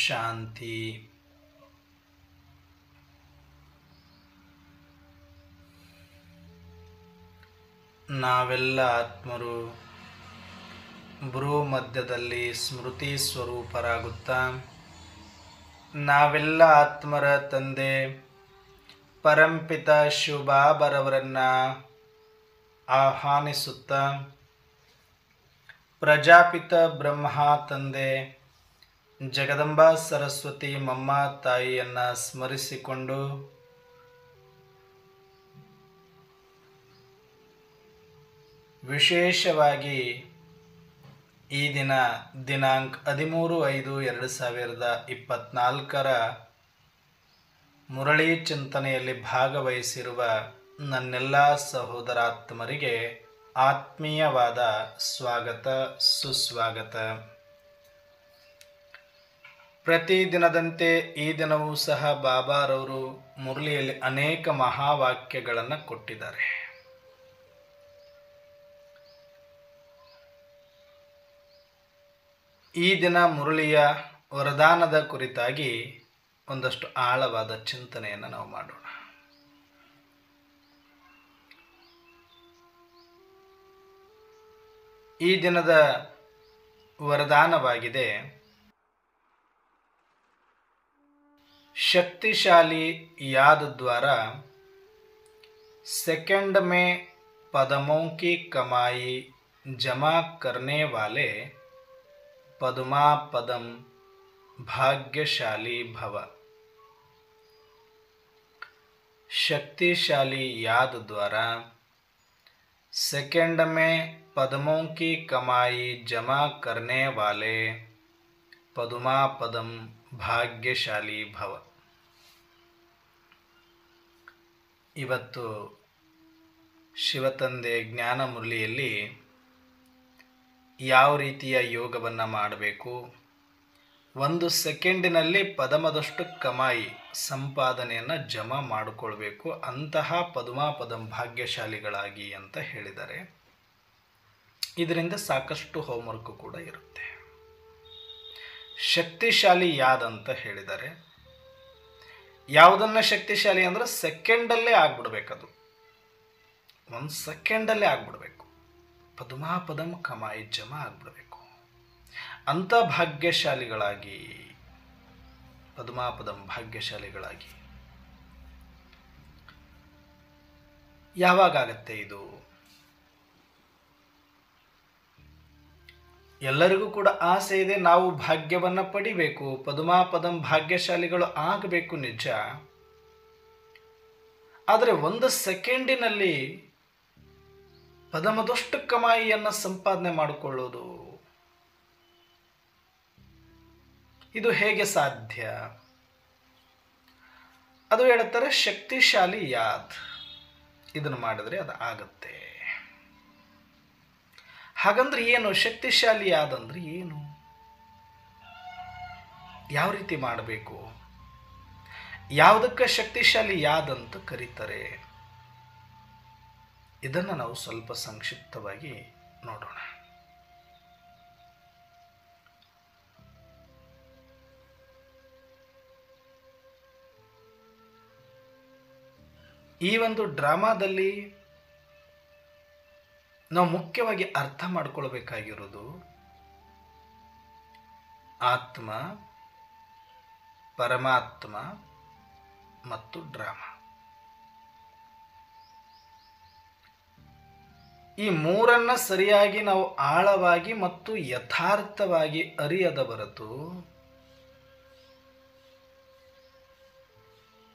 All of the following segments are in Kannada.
ಶಾಂತಿ. ನಾವೆಲ್ಲ ಆತ್ಮರು ಭ್ರೂ ಮಧ್ಯದಲ್ಲಿ ಸ್ಮೃತಿ ಸ್ವರೂಪರಾಗುತ್ತಾ ನಾವೆಲ್ಲ ಆತ್ಮರ ತಂದೆ ಪರಂಪಿತ ಶಿವಬಾಬರವರನ್ನು ಆಹ್ವಾನಿಸುತ್ತಾ ಪ್ರಜಾಪಿತ ಬ್ರಹ್ಮ ತಂದೆ ಜಗದಂಬಾ ಸರಸ್ವತಿ ಮಮ್ಮ ತಾಯಿಯನ್ನು ಸ್ಮರಿಸಿಕೊಂಡು ವಿಶೇಷವಾಗಿ ಈ ದಿನ ದಿನಾಂಕ 13/5/2024 ಮುರಳಿ ಚಿಂತನೆಯಲ್ಲಿ ಭಾಗವಹಿಸಿರುವ ನನ್ನೆಲ್ಲ ಸಹೋದರಾತ್ಮರಿಗೆ ಆತ್ಮೀಯವಾದ ಸ್ವಾಗತ ಸುಸ್ವಾಗತ. ಪ್ರತಿದಿನದಂತೆ ಈ ದಿನವೂ ಸಹ ಬಾಬಾರವರು ಮುರಳಿಯಲ್ಲಿ ಅನೇಕ ಮಹಾವಾಕ್ಯಗಳನ್ನು ಕೊಟ್ಟಿದ್ದಾರೆ. ಈ ದಿನ ಮುರಳಿಯ ವರದಾನದ ಕುರಿತಾಗಿ ಒಂದಷ್ಟು ಆಳವಾದ ಚಿಂತನೆಯನ್ನು ನಾವು ಮಾಡೋಣ. ಈ ದಿನದ ವರದಾನವಾಗಿದೆ, शक्तिशाली याद द्वारा सेकंड में पदमों की कमाई जमा करने वाले पद्मा पदम भाग्यशाली भव. शक्तिशाली याद द्वारा सेकंड में पद्मों की कमाई जमा करने वाले पद्मा पदम ಭಾಗ್ಯಶಾಲಿ ಭವ. ಇವತ್ತು ಶಿವತಂದೆ ಜ್ಞಾನ ಮುರಳಿಯಲ್ಲಿ ಯಾವ ರೀತಿಯ ಯೋಗವನ್ನು ಮಾಡಬೇಕು, 1 ಸೆಕೆಂಡಿನಲ್ಲಿ ಪದಮದಷ್ಟು ಕಮಾಯಿ ಸಂಪಾದನೆಯನ್ನು ಜಮಾ ಮಾಡಿಕೊಳ್ಬೇಕು, ಅಂತಹ ಪದ್ಮಾಪದಂ ಭಾಗ್ಯಶಾಲಿಗಳಾಗಿ ಅಂತ ಹೇಳಿದ್ದಾರೆ. ಇದರಿಂದ ಸಾಕಷ್ಟು ಹೋಮ್ವರ್ಕ್ ಕೂಡ ಇರುತ್ತೆ. ಶಕ್ತಿಶಾಲಿ ಯಾದ್ ಅಂತ ಹೇಳಿದ್ದಾರೆ. ಯಾವುದನ್ನ ಶಕ್ತಿಶಾಲಿ ಅಂದ್ರೆ ಸೆಕೆಂಡಲ್ಲೇ ಆಗ್ಬಿಡ್ಬೇಕದು, 1 ಸೆಕೆಂಡಲ್ಲೇ ಆಗ್ಬಿಡ್ಬೇಕು. ಪದ್ಮಾಪದಂ ಕಮಾಯಿ ಜಮಾ ಆಗ್ಬಿಡ್ಬೇಕು. ಅಂಥ ಭಾಗ್ಯಶಾಲಿಗಳಾಗಿ, ಪದ್ಮಾಪದಂ ಭಾಗ್ಯಶಾಲಿಗಳಾಗಿ ಯಾವಾಗ ಆಗತ್ತೆ ಇದು? ಎಲ್ಲರಿಗೂ ಕೂಡ ಆಸೆ ಇದೆ, ನಾವು ಭಾಗ್ಯವನ್ನು ಪಡಿಬೇಕು, ಪದ್ಮಾಪದಂ ಭಾಗ್ಯಶಾಲಿಗಳು ಆಗಬೇಕು, ನಿಜ. ಆದರೆ 1 ಸೆಕೆಂಡಿನಲ್ಲಿ ಪದಮದಷ್ಟು ಕಮಾಯಿಯನ್ನು ಸಂಪಾದನೆ ಮಾಡಿಕೊಳ್ಳೋದು, ಇದು ಹೇಗೆ ಸಾಧ್ಯ? ಅದು ಹೇಳ್ತಾರೆ ಶಕ್ತಿಶಾಲಿ ಯಾದ್, ಇದನ್ನು ಮಾಡಿದ್ರೆ ಅದು ಆಗತ್ತೆ. ಹಾಗಂದ್ರೆ ಏನು? ಶಕ್ತಿಶಾಲಿ ಯಾದಂದ್ರೆ ಏನು? ಯಾವ ರೀತಿ ಮಾಡಬೇಕು? ಯಾವುದಕ್ಕೆ ಶಕ್ತಿಶಾಲಿ ಯಾದಂತ ಕರೀತಾರೆ? ಇದನ್ನು ನಾವು ಸ್ವಲ್ಪ ಸಂಕ್ಷಿಪ್ತವಾಗಿ ನೋಡೋಣ. ಈ ಒಂದು ಡ್ರಾಮಾದಲ್ಲಿ ನಾವು ಮುಖ್ಯವಾಗಿ ಅರ್ಥ ಮಾಡಿಕೊಳ್ಬೇಕಾಗಿರೋದು ಆತ್ಮ, ಪರಮಾತ್ಮ ಮತ್ತು ಡ್ರಾಮಾ. ಈ ಮೂರನ್ನ ಸರಿಯಾಗಿ ನಾವು ಆಳವಾಗಿ ಮತ್ತು ಯಥಾರ್ಥವಾಗಿ ಅರಿಯದ ಹೊರತು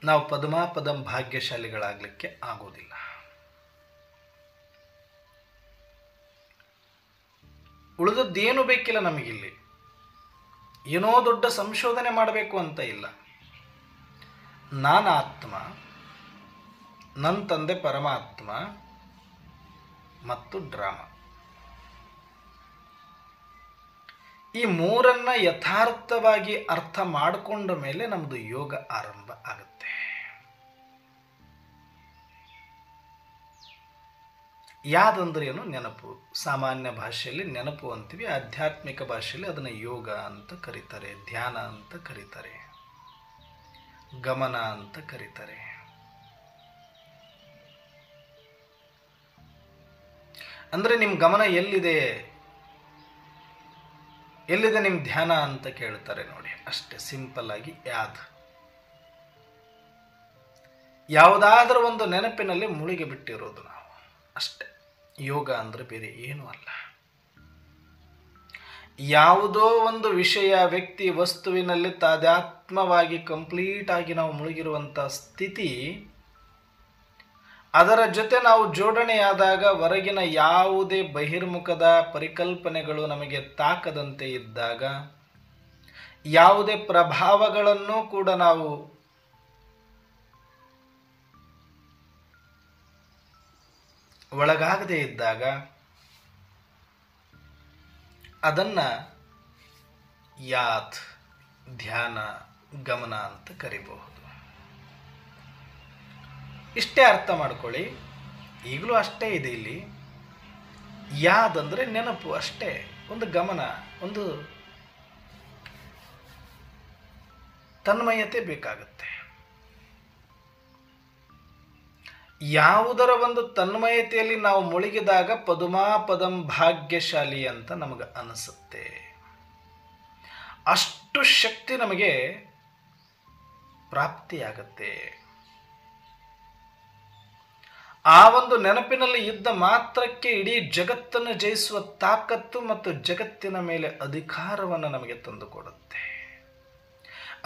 ನಾವು ಪದ್ಮಾಪದಂ ಭಾಗ್ಯಶಾಲಿಗಳಾಗಲಿಕ್ಕೆ ಆಗೋದಿಲ್ಲ. ಉಳಿದದ್ದೇನು ಬೇಕಿಲ್ಲ ನಮಗಿಲ್ಲಿ, ಏನೋ ದೊಡ್ಡ ಸಂಶೋಧನೆ ಮಾಡಬೇಕು ಅಂತ ಇಲ್ಲ. ನಾನು ಆತ್ಮ, ನನ್ನ ತಂದೆ ಪರಮಾತ್ಮ ಮತ್ತು ಡ್ರಾಮಾ, ಈ ಮೂರನ್ನ ಯಥಾರ್ಥವಾಗಿ ಅರ್ಥ ಮಾಡಿಕೊಂಡ ಮೇಲೆ ನಮ್ಮದು ಯೋಗ ಆರಂಭ ಆಗುತ್ತೆ. ಯಾದಂದ್ರೆ ಏನು? ನೆನಪು. ಸಾಮಾನ್ಯ ಭಾಷೆಯಲ್ಲಿ ನೆನಪು ಅಂತೀವಿ, ಆಧ್ಯಾತ್ಮಿಕ ಭಾಷೆಯಲ್ಲಿ ಅದನ್ನು ಯೋಗ ಅಂತ ಕರೀತಾರೆ, ಧ್ಯಾನ ಅಂತ ಕರೀತಾರೆ, ಗಮನ ಅಂತ ಕರೀತಾರೆ. ಅಂದರೆ ನಿಮ್ಮ ಗಮನ ಎಲ್ಲಿದೆ, ಎಲ್ಲಿದೆ ನಿಮ್ಮ ಧ್ಯಾನ ಅಂತ ಕೇಳ್ತಾರೆ ನೋಡಿ. ಅಷ್ಟೇ ಸಿಂಪಲ್ ಆಗಿ ಯಾದ್. ಯಾವುದಾದ್ರೂ ಒಂದು ನೆನಪಿನಲ್ಲಿ ಮುಳುಗಿ ಬಿಟ್ಟಿರೋದು ನಾವು, ಅಷ್ಟೇ. ಯೋಗ ಅಂದರೆ ಬೇರೆ ಏನೂ ಅಲ್ಲ. ಯಾವುದೋ ಒಂದು ವಿಷಯ, ವ್ಯಕ್ತಿ, ವಸ್ತುವಿನಲ್ಲಿ ತಾದಾತ್ಮ್ಯವಾಗಿ ಕಂಪ್ಲೀಟ್ ಆಗಿ ನಾವು ಮುಳುಗಿರುವಂಥ ಸ್ಥಿತಿ, ಅದರ ಜೊತೆ ನಾವು ಜೋಡಣೆಯಾದಾಗ ಹೊರಗಿನ ಯಾವುದೇ ಬಹಿರ್ಮುಖದ ಪರಿಕಲ್ಪನೆಗಳು ನಮಗೆ ತಾಕದಂತೆ ಇದ್ದಾಗ, ಯಾವುದೇ ಪ್ರಭಾವಗಳನ್ನು ಕೂಡ ನಾವು ಒಳಗಾಗದೇ ಇದ್ದಾಗ ಅದನ್ನು ಯಾತ್, ಧ್ಯಾನ, ಗಮನ ಅಂತ ಕರಿಬಹುದು. ಇಷ್ಟೇ ಅರ್ಥ ಮಾಡ್ಕೊಳ್ಳಿ. ಈಗಲೂ ಅಷ್ಟೇ ಇದೆ ಇಲ್ಲಿ. ಯಾದ್ ಅಂದರೆ ನೆನಪು ಅಷ್ಟೇ, ಒಂದು ಗಮನ, ಒಂದು ತನ್ಮಯತೆ ಬೇಕಾಗುತ್ತೆ. ಯಾವುದರ ಒಂದು ತನ್ಮಯತೆಯಲ್ಲಿ ನಾವು ಮುಳುಗಿದಾಗ ಪದುಮಾ ಪದಂ ಭಾಗ್ಯಶಾಲಿ ಅಂತ ನಮಗೆ ಅನಿಸುತ್ತೆ. ಅಷ್ಟು ಶಕ್ತಿ ನಮಗೆ ಪ್ರಾಪ್ತಿಯಾಗತ್ತೆ. ಆ ಒಂದು ನೆನಪಿನಲ್ಲಿ ಇದ್ದ ಮಾತ್ರಕ್ಕೆ ಇಡೀ ಜಗತ್ತನ್ನು ಜಯಿಸುವ ತಾಕತ್ತು ಮತ್ತು ಜಗತ್ತಿನ ಮೇಲೆ ಅಧಿಕಾರವನ್ನು ನಮಗೆ ತಂದುಕೊಡುತ್ತೆ.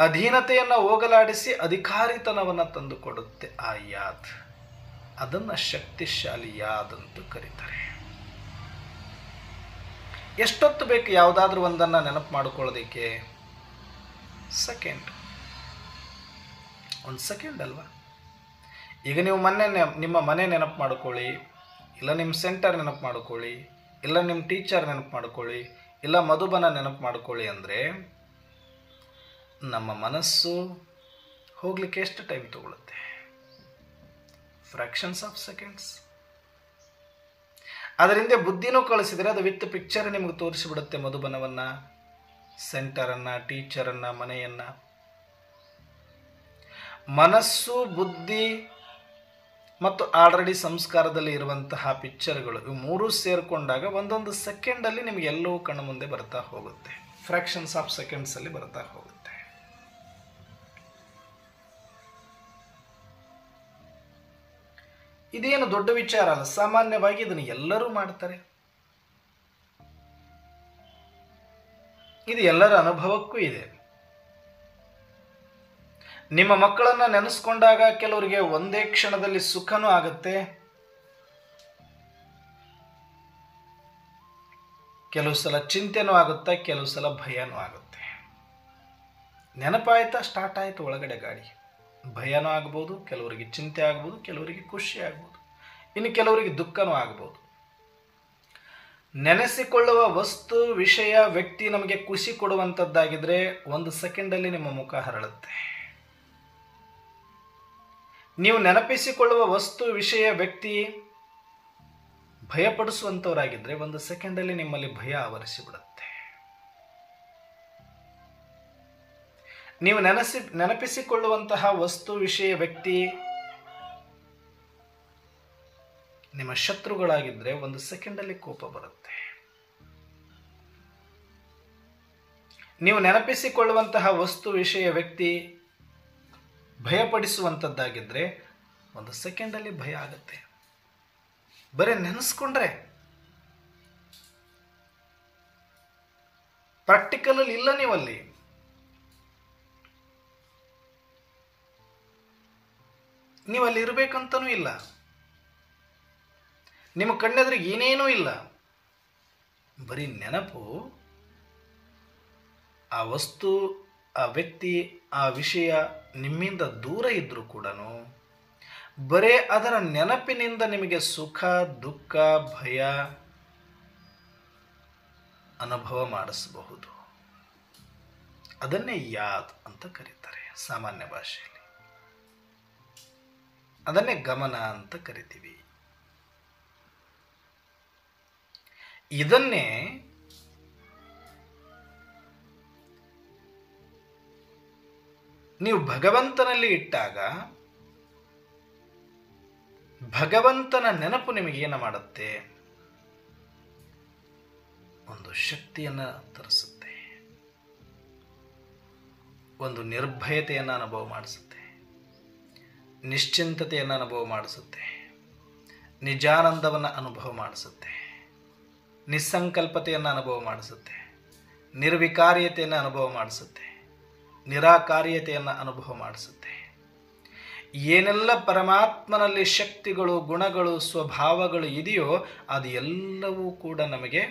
ಅಧೀನತೆಯನ್ನು ಹೋಗಲಾಡಿಸಿ ಅಧಿಕಾರಿತನವನ್ನು ತಂದುಕೊಡುತ್ತೆ ಆ ಯಾದ್. ಅದನ್ನು ಶಕ್ತಿಶಾಲಿ ಯಾದ್ ಅಂತ ಕರೀತಾರೆ. ಎಷ್ಟೊತ್ತು ಬೇಕು ಯಾವುದಾದ್ರೂ ಒಂದನ್ನು ನೆನಪು ಮಾಡಿಕೊಳ್ಳೋದಕ್ಕೆ? ಸೆಕೆಂಡ್. ಒಂದು ಸೆಕೆಂಡ್ ಅಲ್ವಾ? ಈಗ ನೀವು ನಿಮ್ಮ ಮನೆ ನೆನಪು ಮಾಡ್ಕೊಳ್ಳಿ, ಇಲ್ಲ ನಿಮ್ಮ ಸೆಂಟರ್ ನೆನಪು ಮಾಡ್ಕೊಳ್ಳಿ, ಇಲ್ಲ ನಿಮ್ಮ ಟೀಚರ್ ನೆನಪು ಮಾಡ್ಕೊಳ್ಳಿ, ಇಲ್ಲ ಮಧುಬನ ನೆನಪು ಮಾಡ್ಕೊಳ್ಳಿ ಅಂದರೆ ನಮ್ಮ ಮನಸ್ಸು ಹೋಗಲಿಕ್ಕೆ ಎಷ್ಟು ಟೈಮ್ ತಗೊಳುತ್ತೆ? Fractions of seconds. ಅದರಿಂದ ಬುದ್ಧಿನೂ ಕಳಿಸಿದರೆ ಅದು ವಿತ್ ಪಿಕ್ಚರ್ ನಿಮಗೆ ತೋರಿಸಿಬಿಡುತ್ತೆ. ಮಧುಬನವನ್ನು, ಸೆಂಟರನ್ನು, ಟೀಚರನ್ನು, ಮನೆಯನ್ನು. ಮನಸ್ಸು, ಬುದ್ಧಿ ಮತ್ತು ಆಲ್ರೆಡಿ ಸಂಸ್ಕಾರದಲ್ಲಿ ಇರುವಂತಹ ಪಿಕ್ಚರ್ಗಳು, ಇವು ಮೂರೂ ಸೇರಿಕೊಂಡಾಗ ಒಂದೊಂದು ಸೆಕೆಂಡಲ್ಲಿ ನಿಮಗೆ ಎಲ್ಲವೂ ಕಣ್ಣು ಮುಂದೆ ಬರ್ತಾ ಹೋಗುತ್ತೆ. ಫ್ರ್ಯಾಕ್ಷನ್ಸ್ ಆಫ್ ಸೆಕೆಂಡ್ಸಲ್ಲಿ ಬರ್ತಾ ಹೋಗುತ್ತೆ. ಇದೇನು ದೊಡ್ಡ ವಿಚಾರ ಅಲ್ಲ. ಸಾಮಾನ್ಯವಾಗಿ ಇದನ್ನು ಎಲ್ಲರೂ ಮಾಡ್ತಾರೆ. ಇದು ಎಲ್ಲರ ಅನುಭವಕ್ಕೂ ಇದೆ. ನಿಮ್ಮ ಮಕ್ಕಳನ್ನು ನೆನೆಸ್ಕೊಂಡಾಗ ಕೆಲವರಿಗೆ ಒಂದೇ ಕ್ಷಣದಲ್ಲಿ ಸುಖನೂ ಆಗುತ್ತೆ, ಕೆಲವು ಸಲ ಚಿಂತೆನೂ ಆಗುತ್ತೆ, ಕೆಲವು ಸಲ ಭಯನೂ ಆಗುತ್ತೆ. ನೆನಪಾಯ್ತಾ, ಸ್ಟಾರ್ಟ್ ಆಯಿತು ಒಳಗಡೆ ಗಾಡಿ. ಭಯನೂ ಆಗ್ಬೋದು, ಕೆಲವರಿಗೆ ಚಿಂತೆ ಆಗ್ಬೋದು, ಕೆಲವರಿಗೆ ಖುಷಿ ಆಗ್ಬೋದು, ಇನ್ನು ಕೆಲವರಿಗೆ ದುಃಖನೂ ಆಗ್ಬೋದು. ನೆನೆಸಿಕೊಳ್ಳುವ ವಸ್ತು, ವಿಷಯ, ವ್ಯಕ್ತಿ ನಮಗೆ ಖುಷಿ ಕೊಡುವಂಥದ್ದಾಗಿದ್ದರೆ ಒಂದು ಸೆಕೆಂಡಲ್ಲಿ ನಿಮ್ಮ ಮುಖ ಹರಳುತ್ತೆ. ನೀವು ನೆನಪಿಸಿಕೊಳ್ಳುವ ವಸ್ತು, ವಿಷಯ, ವ್ಯಕ್ತಿ ಭಯಪಡಿಸುವಂಥವರಾಗಿದ್ದರೆ ಒಂದು ಸೆಕೆಂಡಲ್ಲಿ ನಿಮ್ಮಲ್ಲಿ ಭಯ ಆವರಿಸಿಬಿಡುತ್ತೆ. ನೀವು ನೆನಪಿಸಿಕೊಳ್ಳುವಂತಹ ವಸ್ತು, ವಿಷಯ, ವ್ಯಕ್ತಿ ನಿಮ್ಮ ಶತ್ರುಗಳಾಗಿದ್ದರೆ ಒಂದು ಸೆಕೆಂಡಲ್ಲಿ ಕೋಪ ಬರುತ್ತೆ. ನೀವು ನೆನಪಿಸಿಕೊಳ್ಳುವಂತಹ ವಸ್ತು, ವಿಷಯ, ವ್ಯಕ್ತಿ ಭಯಪಡಿಸುವಂಥದ್ದಾಗಿದ್ದರೆ ಒಂದು ಸೆಕೆಂಡಲ್ಲಿ ಭಯ ಆಗುತ್ತೆ. ಬರೀ ನೆನೆಸ್ಕೊಂಡ್ರೆ. ಪ್ರಾಕ್ಟಿಕಲಲ್ಲಿ ಇಲ್ಲ ನೀವಲ್ಲಿ. ನೀವಲ್ಲಿ ಇರಬೇಕಂತನೂ ಇಲ್ಲ. ನಿಮ್ಮ ಕಣ್ಣೆದುರಿಗೆ ಏನೇನೂ ಇಲ್ಲ, ಬರೀ ನೆನಪು. ಆ ವಸ್ತು, ಆ ವ್ಯಕ್ತಿ, ಆ ವಿಷಯ ನಿಮ್ಮಿಂದ ದೂರ ಇದ್ದರೂ ಕೂಡ ಬರೇ ಅದರ ನೆನಪಿನಿಂದ ನಿಮಗೆ ಸುಖ, ದುಃಖ, ಭಯ ಅನುಭವ ಮಾಡಿಸಬಹುದು. ಅದನ್ನೇ ಯಾದ್ ಅಂತ ಕರೀತಾರೆ ಸಾಮಾನ್ಯ ಭಾಷೆಯಲ್ಲಿ. ಅದನ್ನೇ ಗಮನ ಅಂತ ಕರಿತೀವಿ. ಇದನ್ನೇ ನೀವು ಭಗವಂತನಲ್ಲಿ ಇಟ್ಟಾಗ ಭಗವಂತನ ನೆನಪು ನಿಮಗೆ ಏನು ಮಾಡುತ್ತೆ? ಒಂದು ಶಕ್ತಿಯನ್ನು ತರಿಸುತ್ತೆ, ಒಂದು ನಿರ್ಭಯತೆಯನ್ನು ಅನುಭವ ಮಾಡಿಸುತ್ತೆ, ನಿಶ್ಚಿಂತತೆಯನ್ನು ಅನುಭವ ಮಾಡಿಸುತ್ತೆ, ನಿಜಾನಂದವನ್ನು ಅನುಭವ ಮಾಡಿಸುತ್ತೆ, ನಿಸ್ಸಂಕಲ್ಪತೆಯನ್ನು ಅನುಭವ ಮಾಡಿಸುತ್ತೆ, ನಿರ್ವಿಕಾರ್ಯತೆಯನ್ನು ಅನುಭವ ಮಾಡಿಸುತ್ತೆ, ನಿರಾಕಾರ್ಯತೆಯನ್ನು ಅನುಭವ ಮಾಡಿಸುತ್ತೆ. ಏನೆಲ್ಲ ಪರಮಾತ್ಮನಲ್ಲಿ ಶಕ್ತಿಗಳು, ಗುಣಗಳು, ಸ್ವಭಾವಗಳು ಇದೆಯೋ ಅದು ಎಲ್ಲವೂ ಕೂಡ ನಮಗೆ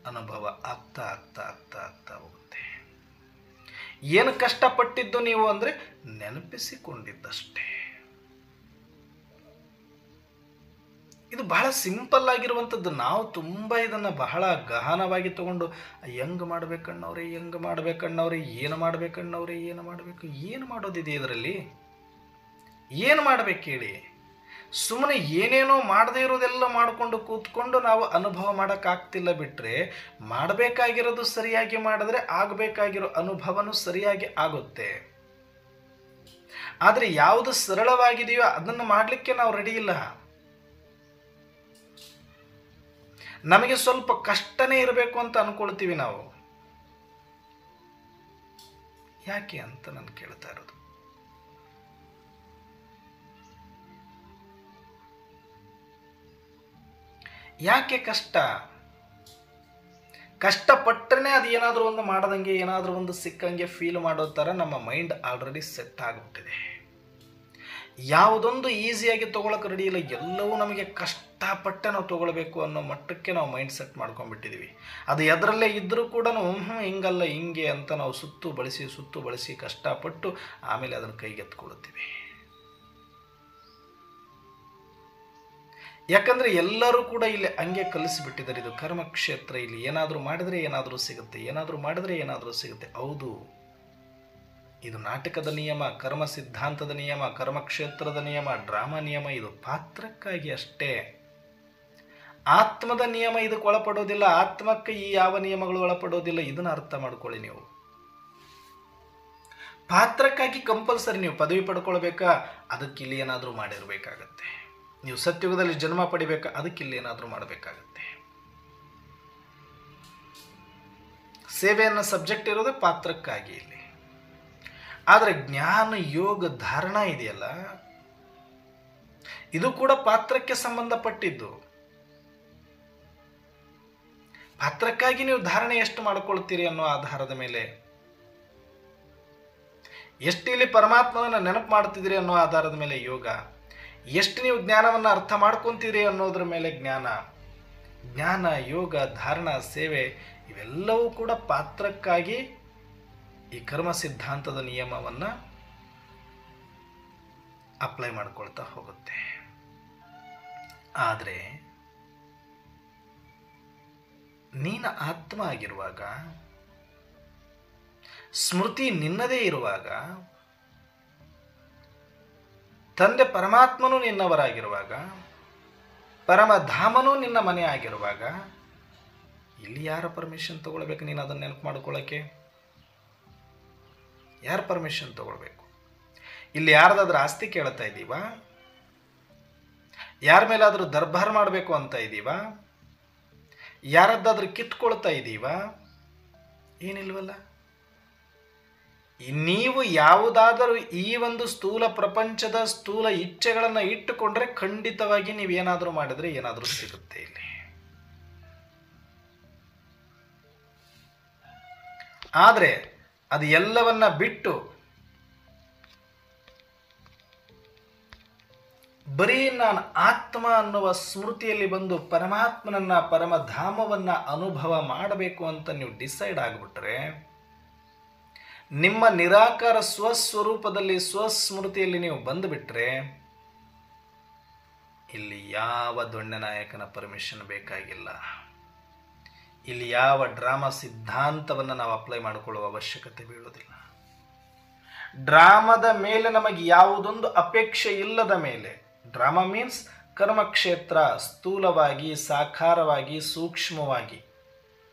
ಅನುಭವ ಆಗ್ತಾ ಆಗ್ತಾ ಆಗ್ತಾ ಆಗ್ತಾ ಹೋಗುತ್ತೆ. ಏನು ಕಷ್ಟಪಟ್ಟಿದ್ದು ನೀವು ಅಂದರೆ ನೆನಪಿಸಿಕೊಂಡಿದ್ದಷ್ಟೇ. ಇದು ಬಹಳ ಸಿಂಪಲ್ ಆಗಿರುವಂಥದ್ದು. ನಾವು ತುಂಬ ಇದನ್ನು ಬಹಳ ಗಹನವಾಗಿ ತಗೊಂಡು ಹೆಂಗೆ ಮಾಡ್ಬೇಕಣ್ಣವ್ರೆ, ಹೆಂಗೆ ಮಾಡ್ಬೇಕಣ್ಣವ್ರೆ, ಏನು ಮಾಡ್ಬೇಕಣ್ಣವ್ರೆ, ಏನು ಮಾಡಬೇಕು, ಏನು ಮಾಡೋದಿದೆ ಇದರಲ್ಲಿ? ಏನು ಮಾಡ್ಬೇಕು ಹೇಳಿ? ಸುಮ್ಮನೆ ಏನೇನೋ ಮಾಡದೇ ಇರೋದೆಲ್ಲ ಮಾಡಿಕೊಂಡು ಕೂತ್ಕೊಂಡು ನಾವು ಅನುಭವ ಮಾಡೋಕ್ಕಾಗ್ತಿಲ್ಲ. ಬಿಟ್ಟರೆ ಮಾಡಬೇಕಾಗಿರೋದು ಸರಿಯಾಗಿ ಮಾಡಿದ್ರೆ ಆಗಬೇಕಾಗಿರೋ ಅನುಭವನೂ ಸರಿಯಾಗಿ ಆಗುತ್ತೆ. ಆದರೆ ಯಾವುದು ಸರಳವಾಗಿದೆಯೋ ಅದನ್ನು ಮಾಡಲಿಕ್ಕೆ ನಾವು ರೆಡಿ ಇಲ್ಲ. ನಮಗೆ ಸ್ವಲ್ಪ ಕಷ್ಟನೇ ಇರಬೇಕು ಅಂತ ಅನ್ಕೊಳ್ತೀವಿ ನಾವು. ಯಾಕೆ ಅಂತ ನಾನು ಕೇಳ್ತಾ ಇರೋದು. ಯಾಕೆ ಕಷ್ಟ? ಕಷ್ಟಪಟ್ಟರೆ ಅದು ಏನಾದರೂ ಒಂದು ಮಾಡದಂಗೆ, ಏನಾದರೂ ಒಂದು ಸಿಕ್ಕಂಗೆ ಫೀಲ್ ಮಾಡೋ ಥರ ನಮ್ಮ ಮೈಂಡ್ ಆಲ್ರೆಡಿ ಸೆಟ್ ಆಗಿಬಿಟ್ಟಿದೆ. ಯಾವುದೊಂದು ಈಸಿಯಾಗಿ ತೊಗೊಳಕ್ಕೆ ರೆಡಿ ಇಲ್ಲ. ಎಲ್ಲವೂ ನಮಗೆ ಕಷ್ಟಪಟ್ಟೆ ನಾವು ತೊಗೊಳ್ಬೇಕು ಅನ್ನೋ ಮಟ್ಟಕ್ಕೆ ನಾವು ಮೈಂಡ್ ಸೆಟ್ ಮಾಡ್ಕೊಂಡ್ಬಿಟ್ಟಿದ್ದೀವಿ. ಅದು ಎದರಲ್ಲೇ ಇದ್ದರೂ ಕೂಡ ಹಿಂಗಲ್ಲ ಹಿಂಗೆ ಅಂತ ನಾವು ಸುತ್ತು ಬಳಸಿ ಕಷ್ಟಪಟ್ಟು ಆಮೇಲೆ ಅದನ್ನು ಕೈಗೆತ್ಕೊಳ್ತೀವಿ. ಯಾಕಂದರೆ ಎಲ್ಲರೂ ಕೂಡ ಇಲ್ಲಿ ಹಂಗೆ ಕಲಿಸಿಬಿಟ್ಟಿದ್ದಾರೆ. ಇದು ಕರ್ಮಕ್ಷೇತ್ರ, ಇಲ್ಲಿ ಏನಾದರೂ ಮಾಡಿದರೆ ಏನಾದರೂ ಸಿಗುತ್ತೆ, ಏನಾದರೂ ಮಾಡಿದರೆ ಏನಾದರೂ ಸಿಗುತ್ತೆ. ಹೌದು, ಇದು ನಾಟಕದ ನಿಯಮ, ಕರ್ಮ ಸಿದ್ಧಾಂತದ ನಿಯಮ, ಕರ್ಮಕ್ಷೇತ್ರದ ನಿಯಮ, ಡ್ರಾಮಾ ನಿಯಮ. ಇದು ಪಾತ್ರಕ್ಕಾಗಿ ಅಷ್ಟೇ. ಆತ್ಮದ ನಿಯಮ ಇದಕ್ಕೆ ಒಳಪಡೋದಿಲ್ಲ. ಆತ್ಮಕ್ಕೆ ಈ ಯಾವ ನಿಯಮಗಳು ಒಳಪಡೋದಿಲ್ಲ. ಇದನ್ನು ಅರ್ಥ ಮಾಡ್ಕೊಳ್ಳಿ ನೀವು. ಪಾತ್ರಕ್ಕಾಗಿ ಕಂಪಲ್ಸರಿ ನೀವು ಪದವಿ ಪಡ್ಕೊಳ್ಬೇಕಾ, ಅದಕ್ಕೆ ಇಲ್ಲಿ ಏನಾದರೂ ಮಾಡಿರಬೇಕಾಗತ್ತೆ. ನೀವು ಸತ್ಯುಗದಲ್ಲಿ ಜನ್ಮ ಪಡಿಬೇಕಾ, ಅದಕ್ಕೆ ಇಲ್ಲಿ ಏನಾದರೂ ಮಾಡಬೇಕಾಗತ್ತೆ. ಸೇವೆಯನ್ನು ಸಬ್ಜೆಕ್ಟ್ ಇರೋದೇ ಪಾತ್ರಕ್ಕಾಗಿ ಇಲ್ಲಿ. ಆದರೆ ಜ್ಞಾನ ಯೋಗ ಧಾರಣ ಇದೆಯಲ್ಲ, ಇದು ಕೂಡ ಪಾತ್ರಕ್ಕೆ ಸಂಬಂಧಪಟ್ಟಿದ್ದು. ಪಾತ್ರಕ್ಕಾಗಿ ನೀವು ಧಾರಣೆ ಎಷ್ಟು ಮಾಡಿಕೊಳ್ತೀರಿ ಅನ್ನೋ ಆಧಾರದ ಮೇಲೆ, ಎಷ್ಟು ಇಲ್ಲಿ ಪರಮಾತ್ಮನನ್ನು ನೆನಪು ಮಾಡ್ತಿದ್ದೀರಿ ಅನ್ನೋ ಆಧಾರದ ಮೇಲೆ ಯೋಗ, ಎಷ್ಟು ನೀವು ಜ್ಞಾನವನ್ನು ಅರ್ಥ ಮಾಡ್ಕೊತೀರಿ ಅನ್ನೋದ್ರ ಮೇಲೆ ಜ್ಞಾನ, ಯೋಗ, ಧಾರಣ, ಸೇವೆ ಇವೆಲ್ಲವೂ ಕೂಡ ಪಾತ್ರಕ್ಕಾಗಿ ಈ ಕರ್ಮ ಸಿದ್ಧಾಂತದ ನಿಯಮವನ್ನು ಅಪ್ಲೈ ಮಾಡ್ಕೊಳ್ತಾ ಹೋಗುತ್ತೆ. ಆದರೆ ನೀನು ಆತ್ಮ ಆಗಿರುವಾಗ, ಸ್ಮೃತಿ ನಿನ್ನದೇ ಇರುವಾಗ, ತಂದೆ ಪರಮಾತ್ಮನೂ ನಿನ್ನವರಾಗಿರುವಾಗ, ಪರಮಧಾಮನೂ ನಿನ್ನ ಮನೆ ಆಗಿರುವಾಗ, ಇಲ್ಲಿ ಯಾರ ಪರ್ಮಿಷನ್ ತಗೊಳ್ಬೇಕು? ನೀನು ಅದನ್ನು ನೆನಪು ಮಾಡ್ಕೊಳ್ಳೋಕ್ಕೆ ಯಾರು ಪರ್ಮಿಷನ್ ತಗೊಳ್ಬೇಕು? ಇಲ್ಲಿ ಯಾರ್ದಾದ್ರೂ ಆಸ್ತಿ ಕೇಳ್ತಾ ಇದ್ದೀವಾ? ಯಾರ ಮೇಲಾದರೂ ದರ್ಬಾರ್ ಮಾಡಬೇಕು ಅಂತ ಇದ್ದೀವಾ? ಯಾರದ್ದಾದ್ರೂ ಕಿತ್ಕೊಳ್ತಾ ಇದ್ದೀವಾ? ಏನಿಲ್ವಲ್ಲ. ನೀವು ಯಾವುದಾದರೂ ಈ ಒಂದು ಸ್ಥೂಲ ಪ್ರಪಂಚದ ಸ್ಥೂಲ ಇಚ್ಛೆಗಳನ್ನು ಇಟ್ಟುಕೊಂಡ್ರೆ ಖಂಡಿತವಾಗಿ ನೀವೇನಾದರೂ ಮಾಡಿದ್ರೆ ಏನಾದರೂ ಸಿಗುತ್ತೆ ಇಲ್ಲಿ. ಆದರೆ ಅದು ಎಲ್ಲವನ್ನ ಬಿಟ್ಟು ಬರೀ ನಾನು ಆತ್ಮ ಅನ್ನುವ ಸ್ಮೃತಿಯಲ್ಲಿ ಬಂದು ಪರಮಾತ್ಮನನ್ನ, ಪರಮಧಾಮವನ್ನ ಅನುಭವ ಮಾಡಬೇಕು ಅಂತ ನೀವು ಡಿಸೈಡ್ ಆಗಿಬಿಟ್ರೆ, ನಿಮ್ಮ ನಿರಾಕಾರ ಸ್ವಸ್ವರೂಪದಲ್ಲಿ ಸ್ವಸ್ಮೃತಿಯಲ್ಲಿ ನೀವು ಬಂದುಬಿಟ್ರೆ, ಇಲ್ಲಿ ಯಾವ ದೊಣ್ಣನಾಯಕನ ಪರ್ಮಿಷನ್ ಬೇಕಾಗಿಲ್ಲ. ಇಲ್ಲಿ ಯಾವ ಡ್ರಾಮಾ ಸಿದ್ಧಾಂತವನ್ನು ನಾವು ಅಪ್ಲೈ ಮಾಡಿಕೊಳ್ಳುವ ಅವಶ್ಯಕತೆ ಬೀಳೋದಿಲ್ಲ. ಡ್ರಾಮಾದ ಮೇಲೆ ನಮಗೆ ಯಾವುದೊಂದು ಅಪೇಕ್ಷೆ ಇಲ್ಲದ ಮೇಲೆ, ಡ್ರಾಮಾ ಮೀನ್ಸ್ ಕರ್ಮಕ್ಷೇತ್ರ ಸ್ಥೂಲವಾಗಿ, ಸಾಕಾರವಾಗಿ, ಸೂಕ್ಷ್ಮವಾಗಿ,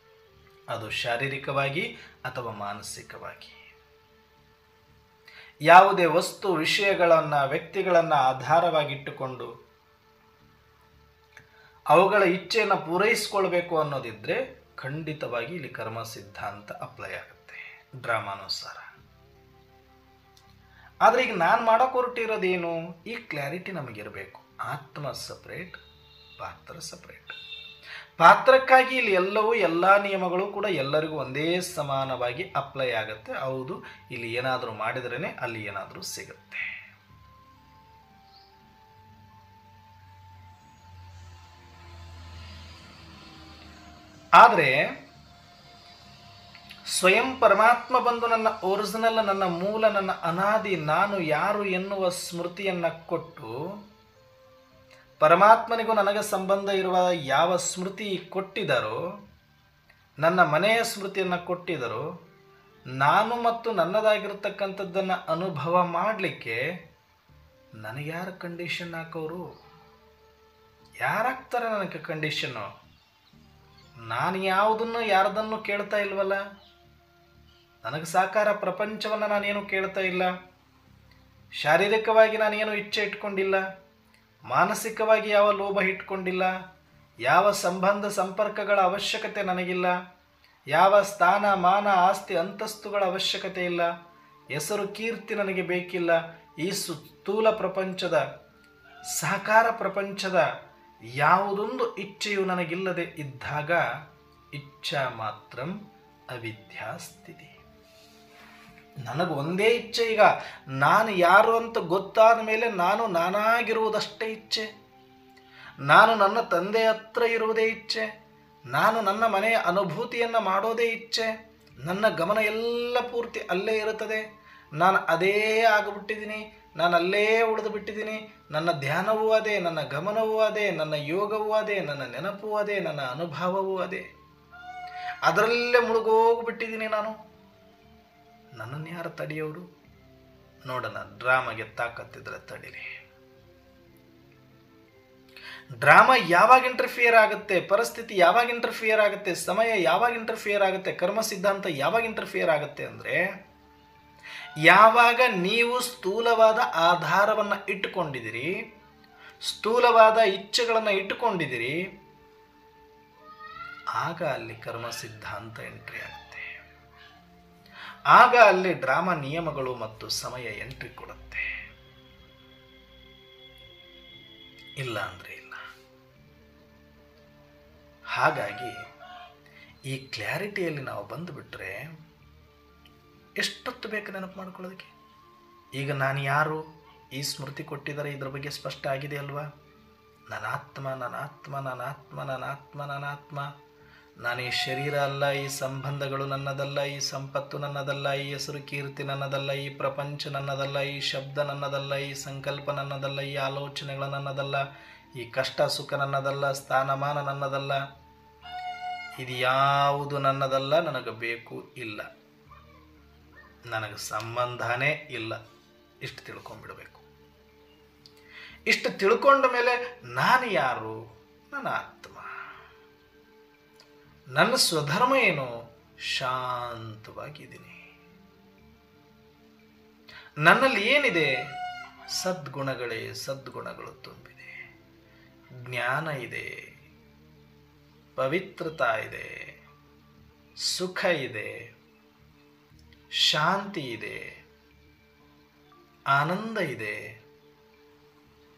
ಅದು ಶಾರೀರಿಕವಾಗಿ ಅಥವಾ ಮಾನಸಿಕವಾಗಿ, ಯಾವುದೇ ವಸ್ತು ವಿಷಯಗಳನ್ನು ವ್ಯಕ್ತಿಗಳನ್ನು ಆಧಾರವಾಗಿಟ್ಟುಕೊಂಡು ಅವುಗಳ ಇಚ್ಛೆಯನ್ನು ಪೂರೈಸಿಕೊಳ್ಬೇಕು ಅನ್ನೋದಿದ್ರೆ ಖಂಡಿತವಾಗಿ ಇಲ್ಲಿ ಕರ್ಮ ಸಿದ್ಧಾಂತ ಅಪ್ಲೈ ಆಗುತ್ತೆ ಡ್ರಾಮಾನುಸಾರ. ಆದರೆ ಈಗ ನಾನು ಮಾಡೋಕೆ ಹೊರಟಿರೋದೇನು, ಈ ಕ್ಲಾರಿಟಿ ನಮಗಿರಬೇಕು. ಆತ್ಮ ಸಪ್ರೇಟ್, ಪಾತ್ರ ಸಪ್ರೇಟ್. ಪಾತ್ರಕ್ಕಾಗಿ ಇಲ್ಲಿ ಎಲ್ಲವೂ ಎಲ್ಲ ನಿಯಮಗಳು ಕೂಡ ಎಲ್ಲರಿಗೂ ಒಂದೇ ಸಮಾನವಾಗಿ ಅಪ್ಲೈ ಆಗುತ್ತೆ. ಹೌದು, ಇಲ್ಲಿ ಏನಾದರೂ ಮಾಡಿದ್ರೇ ಅಲ್ಲಿ ಏನಾದರೂ ಸಿಗುತ್ತೆ. ಆದರೆ ಸ್ವಯಂ ಪರಮಾತ್ಮ ಬಂದು ನನ್ನ ಒರಿಜಿನಲ್, ನನ್ನ ಮೂಲ, ನನ್ನ ಅನಾದಿ ನಾನು ಯಾರು ಎನ್ನುವ ಸ್ಮೃತಿಯನ್ನು ಕೊಟ್ಟು, ಪರಮಾತ್ಮನಿಗೂ ನನಗೆ ಸಂಬಂಧ ಇರುವ ಯಾವ ಸ್ಮೃತಿ ಕೊಟ್ಟಿದ್ದಾರೋ, ನನ್ನ ಮನೆಯ ಸ್ಮೃತಿಯನ್ನು ಕೊಟ್ಟಿದ್ದಾರೋ, ನಾನು ಮತ್ತು ನನ್ನದಾಗಿರ್ತಕ್ಕಂಥದ್ದನ್ನು ಅನುಭವ ಮಾಡಲಿಕ್ಕೆ ನನಗೆ ಯಾರು ಕಂಡೀಷನ್ ಹಾಕೋರು? ಯಾರಾಗ್ತಾರೆ ನನಗೆ ಕಂಡೀಷನ್ನು? ನಾನು ಯಾವುದನ್ನು ಯಾರ್ದನ್ನು ಕೇಳ್ತಾ ಇಲ್ವಲ್ಲ. ನನಗೆ ಸಾಕಾರ ಪ್ರಪಂಚವನ್ನು ನಾನೇನು ಕೇಳ್ತಾ ಇಲ್ಲ. ಶಾರೀರಿಕವಾಗಿ ನಾನೇನು ಇಚ್ಛೆ ಇಟ್ಕೊಂಡಿಲ್ಲ. ಮಾನಸಿಕವಾಗಿ ಯಾವ ಲೋಭ ಇಟ್ಕೊಂಡಿಲ್ಲ. ಯಾವ ಸಂಬಂಧ ಸಂಪರ್ಕಗಳ ಅವಶ್ಯಕತೆ ನನಗಿಲ್ಲ. ಯಾವ ಸ್ಥಾನ ಮಾನ ಆಸ್ತಿ ಅಂತಸ್ತುಗಳ ಅವಶ್ಯಕತೆ ಇಲ್ಲ. ಹೆಸರು ಕೀರ್ತಿ ನನಗೆ ಬೇಕಿಲ್ಲ. ಈ ಸ್ಥೂಲ ಪ್ರಪಂಚದ, ಸಾಕಾರ ಪ್ರಪಂಚದ ಯಾವುದೊಂದು ಇಚ್ಛೆಯು ನನಗಿಲ್ಲದೆ ಇದ್ದಾಗ ಇಚ್ಛಾ ಮಾತ್ರಂ ಅವಿದ್ಯಾ ಸ್ಥಿತಿ. ನನಗೆ ಒಂದೇ ಇಚ್ಛೆ. ಈಗ ನಾನು ಯಾರು ಅಂತ ಗೊತ್ತಾದ ಮೇಲೆ ನಾನು ನಾನಾಗಿರುವುದಷ್ಟೇ ಇಚ್ಛೆ. ನಾನು ನನ್ನ ತಂದೆ ಹತ್ರ ಇರುವುದೇ ಇಚ್ಛೆ. ನಾನು ನನ್ನ ಮನೆಯ ಅನುಭೂತಿಯನ್ನು ಮಾಡೋದೇ ಇಚ್ಛೆ. ನನ್ನ ಗಮನ ಎಲ್ಲ ಪೂರ್ತಿ ಅಲ್ಲೇ ಇರುತ್ತದೆ. ನಾನು ಅದೇ ಆಗಿಬಿಟ್ಟಿದ್ದೀನಿ. ನಾನು ಅಲ್ಲೇ ಉಳಿದು ಬಿಟ್ಟಿದ್ದೀನಿ. ನನ್ನ ಧ್ಯಾನವೂ ಅದೇ, ನನ್ನ ಗಮನವೂ ಅದೇ, ನನ್ನ ಯೋಗವೂ ಅದೇ, ನನ್ನ ನೆನಪೂ ಅದೇ, ನನ್ನ ಅನುಭವವೂ ಅದೇ. ಅದರಲ್ಲೇ ಮುಳುಗೋಗ್ಬಿಟ್ಟಿದ್ದೀನಿ ನಾನು. ನನ್ನನ್ನು ಯಾರು ತಡೆಯೋರು? ನೋಡೋಣ, ಡ್ರಾಮಾಗೆ ತಾಕತ್ತಿದ್ರೆ ತಡೀಲಿ. ಡ್ರಾಮಾ ಯಾವಾಗ ಇಂಟರ್ಫಿಯರ್ ಆಗುತ್ತೆ, ಪರಿಸ್ಥಿತಿ ಯಾವಾಗ ಇಂಟರ್ಫಿಯರ್ ಆಗುತ್ತೆ, ಸಮಯ ಯಾವಾಗ ಇಂಟರ್ಫಿಯರ್ ಆಗುತ್ತೆ, ಕರ್ಮ ಸಿದ್ಧಾಂತ ಯಾವಾಗ ಇಂಟರ್ಫಿಯರ್ ಆಗುತ್ತೆ ಅಂದರೆ, ಯಾವಾಗ ನೀವು ಸ್ಥೂಲವಾದ ಆಧಾರವನ್ನು ಇಟ್ಟುಕೊಂಡಿದ್ದೀರಿ, ಸ್ಥೂಲವಾದ ಇಚ್ಛೆಗಳನ್ನು ಇಟ್ಟುಕೊಂಡಿದ್ದೀರಿ, ಆಗ ಅಲ್ಲಿ ಕರ್ಮ ಸಿದ್ಧಾಂತ ಎಂಟ್ರಿ ಆಗುತ್ತೆ. ಆಗ ಅಲ್ಲಿ ಡ್ರಾಮಾ ನಿಯಮಗಳು ಮತ್ತು ಸಮಯ ಎಂಟ್ರಿ ಕೊಡುತ್ತೆ. ಇಲ್ಲ ಅಂದರೆ ಇಲ್ಲ. ಹಾಗಾಗಿ ಈ ಕ್ಲಾರಿಟಿಯಲ್ಲಿ ನಾವು ಬಂದುಬಿಟ್ರೆ ಎಷ್ಟೊತ್ತು ಬೇಕು ನೆನಪು ಮಾಡ್ಕೊಳ್ಳೋದಕ್ಕೆ. ಈಗ ನಾನು ಯಾರು, ಈ ಸ್ಮೃತಿ ಕೊಟ್ಟಿದ್ದಾರೆ, ಇದರ ಬಗ್ಗೆ ಸ್ಪಷ್ಟ ಆಗಿದೆ ಅಲ್ವಾ? ನನಾತ್ಮ, ನನಾತ್ಮ, ನನಾತ್ಮ, ನನಾತ್ಮ, ನನಾತ್ಮ. ನಾನು ಈ ಶರೀರ ಅಲ್ಲ, ಈ ಸಂಬಂಧಗಳು ನನ್ನದಲ್ಲ, ಈ ಸಂಪತ್ತು ನನ್ನದಲ್ಲ, ಈ ಹೆಸರು ಕೀರ್ತಿ ನನ್ನದಲ್ಲ, ಈ ಪ್ರಪಂಚ ನನ್ನದಲ್ಲ, ಈ ಶಬ್ದ ನನ್ನದಲ್ಲ, ಈ ಸಂಕಲ್ಪ ನನ್ನದಲ್ಲ, ಈ ಆಲೋಚನೆಗಳು ನನ್ನದಲ್ಲ, ಈ ಕಷ್ಟ ಸುಖ ನನ್ನದಲ್ಲ, ಸ್ಥಾನಮಾನ ನನ್ನದಲ್ಲ. ಇದು ಯಾವುದು ನನ್ನದಲ್ಲ, ನನಗೆ ಬೇಕು ಇಲ್ಲ, ನನಗೆ ಸಂಬಂಧನೇ ಇಲ್ಲ. ಇಷ್ಟು ತಿಳ್ಕೊಂಡ್ಬಿಡಬೇಕು. ಇಷ್ಟು ತಿಳ್ಕೊಂಡ ಮೇಲೆ ನಾನು ಯಾರು? ನನ್ನ ಆತ್ಮ. ನನ್ನ ಸ್ವಧರ್ಮ ಏನು? ಶಾಂತವಾಗಿದ್ದೀನಿ. ನನ್ನಲ್ಲಿ ಏನಿದೆ? ಸದ್ಗುಣಗಳೇ ಸದ್ಗುಣಗಳು ತುಂಬಿದೆ. ಜ್ಞಾನ ಇದೆ, ಪವಿತ್ರತಾ ಇದೆ, ಸುಖ ಇದೆ, ಶಾಂತಿ ಇದೆ, ಆನಂದ ಇದೆ,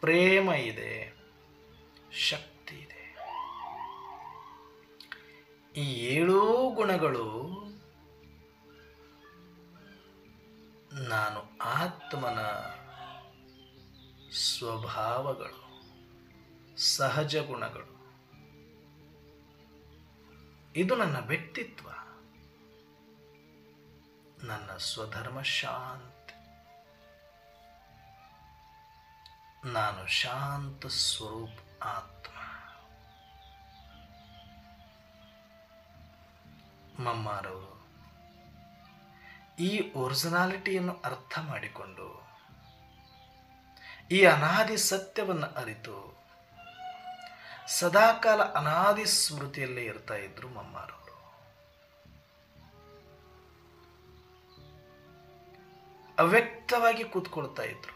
ಪ್ರೇಮ ಇದೆ, ಶಕ್ತಿ ಇದೆ. ಈ 7 ಗುಣಗಳು ನಾನು ಆತ್ಮನ ಸ್ವಭಾವಗಳು, ಸಹಜ ಗುಣಗಳು. ಇದು ನನ್ನ ವ್ಯಕ್ತಿತ್ವ, ನನ್ನ ಸ್ವಧರ್ಮ ಶಾಂತಿ. ನಾನು ಶಾಂತ ಸ್ವರೂಪ ಆತ್ಮ. ಮಮ್ಮಾರವರು ಈ ಒರಿಜಿನಾಲಿಟಿಯನ್ನು ಅರ್ಥ ಮಾಡಿಕೊಂಡು, ಈ ಅನಾದಿ ಸತ್ಯವನ್ನು ಅರಿತು ಸದಾಕಾಲ ಅನಾದಿ ಸ್ಮೃತಿಯಲ್ಲೇ ಇರ್ತಾ ಇದ್ರು ಮಮ್ಮಾರವರು. ಅವ್ಯಕ್ತವಾಗಿ ಕೂತ್ಕೊಳ್ತಾ ಇದ್ರು,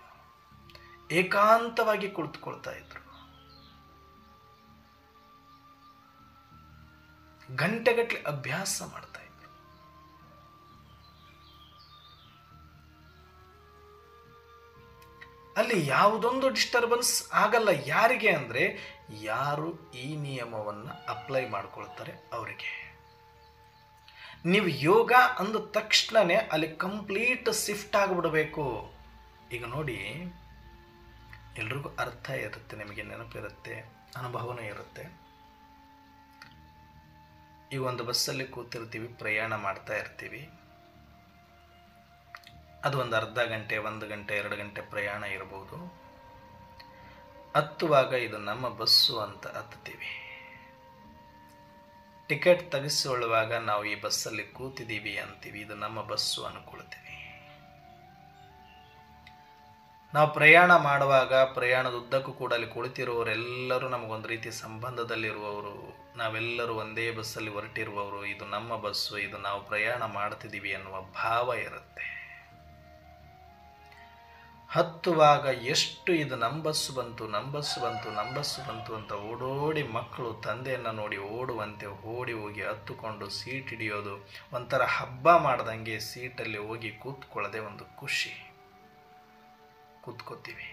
ಏಕಾಂತವಾಗಿ ಕುಳಿತುಕೊಳ್ತಾ ಇದ್ರು. ಗಂಟೆಗಟ್ಟಲೆ ಅಭ್ಯಾಸ ಮಾಡ್ತಾ ಇದ್ರು. ಅಲ್ಲಿ ಯಾವುದೊಂದು ಡಿಸ್ಟರ್ಬೆನ್ಸ್ ಆಗಲ್ಲ. ಯಾರಿಗೆ ಅಂದ್ರೆ ಯಾರು ಈ ನಿಯಮವನ್ನು ಅಪ್ಲೈ ಮಾಡ್ಕೊಳ್ತಾರೆ ಅವರಿಗೆ. ನೀವು ಯೋಗ ಅಂದ ತಕ್ಷಣನೇ ಅಲ್ಲಿ ಕಂಪ್ಲೀಟ್ ಶಿಫ್ಟ್ ಆಗಿಬಿಡಬೇಕು. ಈಗ ನೋಡಿ, ಎಲ್ರಿಗೂ ಅರ್ಥ ಇರುತ್ತೆ, ನಿಮಗೆ ನೆನಪಿರುತ್ತೆ, ಅನುಭವನೂ ಇರುತ್ತೆ. ಈಗ ಒಂದು ಬಸ್ಸಲ್ಲಿ ಕೂತಿರ್ತೀವಿ, ಪ್ರಯಾಣ ಮಾಡ್ತಾ ಇರ್ತೀವಿ. ಅದು ಒಂದು ಅರ್ಧ ಗಂಟೆ, 1 ಗಂಟೆ, 2 ಗಂಟೆ ಪ್ರಯಾಣ ಇರಬಹುದು. ಹತ್ತುವಾಗ ಇದು ನಮ್ಮ ಬಸ್ಸು ಅಂತ ಹತ್ತೀವಿ. ಟಿಕೆಟ್ ತೆಗೆಸಿಕೊಳ್ಳುವಾಗ ನಾವು ಈ ಬಸ್ಸಲ್ಲಿ ಕೂತಿದ್ದೀವಿ ಅಂತೀವಿ, ಇದು ನಮ್ಮ ಬಸ್ಸು ಅನ್ಕೊಳ್ತೀವಿ. ನಾವು ಪ್ರಯಾಣ ಮಾಡುವಾಗ ಪ್ರಯಾಣದ ಉದ್ದಕ್ಕೂ ಕೂಡ ಅಲ್ಲಿ ಕುಳಿತಿರುವವರೆಲ್ಲರೂ ನಮಗೊಂದು ರೀತಿ ಸಂಬಂಧದಲ್ಲಿರುವವರು, ನಾವೆಲ್ಲರೂ ಒಂದೇ ಬಸ್ಸಲ್ಲಿ ಹೊರಟಿರುವವರು, ಇದು ನಮ್ಮ ಬಸ್ಸು, ಇದು ನಾವು ಪ್ರಯಾಣ ಮಾಡ್ತಿದ್ದೀವಿ ಅನ್ನುವ ಭಾವ ಇರುತ್ತೆ. ಹತ್ತುವಾಗ ಎಷ್ಟು ಇದು ನಮ್ಮ ಬಸ್ಸು ಬಂತು, ನಮ್ಮ ಬಸ್ಸು ಬಂತು, ನಮ್ಮ ಬಸ್ಸು ಬಂತು ಅಂತ ಓಡೋಡಿ ಮಕ್ಕಳು ತಂದೆಯನ್ನು ನೋಡಿ ಓಡುವಂತೆ ಓಡಿ ಹೋಗಿ ಹತ್ತುಕೊಂಡು ಸೀಟ್ ಹಿಡಿಯೋದು, ಒಂಥರ ಹಬ್ಬ ಮಾಡ್ದಂಗೆ ಸೀಟಲ್ಲಿ ಹೋಗಿ ಕೂತ್ಕೊಳ್ಳದೆ ಒಂದು ಖುಷಿ. ಕೂತ್ಕೋತೀವಿ,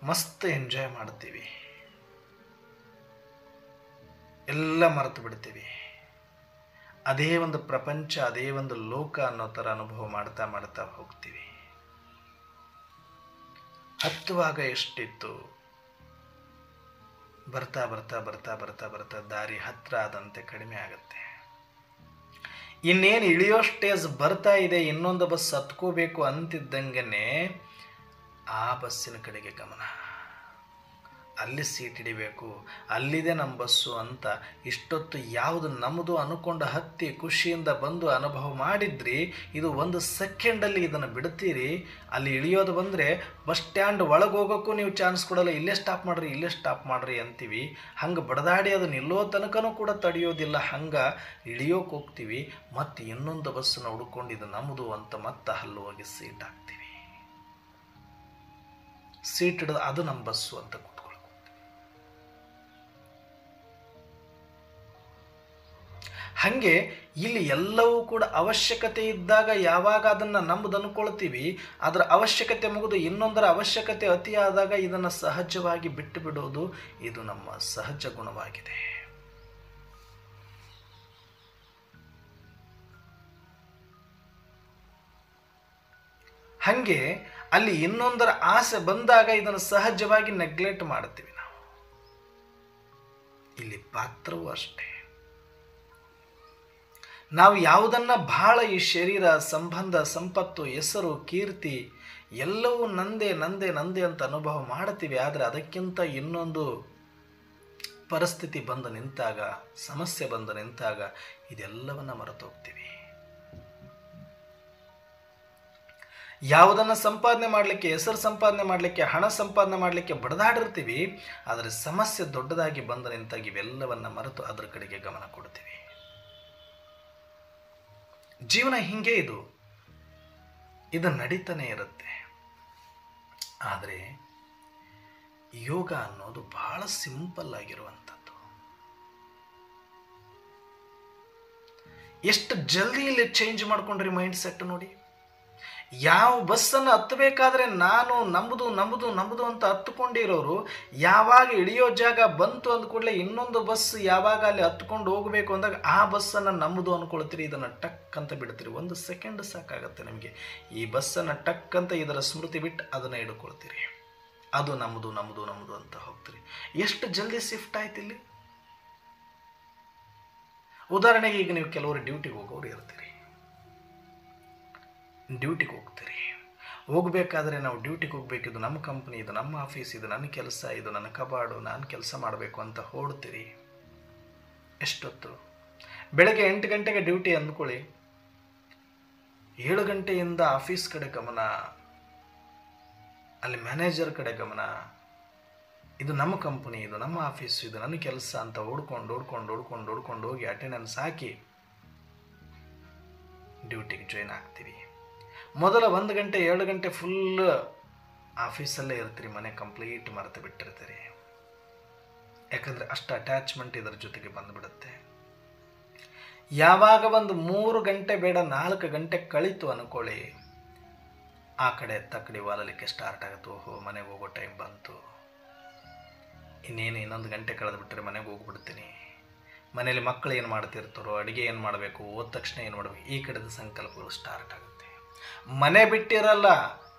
ಮಸ್ತ್ ಎಂಜಾಯ್ ಮಾಡ್ತೀವಿ, ಎಲ್ಲ ಮರೆತು ಬಿಡ್ತೀವಿ. ಅದೇ ಒಂದು ಪ್ರಪಂಚ, ಅದೇ ಒಂದು ಲೋಕ ಅನ್ನೋ ಥರ ಅನುಭವ ಮಾಡ್ತಾ ಮಾಡ್ತಾ ಹೋಗ್ತೀವಿ. ಹತ್ತುವಾಗ ಎಷ್ಟಿತ್ತು, ಬರ್ತಾ ಬರ್ತಾ ಬರ್ತಾ ಬರ್ತಾ ಬರ್ತಾ ದಾರಿ ಹತ್ರ ಆದಂತೆ ಕಡಿಮೆ ಆಗುತ್ತೆ. ಇನ್ನೇನು ಇಳಿಯೋ ಸ್ಟೇಜ್ ಬರ್ತಾ ಇದೆ, ಇನ್ನೊಂದು ಬಸ್ ಹತ್ಕೋಬೇಕು ಅಂತಿದ್ದಂಗೆ ಆ ಬಸ್ಸಿನ ಕಡೆಗೆ ಗಮನ, ಅಲ್ಲಿ ಸೀಟ್ ಹಿಡಿಬೇಕು, ಅಲ್ಲಿದೆ ನಮ್ಮ ಬಸ್ಸು ಅಂತ ಇಷ್ಟೊತ್ತು ಯಾವುದು ನಮ್ಮದು ಅನ್ಕೊಂಡು ಹತ್ತಿ ಖುಷಿಯಿಂದ ಬಂದು ಅನುಭವ ಮಾಡಿದ್ರಿ, ಇದು 1 ಸೆಕೆಂಡಲ್ಲಿ ಇದನ್ನು ಬಿಡ್ತೀರಿ. ಅಲ್ಲಿ ಇಳಿಯೋದು ಬಂದರೆ ಬಸ್ ಸ್ಟ್ಯಾಂಡ್ ಒಳಗೆ ಹೋಗೋಕ್ಕೂ ನೀವು ಚಾನ್ಸ್ ಕೊಡಲ್ಲ, ಇಲ್ಲೇ ಸ್ಟಾಪ್ ಮಾಡಿರಿ, ಇಲ್ಲೇ ಸ್ಟಾಪ್ ಮಾಡಿರಿ ಅಂತೀವಿ. ಹಂಗೆ ಬಡದಾಡಿ ಅದು ನಿಲ್ಲೋ ತನಕನೂ ಕೂಡ ತಡೆಯೋದಿಲ್ಲ. ಹಂಗೆ ಇಳಿಯೋಕೆ ಹೋಗ್ತೀವಿ, ಮತ್ತು ಇನ್ನೊಂದು ಬಸ್ಸನ್ನು ಹುಡ್ಕೊಂಡು ಇದು ನಮ್ಮದು ಅಂತ ಮತ್ತೆ ಅಲ್ಲಿ ಹೋಗಿ ಸೀಟ್ ಹಾಕ್ತೀವಿ. ಸೀಟ್ ಹಿಡಿದು ಅದು ನಮ್ಮ ಬಸ್ಸು ಅಂತ ಕೂತ್ಕೊಳ್ಳಿ. ಹಾಗೆ ಇಲ್ಲಿ ಎಲ್ಲವೂ ಕೂಡ ಅವಶ್ಯಕತೆ ಇದ್ದಾಗ ಯಾವಾಗ ಅದನ್ನು ನಮ್ಮದು ಅನ್ಕೊಳ್ತೀವಿ, ಅದರ ಅವಶ್ಯಕತೆ ಮುಗಿದು ಇನ್ನೊಂದರ ಅವಶ್ಯಕತೆ ಅತಿಯಾದಾಗ ಇದನ್ನು ಸಹಜವಾಗಿ ಬಿಟ್ಟು ಬಿಡೋದು, ಇದು ನಮ್ಮ ಸಹಜ ಗುಣವಾಗಿದೆ. ಹಾಗೆ ಅಲ್ಲಿ ಇನ್ನೊಂದರ ಆಸೆ ಬಂದಾಗ ಇದನ್ನು ಸಹಜವಾಗಿ ನೆಗ್ಲೆಕ್ಟ್ ಮಾಡ್ತೀವಿ ನಾವು. ಇಲ್ಲಿ ಪಾತ್ರವೂ ಅಷ್ಟೇ. ನಾವು ಯಾವುದನ್ನ ಬಹಳ ಈ ಶರೀರ, ಸಂಬಂಧ, ಸಂಪತ್ತು, ಹೆಸರು, ಕೀರ್ತಿ ಎಲ್ಲವೂ ನಂದೇ ನಂದೇ ನಂದೇ ಅಂತ ಅನುಭವ ಮಾಡ್ತೀವಿ. ಆದರೆ ಅದಕ್ಕಿಂತ ಇನ್ನೊಂದು ಪರಿಸ್ಥಿತಿ ಬಂದು ನಿಂತಾಗ, ಸಮಸ್ಯೆ ಬಂದು ನಿಂತಾಗ ಇದೆಲ್ಲವನ್ನ ಮರೆತೋಗ್ತೀವಿ. ಯಾವುದನ್ನು ಸಂಪಾದನೆ ಮಾಡಲಿಕ್ಕೆ, ಹೆಸರು ಸಂಪಾದನೆ ಮಾಡಲಿಕ್ಕೆ, ಹಣ ಸಂಪಾದನೆ ಮಾಡಲಿಕ್ಕೆ ಬಡದಾಡಿರ್ತೀವಿ. ಆದರೆ ಸಮಸ್ಯೆ ದೊಡ್ಡದಾಗಿ ಬಂದು ನಿಂತಾಗ ಇವೆಲ್ಲವನ್ನ ಮರೆತು ಅದರ ಕಡೆಗೆ ಗಮನ ಕೊಡ್ತೀವಿ. ಜೀವನ ಹಿಂಗೆ, ಇದು ನಡೀತಾನೆ ಇರುತ್ತೆ. ಆದರೆ ಯೋಗ ಅನ್ನೋದು ಬಹಳ ಸಿಂಪಲ್ ಆಗಿರುವಂಥದ್ದು. ಎಷ್ಟು ಜಲ್ದಿ ಇಲ್ಲಿ ಚೇಂಜ್ ಮಾಡ್ಕೊಂಡ್ರಿ ಮೈಂಡ್ ಸೆಟ್ ನೋಡಿ. ಯಾವ ಬಸ್ಸನ್ನು ಹತ್ತಬೇಕಾದ್ರೆ ನಾನು ನಂಬುದು ನಂಬುದು ನಂಬುದು ಅಂತ ಹತ್ತುಕೊಂಡಿರೋರು, ಯಾವಾಗ ಇಳಿಯೋ ಜಾಗ ಬಂತು ಅಂದ ಕೂಡಲೇ ಇನ್ನೊಂದು ಬಸ್ ಯಾವಾಗ ಅಲ್ಲಿ ಹತ್ಕೊಂಡು ಹೋಗಬೇಕು ಅಂದಾಗ ಆ ಬಸ್ಸನ್ನು ನಂಬುದು ಅಂದ್ಕೊಳ್ತೀರಿ. ಇದನ್ನು ಟಕ್ ಅಂತ ಬಿಡ್ತೀರಿ. 1 ಸೆಕೆಂಡ್ ಸಾಕಾಗತ್ತೆ ನಿಮಗೆ. ಈ ಬಸ್ಸನ್ನು ಟಕ್ ಅಂತ ಇದರ ಸ್ಮೃತಿ ಬಿಟ್ಟು ಅದನ್ನು ಹಿಡ್ಕೊಳ್ತೀರಿ. ಅದು ನಮ್ಮದು ನಮ್ಮದು ನಮ್ಮದು ಅಂತ ಹೋಗ್ತೀರಿ. ಎಷ್ಟು ಜಲ್ದಿ ಶಿಫ್ಟ್ ಆಯ್ತು ಇಲ್ಲಿ. ಉದಾಹರಣೆಗೆ ಈಗ ನೀವು ಕೆಲವರು ಡ್ಯೂಟಿಗೆ ಹೋಗೋರು ಇರ್ತೀರಿ. ಡ್ಯೂಟಿಗೆ ಹೋಗ್ತೀರಿ. ಹೋಗಬೇಕಾದ್ರೆ ನಾವು ಡ್ಯೂಟಿಗೆ ಹೋಗ್ಬೇಕು, ಇದು ನಮ್ಮ ಕಂಪ್ನಿ, ಇದು ನಮ್ಮ ಆಫೀಸ್, ಇದು ನನ್ನ ಕೆಲಸ, ಇದು ನನ್ನ ಕಬಾಡು, ನಾನು ಕೆಲಸ ಮಾಡಬೇಕು ಅಂತ ಹೊಡ್ತೀರಿ. ಎಷ್ಟೊತ್ತು? ಬೆಳಗ್ಗೆ 8 ಗಂಟೆಗೆ ಡ್ಯೂಟಿ ಅಂದ್ಕೊಳ್ಳಿ, 7 ಗಂಟೆಯಿಂದ ಆಫೀಸ್ ಕಡೆ ಗಮನ, ಅಲ್ಲಿ ಮ್ಯಾನೇಜರ್ ಕಡೆ ಗಮನ, ಇದು ನಮ್ಮ ಕಂಪನಿ, ಇದು ನಮ್ಮ ಆಫೀಸು, ಇದು ನನ್ನ ಕೆಲಸ ಅಂತ ಓಡ್ಕೊಂಡು ಹೋಗಿ ಅಟೆಂಡೆನ್ಸ್ ಹಾಕಿ ಡ್ಯೂಟಿಗೆ ಜಾಯ್ನ್ ಆಗ್ತೀವಿ. ಮೊದಲ 1 ಗಂಟೆ 2 ಗಂಟೆ ಫುಲ್ ಆಫೀಸಲ್ಲೇ ಇರ್ತೀರಿ, ಮನೆ ಕಂಪ್ಲೀಟ್ ಮರೆತು ಬಿಟ್ಟಿರ್ತೀರಿ. ಯಾಕಂದರೆ ಅಷ್ಟು ಅಟ್ಯಾಚ್ಮೆಂಟ್ ಇದರ ಜೊತೆಗೆ ಬಂದುಬಿಡುತ್ತೆ. ಯಾವಾಗ ಒಂದು 3 ಗಂಟೆ ಬೇಡ 4 ಗಂಟೆ ಕಳೀತು ಅಂದ್ಕೊಳ್ಳಿ, ಆ ಕಡೆ ತಕ್ಕಡಿ ವಾಲಲಿಕ್ಕೆ ಸ್ಟಾರ್ಟ್ ಆಗುತ್ತೆ. ಓಹೋ, ಮನೆಗೆ ಹೋಗೋ ಟೈಮ್ ಬಂತು, ಇನ್ನೇನು 1 ಗಂಟೆ ಕಳೆದು ಬಿಟ್ಟರೆ ಮನೆಗೆ ಹೋಗ್ಬಿಡ್ತೀನಿ. ಮನೇಲಿ ಮಕ್ಕಳು ಏನು ಮಾಡ್ತಿರ್ತಾರೋ, ಅಡುಗೆ ಏನು ಮಾಡಬೇಕು, ಓದ ತಕ್ಷಣ ಏನು ಮಾಡಬೇಕು, ಈ ಕಡೆದ ಸಂಕಲ್ಪಗಳು ಸ್ಟಾರ್ಟ್ ಆಗುತ್ತೆ. ಮನೆ ಬಿಟ್ಟಿರಲ್ಲ,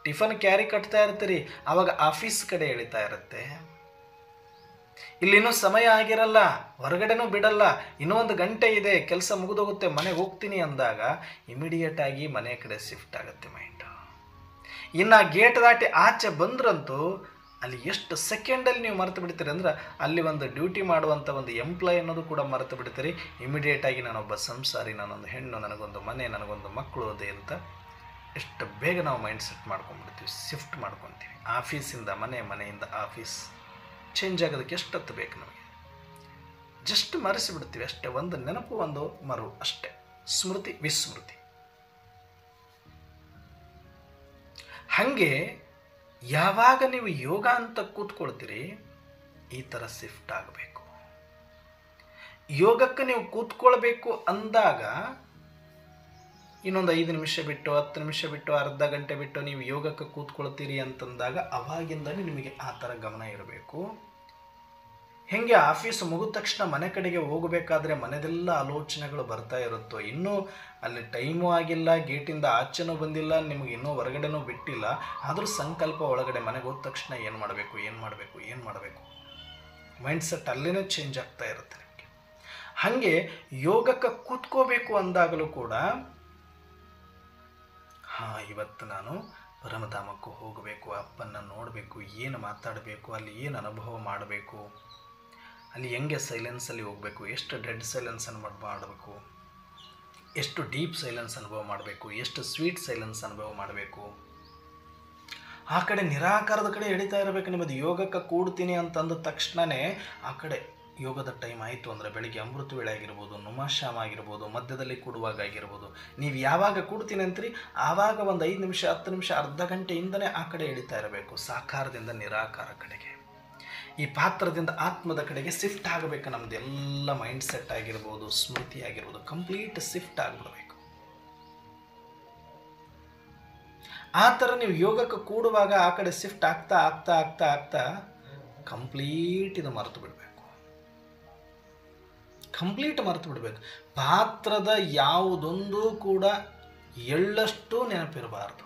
ಟಿಫನ್ ಕ್ಯಾರಿ ಕಟ್ತಾ ಇರ್ತೀರಿ, ಆವಾಗ ಆಫೀಸ್ ಕಡೆ ಎಳಿತಾ ಇರುತ್ತೆ. ಇಲ್ಲಿನ್ನೂ ಸಮಯ ಆಗಿರಲ್ಲ, ಹೊರಗಡೆನೂ ಬಿಡಲ್ಲ, ಇನ್ನೂ 1 ಗಂಟೆ ಇದೆ, ಕೆಲಸ ಮುಗಿದೋಗುತ್ತೆ, ಮನೆಗೆ ಹೋಗ್ತೀನಿ ಅಂದಾಗ ಇಮಿಡಿಯೇಟ್ ಆಗಿ ಮನೆ ಕಡೆ ಶಿಫ್ಟ್ ಆಗುತ್ತೆ ಮೈಂಡು. ಇನ್ನು ಗೇಟ್ ದಾಟಿ ಆಚೆ ಬಂದ್ರಂತೂ ಅಲ್ಲಿ ಎಷ್ಟು ಸೆಕೆಂಡಲ್ಲಿ ನೀವು ಮರೆತು ಬಿಡ್ತೀರಿ ಅಂದ್ರೆ, ಅಲ್ಲಿ ಒಂದು ಡ್ಯೂಟಿ ಮಾಡುವಂಥ ಒಂದು ಎಂಪ್ಲಾಯ್ ಅನ್ನೋದು ಕೂಡ ಮರೆತು ಬಿಡ್ತೀರಿ. ಇಮಿಡಿಯೇಟಾಗಿ ನಾನೊಬ್ಬ ಸಂಸಾರಿ, ನಾನೊಂದು ಹೆಣ್ಣು, ನನಗೊಂದು ಮನೆ, ನನಗೊಂದು ಮಕ್ಕಳು ಅದೇ ಅಂತ ಎಷ್ಟು ಬೇಗ ನಾವು ಮೈಂಡ್ ಸೆಟ್ ಮಾಡ್ಕೊಂಡ್ಬಿಡ್ತೀವಿ, ಶಿಫ್ಟ್ ಮಾಡ್ಕೊತೀವಿ. ಆಫೀಸಿಂದ ಮನೆ, ಮನೆಯಿಂದ ಆಫೀಸ್ ಚೇಂಜ್ ಆಗೋದಕ್ಕೆ ಎಷ್ಟೊತ್ತು ಬೇಕು ನಮಗೆ? ಜಸ್ಟ್ ಮರೆಸಿಬಿಡ್ತೀವಿ ಅಷ್ಟೇ. ಒಂದು ನೆನಪು, ಒಂದು ಮರು ಅಷ್ಟೇ, ಸ್ಮೃತಿ ವಿಸ್ಮೃತಿ. ಹಾಗೆ ಯಾವಾಗ ನೀವು ಯೋಗ ಅಂತ ಕೂತ್ಕೊಳ್ತೀರಿ, ಈ ಥರ ಶಿಫ್ಟ್ ಆಗಬೇಕು. ಯೋಗಕ್ಕೆ ನೀವು ಕೂತ್ಕೊಳ್ಬೇಕು ಅಂದಾಗ ಇನ್ನೊಂದು 5 ನಿಮಿಷ ಬಿಟ್ಟು, 10 ನಿಮಿಷ ಬಿಟ್ಟು, ಅರ್ಧ ಗಂಟೆ ಬಿಟ್ಟು ನೀವು ಯೋಗಕ್ಕೆ ಕೂತ್ಕೊಳ್ತೀರಿ ಅಂತಂದಾಗ ಅವಾಗಿಂದಲೇ ನಿಮಗೆ ಆ ಥರ ಗಮನ ಇರಬೇಕು. ಹೆಂಗೆ ಆಫೀಸ್ ಮುಗಿದ ತಕ್ಷಣ ಮನೆ ಕಡೆಗೆ ಹೋಗಬೇಕಾದ್ರೆ ಮನೆದೆಲ್ಲ ಆಲೋಚನೆಗಳು ಬರ್ತಾ ಇರುತ್ತೋ, ಇನ್ನೂ ಅಲ್ಲಿ ಟೈಮು ಆಗಿಲ್ಲ, ಗೇಟಿಂದ ಆಚೆನೂ ಬಂದಿಲ್ಲ, ನಿಮಗೆ ಇನ್ನೂ ಹೊರಗಡೆನೂ ಬಿಟ್ಟಿಲ್ಲ, ಆದರೂ ಸಂಕಲ್ಪ ಒಳಗಡೆ ಮನೆಗೆ ಹೋದ ತಕ್ಷಣ ಏನು ಮಾಡಬೇಕು ಮೈಂಡ್ಸೆಟ್ ಅಲ್ಲೇ ಚೇಂಜ್ ಆಗ್ತಾ ಇರುತ್ತೆ ನಿಮಗೆ. ಹಾಗೆ ಯೋಗಕ್ಕೆ ಕೂತ್ಕೋಬೇಕು ಅಂದಾಗಲೂ ಕೂಡ, ಇವತ್ತು ನಾನು ಪರಮಧಾಮಕ್ಕೂ ಹೋಗಬೇಕು, ಅಪ್ಪನ್ನ ನೋಡಬೇಕು, ಏನು ಮಾತಾಡಬೇಕು, ಅಲ್ಲಿ ಏನು ಅನುಭವ ಮಾಡಬೇಕು, ಅಲ್ಲಿ ಹೆಂಗೆ ಸೈಲೆನ್ಸಲ್ಲಿ ಹೋಗಬೇಕು, ಎಷ್ಟು ಡೆಡ್ ಸೈಲೆನ್ಸನ್ನು ಮಾಡಬೇಕು, ಎಷ್ಟು ಡೀಪ್ ಸೈಲೆನ್ಸ್ ಅನುಭವ ಮಾಡಬೇಕು, ಎಷ್ಟು ಸ್ವೀಟ್ ಸೈಲೆನ್ಸ್ ಅನುಭವ ಮಾಡಬೇಕು, ಆ ಕಡೆ ನಿರಾಕಾರದ ಕಡೆ ಎಳಿತಾ ಇರಬೇಕು. ನಿಮ್ಮದು ಯೋಗಕ್ಕೆ ಕೂಡ್ತೀನಿ ಅಂತಂದ ತಕ್ಷಣವೇ ಆ ಕಡೆ ಯೋಗದ ಟೈಮ್ ಆಯಿತು ಅಂದರೆ ಬೆಳಿಗ್ಗೆ ಅಮೃತ ವೇಳೆ ಆಗಿರ್ಬೋದು, ನುಮಾಶ್ಯಾಮ ಆಗಿರ್ಬೋದು, ಮಧ್ಯದಲ್ಲಿ ಕೂಡುವಾಗ ಆಗಿರ್ಬೋದು, ನೀವು ಯಾವಾಗ ಕೂಡ್ತೀನಿ ಅಂತೀರಿ ಆವಾಗ ಒಂದು 5 ನಿಮಿಷ 10 ನಿಮಿಷ ಅರ್ಧ ಗಂಟೆಯಿಂದನೇ ಆ ಕಡೆ ಎಳಿತಾ ಇರಬೇಕು. ಸಾಕಾರದಿಂದ ನಿರಾಕಾರ ಕಡೆಗೆ, ಈ ಪಾತ್ರದಿಂದ ಆತ್ಮದ ಕಡೆಗೆ ಶಿಫ್ಟ್ ಆಗಬೇಕು. ನಮ್ಮದೆಲ್ಲ ಮೈಂಡ್ ಸೆಟ್ ಆಗಿರ್ಬೋದು, ಸ್ಮೃತಿ ಆಗಿರ್ಬೋದು, ಕಂಪ್ಲೀಟ್ ಶಿಫ್ಟ್ ಆಗಿಬಿಡಬೇಕು. ಆ ಥರ ನೀವು ಯೋಗಕ್ಕೆ ಕೂಡುವಾಗ ಆ ಕಡೆ ಶಿಫ್ಟ್ ಆಗ್ತಾ ಆಗ್ತಾ ಆಗ್ತಾ ಆಗ್ತಾ ಕಂಪ್ಲೀಟ್ ಇದು ಮರೆತು ಬಿಡಬೇಕು. ಕಂಪ್ಲೀಟ್ ಮರೆತು ಬಿಡಬೇಕು. ಪಾತ್ರದ ಯಾವುದೊಂದು ಕೂಡ ಎಳ್ಳಷ್ಟು ನೆನಪಿರಬಾರ್ದು.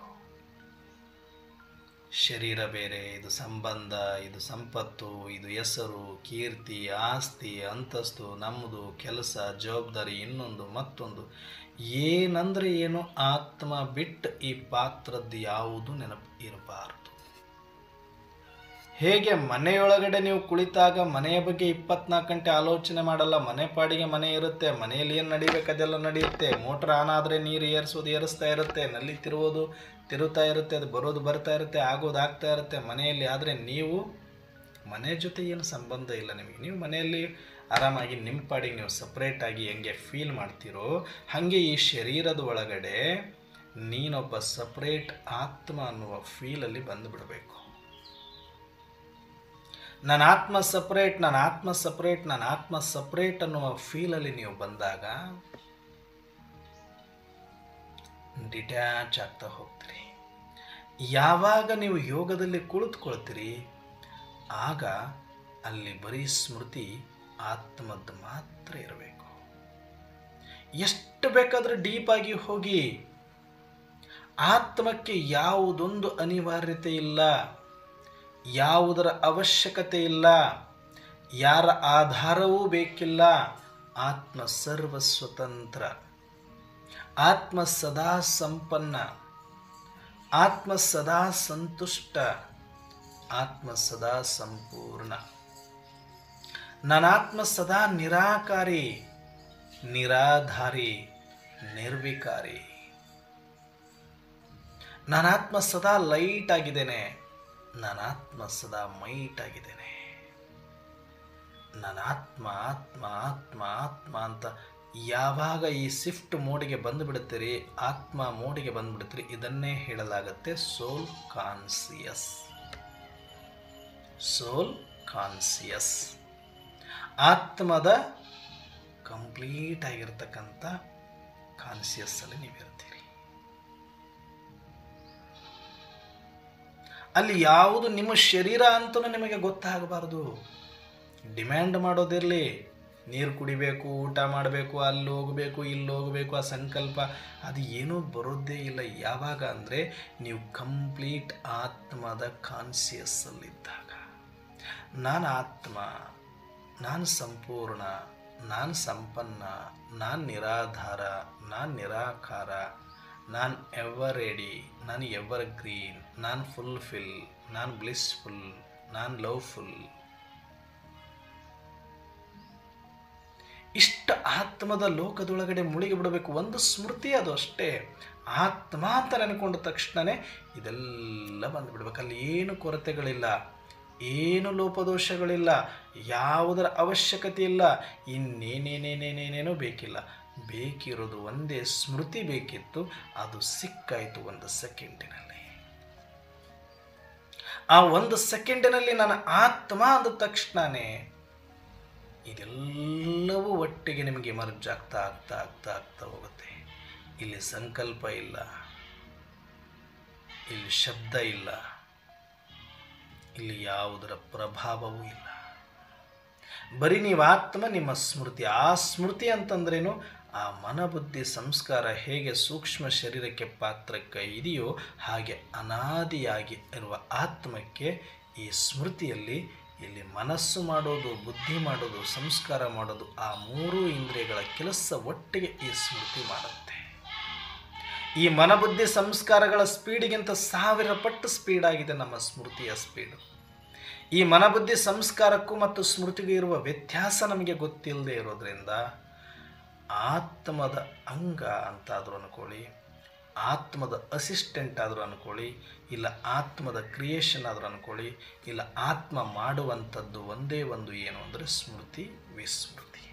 ಶರೀರ ಬೇರೆ, ಇದು ಸಂಬಂಧ, ಇದು ಸಂಪತ್ತು, ಇದು ಹೆಸರು, ಕೀರ್ತಿ, ಆಸ್ತಿ, ಅಂತಸ್ತು, ನಮ್ಮದು ಕೆಲಸ, ಜವಾಬ್ದಾರಿ, ಇನ್ನೊಂದು ಮತ್ತೊಂದು, ಏನಂದರೆ ಏನು, ಆತ್ಮ ಬಿಟ್ಟು ಈ ಪಾತ್ರದ್ದು ಯಾವುದು ನೆನಪು ಇರಬಾರ್ದು. ಹೇಗೆ ಮನೆಯೊಳಗಡೆ ನೀವು ಕುಳಿತಾಗ ಮನೆಯ ಬಗ್ಗೆ 24 ಗಂಟೆ ಆಲೋಚನೆ ಮಾಡಲ್ಲ, ಮನೆ ಪಾಡಿಗೆ ಮನೆ ಇರುತ್ತೆ, ಮನೆಯಲ್ಲಿ ಏನು ನಡಿಬೇಕು ಅದೆಲ್ಲ ನಡೆಯುತ್ತೆ. ಮೋಟ್ರ್ ಆನ್ ಆದರೆ ನೀರು ಏರಿಸ್ತಾ ಇರುತ್ತೆ, ನಲ್ಲಿ ತಿರುತ್ತಾ ಇರುತ್ತೆ, ಅದು ಬರೋದು ಬರ್ತಾ ಇರುತ್ತೆ, ಆಗೋದು ಆಗ್ತಾ ಇರುತ್ತೆ ಮನೆಯಲ್ಲಿ. ಆದರೆ ನೀವು ಮನೆ ಜೊತೆ ಏನು ಸಂಬಂಧ ಇಲ್ಲ ನಿಮಗೆ. ನೀವು ಮನೆಯಲ್ಲಿ ಆರಾಮಾಗಿ ನಿಮ್ಮ ಪಾಡಿಗೆ ನೀವು ಸಪ್ರೇಟಾಗಿ ಹೆಂಗೆ ಫೀಲ್ ಮಾಡ್ತೀರೋ ಹಾಗೆ ಈ ಶರೀರದ ಒಳಗಡೆ ನೀನೊಬ್ಬ ಸಪ್ರೇಟ್ ಆತ್ಮ ಅನ್ನುವ ಫೀಲಲ್ಲಿ ಬಂದುಬಿಡಬೇಕು. ನನ್ನ ಆತ್ಮ ಸಪ್ರೇಟ್, ನನ್ನ ಆತ್ಮ ಸಪ್ರೇಟ್, ನನ್ನ ಆತ್ಮ ಸಪ್ರೇಟ್ ಅನ್ನುವ ಫೀಲಲ್ಲಿ ನೀವು ಬಂದಾಗ ಡಿಟ್ಯಾಚ್ ಆಗ್ತಾ ಹೋಗ್ತೀರಿ. ಯಾವಾಗ ನೀವು ಯೋಗದಲ್ಲಿ ಕುಳಿತುಕೊಳ್ತೀರಿ ಆಗ ಅಲ್ಲಿ ಬರೀ ಸ್ಮೃತಿ ಆತ್ಮದ್ದು ಮಾತ್ರ ಇರಬೇಕು. ಎಷ್ಟು ಬೇಕಾದರೂ ಡೀಪಾಗಿ ಹೋಗಿ, ಆತ್ಮಕ್ಕೆ ಯಾವುದೊಂದು ಅನಿವಾರ್ಯತೆ ಇಲ್ಲ, ಯಾವುದರ ಅವಶ್ಯಕತೆ ಇಲ್ಲ, ಯಾರ ಆಧಾರವೂ ಬೇಕಿಲ್ಲ. ಆತ್ಮ ಸರ್ವ ಸ್ವತಂತ್ರ, ಆತ್ಮ ಸದಾ ಸಂಪನ್ನ, ಆತ್ಮ ಸದಾ ಸಂತುಷ್ಟ, ಆತ್ಮ ಸದಾ ಸಂಪೂರ್ಣ. ನನ್ನಾತ್ಮ ಸದಾ ನಿರಾಕಾರಿ, ನಿರಾಧಾರಿ, ನಿರ್ವಿಕಾರಿ. ನನ್ನಾತ್ಮ ಸದಾ ಲೈಟ್ ಆಗಿದ್ದೇನೆ, ನನ್ನಾತ್ಮ ಸದಾ ಮೈಟ್ ಆಗಿದ್ದೇನೆ. ನಾನು ಆತ್ಮ ಆತ್ಮ ಆತ್ಮ ಆತ್ಮ ಅಂತ ಯಾವಾಗ ಈ ಶಿಫ್ಟ್ ಮೋಡಿಗೆ ಬಂದುಬಿಡುತ್ತೀರಿ, ಆತ್ಮ ಮೋಡಿಗೆ ಬಂದುಬಿಡುತ್ತೀರಿ, ಇದನ್ನೇ ಹೇಳಲಾಗುತ್ತೆ ಸೋಲ್ ಕಾನ್ಸಿಯಸ್. ಸೋಲ್ ಕಾನ್ಸಿಯಸ್ ಆತ್ಮದ ಕಂಪ್ಲೀಟ್ ಆಗಿರ್ತಕ್ಕಂಥ ಕಾನ್ಸಿಯಸ್ಸಲ್ಲಿ ನೀವಿರ್ತೀರಿ. ಅಲ್ಲಿ ಯಾವುದು ನಿಮ್ಮ ಶರೀರ ಅಂತಲೂ ನಿಮಗೆ ಗೊತ್ತಾಗಬಾರ್ದು. ಡಿಮ್ಯಾಂಡ್ ಮಾಡೋದಿರಲಿ, ನೀರು ಕುಡಿಬೇಕು, ಊಟ ಮಾಡಬೇಕು, ಅಲ್ಲಿ ಹೋಗಬೇಕು, ಇಲ್ಲಿ ಹೋಗಬೇಕು, ಆ ಸಂಕಲ್ಪ ಅದು ಏನೂ ಬರೋದೇ ಇಲ್ಲ. ಯಾವಾಗ ಅಂದರೆ ನೀವು ಕಂಪ್ಲೀಟ್ ಆತ್ಮದ ಕಾನ್ಸಿಯಸ್ಸಲ್ಲಿದ್ದಾಗ, ನಾನು ಆತ್ಮ, ನಾನು ಸಂಪೂರ್ಣ, ನಾನು ಸಂಪನ್ನ, ನಾನು ನಿರಾಧಾರ, ನಾನು ನಿರಾಕಾರ, ನಾನು ಎವರ್ ರೆಡಿ, ನಾನು ಎವರ್ ಗ್ರೀನ್, ನಾನು ಫುಲ್ಫಿಲ್, ನಾನು ಬ್ಲಿಸ್ಫುಲ್, ನಾನು ಲವ್ಫುಲ್. ಇಷ್ಟ ಆತ್ಮದ ಲೋಕದೊಳಗಡೆ ಮುಳುಗಿ ಬಿಡಬೇಕು. ಒಂದು ಸ್ಮೃತಿ ಅದು ಅಷ್ಟೇ. ಆತ್ಮ ಅಂತ ನೆನ್ಕೊಂಡ ತಕ್ಷಣವೇ ಇದೆಲ್ಲ ಬಂದುಬಿಡ್ಬೇಕು. ಅಲ್ಲಿ ಏನು ಕೊರತೆಗಳಿಲ್ಲ, ಏನು ಲೋಪದೋಷಗಳಿಲ್ಲ, ಯಾವುದರ ಅವಶ್ಯಕತೆ ಇಲ್ಲ, ಇನ್ನೇನೇನೇನೇನೇನೇನೋ ಬೇಕಿಲ್ಲ. ಬೇಕಿರೋದು ಒಂದೇ ಸ್ಮೃತಿ ಬೇಕಿತ್ತು, ಅದು ಸಿಕ್ಕಾಯಿತು ಒಂದು ಸೆಕೆಂಡಿನಲ್ಲಿ. ಆ ಒಂದು ಸೆಕೆಂಡಿನಲ್ಲಿ ನಾನು ಆತ್ಮ ಅಂದ ತಕ್ಷಣವೇ ಇದೆಲ್ಲವೂ ಒಟ್ಟಿಗೆ ನಿಮಗೆ ಮರ್ಜ್ ಆಗ್ತಾ ಆಗ್ತಾ ಆಗ್ತಾ ಆಗ್ತಾ ಹೋಗುತ್ತೆ. ಇಲ್ಲಿ ಸಂಕಲ್ಪ ಇಲ್ಲ, ಇಲ್ಲಿ ಶಬ್ದ ಇಲ್ಲ, ಇಲ್ಲಿ ಯಾವುದರ ಪ್ರಭಾವವೂ ಇಲ್ಲ. ಬರೀ ನೀವು ಆತ್ಮ, ನಿಮ್ಮ ಸ್ಮೃತಿ. ಆ ಸ್ಮೃತಿ ಅಂತಂದ್ರೇನು? ಆ ಮನಬುದ್ಧಿ ಸಂಸ್ಕಾರ ಹೇಗೆ ಸೂಕ್ಷ್ಮ ಶರೀರಕ್ಕೆ ಪಾತ್ರಕ್ಕೆ ಇದೆಯೋ ಹಾಗೆ ಅನಾದಿಯಾಗಿ ಇರುವ ಆತ್ಮಕ್ಕೆ ಈ ಸ್ಮೃತಿಯಲ್ಲಿ ಇಲ್ಲಿ ಮನಸ್ಸು ಮಾಡೋದು, ಬುದ್ಧಿ ಮಾಡೋದು, ಸಂಸ್ಕಾರ ಮಾಡೋದು, ಆ ಮೂರೂ ಇಂದ್ರಿಯಗಳ ಕೆಲಸ ಒಟ್ಟಿಗೆ ಈ ಸ್ಮೃತಿ ಮಾಡುತ್ತೆ. ಈ ಮನಬುದ್ಧಿ ಸಂಸ್ಕಾರಗಳ ಸ್ಪೀಡಿಗಿಂತ 1000 ಪಟ್ಟು ಸ್ಪೀಡಾಗಿದೆ ನಮ್ಮ ಸ್ಮೃತಿಯ ಸ್ಪೀಡು. ಈ ಮನಬುದ್ಧಿ ಸಂಸ್ಕಾರಕ್ಕೂ ಮತ್ತು ಸ್ಮೃತಿಗೂ ಇರುವ ವ್ಯತ್ಯಾಸ ನಮಗೆ ಗೊತ್ತಿಲ್ಲದೆ ಇರೋದ್ರಿಂದ ಆತ್ಮದ ಅಂಗ ಅಂತಾದರೂ ಅನ್ಕೊಳ್ಳಿ, ಆತ್ಮದ ಅಸಿಸ್ಟೆಂಟ್ ಆದರೂ ಅಂದ್ಕೊಳ್ಳಿ, ಇಲ್ಲ ಆತ್ಮದ ಕ್ರಿಯೇಷನ್ ಆದರೂ ಅಂದ್ಕೊಳ್ಳಿ, ಇಲ್ಲ ಆತ್ಮ ಮಾಡುವಂಥದ್ದು ಒಂದೇ ಒಂದು ಏನು ಅಂದರೆ ಸ್ಮೃತಿ ವಿಸ್ಮೃತಿ.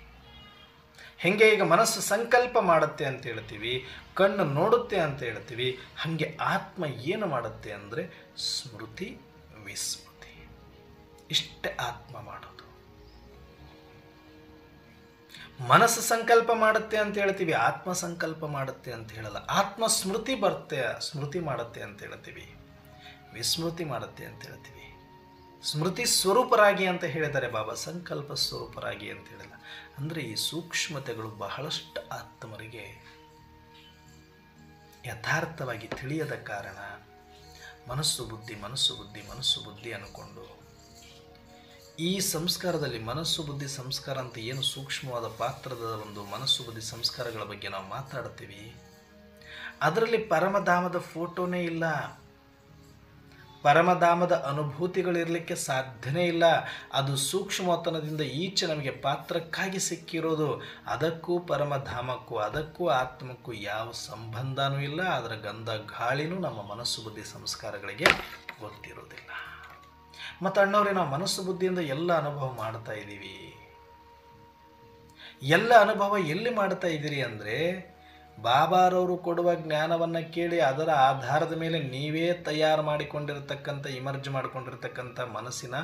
ಹೆಂಗೆ ಈಗ ಮನಸ್ಸು ಸಂಕಲ್ಪ ಮಾಡುತ್ತೆ ಅಂತ ಹೇಳ್ತೀವಿ, ಕಣ್ಣು ನೋಡುತ್ತೆ ಅಂತ ಹೇಳ್ತೀವಿ, ಹಾಗೆ ಆತ್ಮ ಏನು ಮಾಡುತ್ತೆ ಅಂದರೆ ಸ್ಮೃತಿ ವಿಸ್ಮೃತಿ. ಇಷ್ಟೇ ಆತ್ಮ ಮಾಡೋದು. ಮನಸ್ಸು ಸಂಕಲ್ಪ ಮಾಡುತ್ತೆ ಅಂತ ಹೇಳ್ತೀವಿ, ಆತ್ಮ ಸಂಕಲ್ಪ ಮಾಡುತ್ತೆ ಅಂತ ಹೇಳಲ್ಲ. ಆತ್ಮ ಸ್ಮೃತಿ ಮಾಡುತ್ತೆ ಅಂತ ಹೇಳ್ತೀವಿ, ವಿಸ್ಮೃತಿ ಮಾಡುತ್ತೆ ಅಂತ ಹೇಳ್ತೀವಿ. ಸ್ಮೃತಿ ಸ್ವರೂಪರಾಗಿ ಅಂತ ಹೇಳಿದ್ದಾರೆ ಬಾಬಾ, ಸಂಕಲ್ಪ ಸ್ವರೂಪರಾಗಿ ಅಂತ ಹೇಳಿಲ್ಲ. ಅಂದರೆ ಈ ಸೂಕ್ಷ್ಮತೆಗಳು ಬಹಳಷ್ಟು ಆತ್ಮರಿಗೆ ಯಥಾರ್ಥವಾಗಿ ತಿಳಿಯದ ಕಾರಣ ಮನಸ್ಸು ಬುದ್ಧಿ ಮನಸ್ಸು ಬುದ್ಧಿ ಮನಸ್ಸು ಬುದ್ಧಿ ಅಂದ್ಕೊಂಡು ಈ ಸಂಸ್ಕಾರದಲ್ಲಿ ಮನಸ್ಸು ಬುದ್ಧಿ ಸಂಸ್ಕಾರ ಅಂತ ಏನು ಸೂಕ್ಷ್ಮವಾದ ಪಾತ್ರದ ಒಂದು ಮನಸ್ಸು ಬುದ್ಧಿ ಸಂಸ್ಕಾರಗಳ ಬಗ್ಗೆ ನಾವು ಮಾತಾಡ್ತೀವಿ, ಅದರಲ್ಲಿ ಪರಮಧಾಮದ ಫೋಟೋನೇ ಇಲ್ಲ, ಪರಮಧಾಮದ ಅನುಭೂತಿಗಳಿರಲಿಕ್ಕೆ ಸಾಧ್ಯನೇ ಇಲ್ಲ. ಅದು ಸೂಕ್ಷ್ಮತನದಿಂದ ಈಚೆ ನಮಗೆ ಪಾತ್ರಕ್ಕಾಗಿ ಸಿಕ್ಕಿರೋದು. ಅದಕ್ಕೂ ಪರಮಧಾಮಕ್ಕೂ ಅದಕ್ಕೂ ಆತ್ಮಕ್ಕೂ ಯಾವ ಸಂಬಂಧನೂ ಇಲ್ಲ. ಅದರ ಗಂಧ ಗಾಳಿನೂ ನಮ್ಮ ಮನಸ್ಸು ಬುದ್ಧಿ ಸಂಸ್ಕಾರಗಳಿಗೆ ಗೊತ್ತಿರೋದಿಲ್ಲ. ಮತ್ತು ಅಣ್ಣವ್ರೆ, ನಾವು ಮನಸ್ಸು ಬುದ್ಧಿಯಿಂದ ಎಲ್ಲ ಅನುಭವ ಮಾಡ್ತಾ ಇದ್ದೀವಿ. ಎಲ್ಲ ಅನುಭವ ಎಲ್ಲಿ ಮಾಡ್ತಾ ಇದ್ದೀರಿ ಅಂದರೆ, ಬಾಬಾರವರು ಕೊಡುವ ಜ್ಞಾನವನ್ನು ಕೇಳಿ ಅದರ ಆಧಾರದ ಮೇಲೆ ನೀವೇ ತಯಾರು ಮಾಡಿಕೊಂಡಿರತಕ್ಕಂಥ ಇಮರ್ಜ್ ಮಾಡಿಕೊಂಡಿರ್ತಕ್ಕಂಥ ಮನಸ್ಸಿನ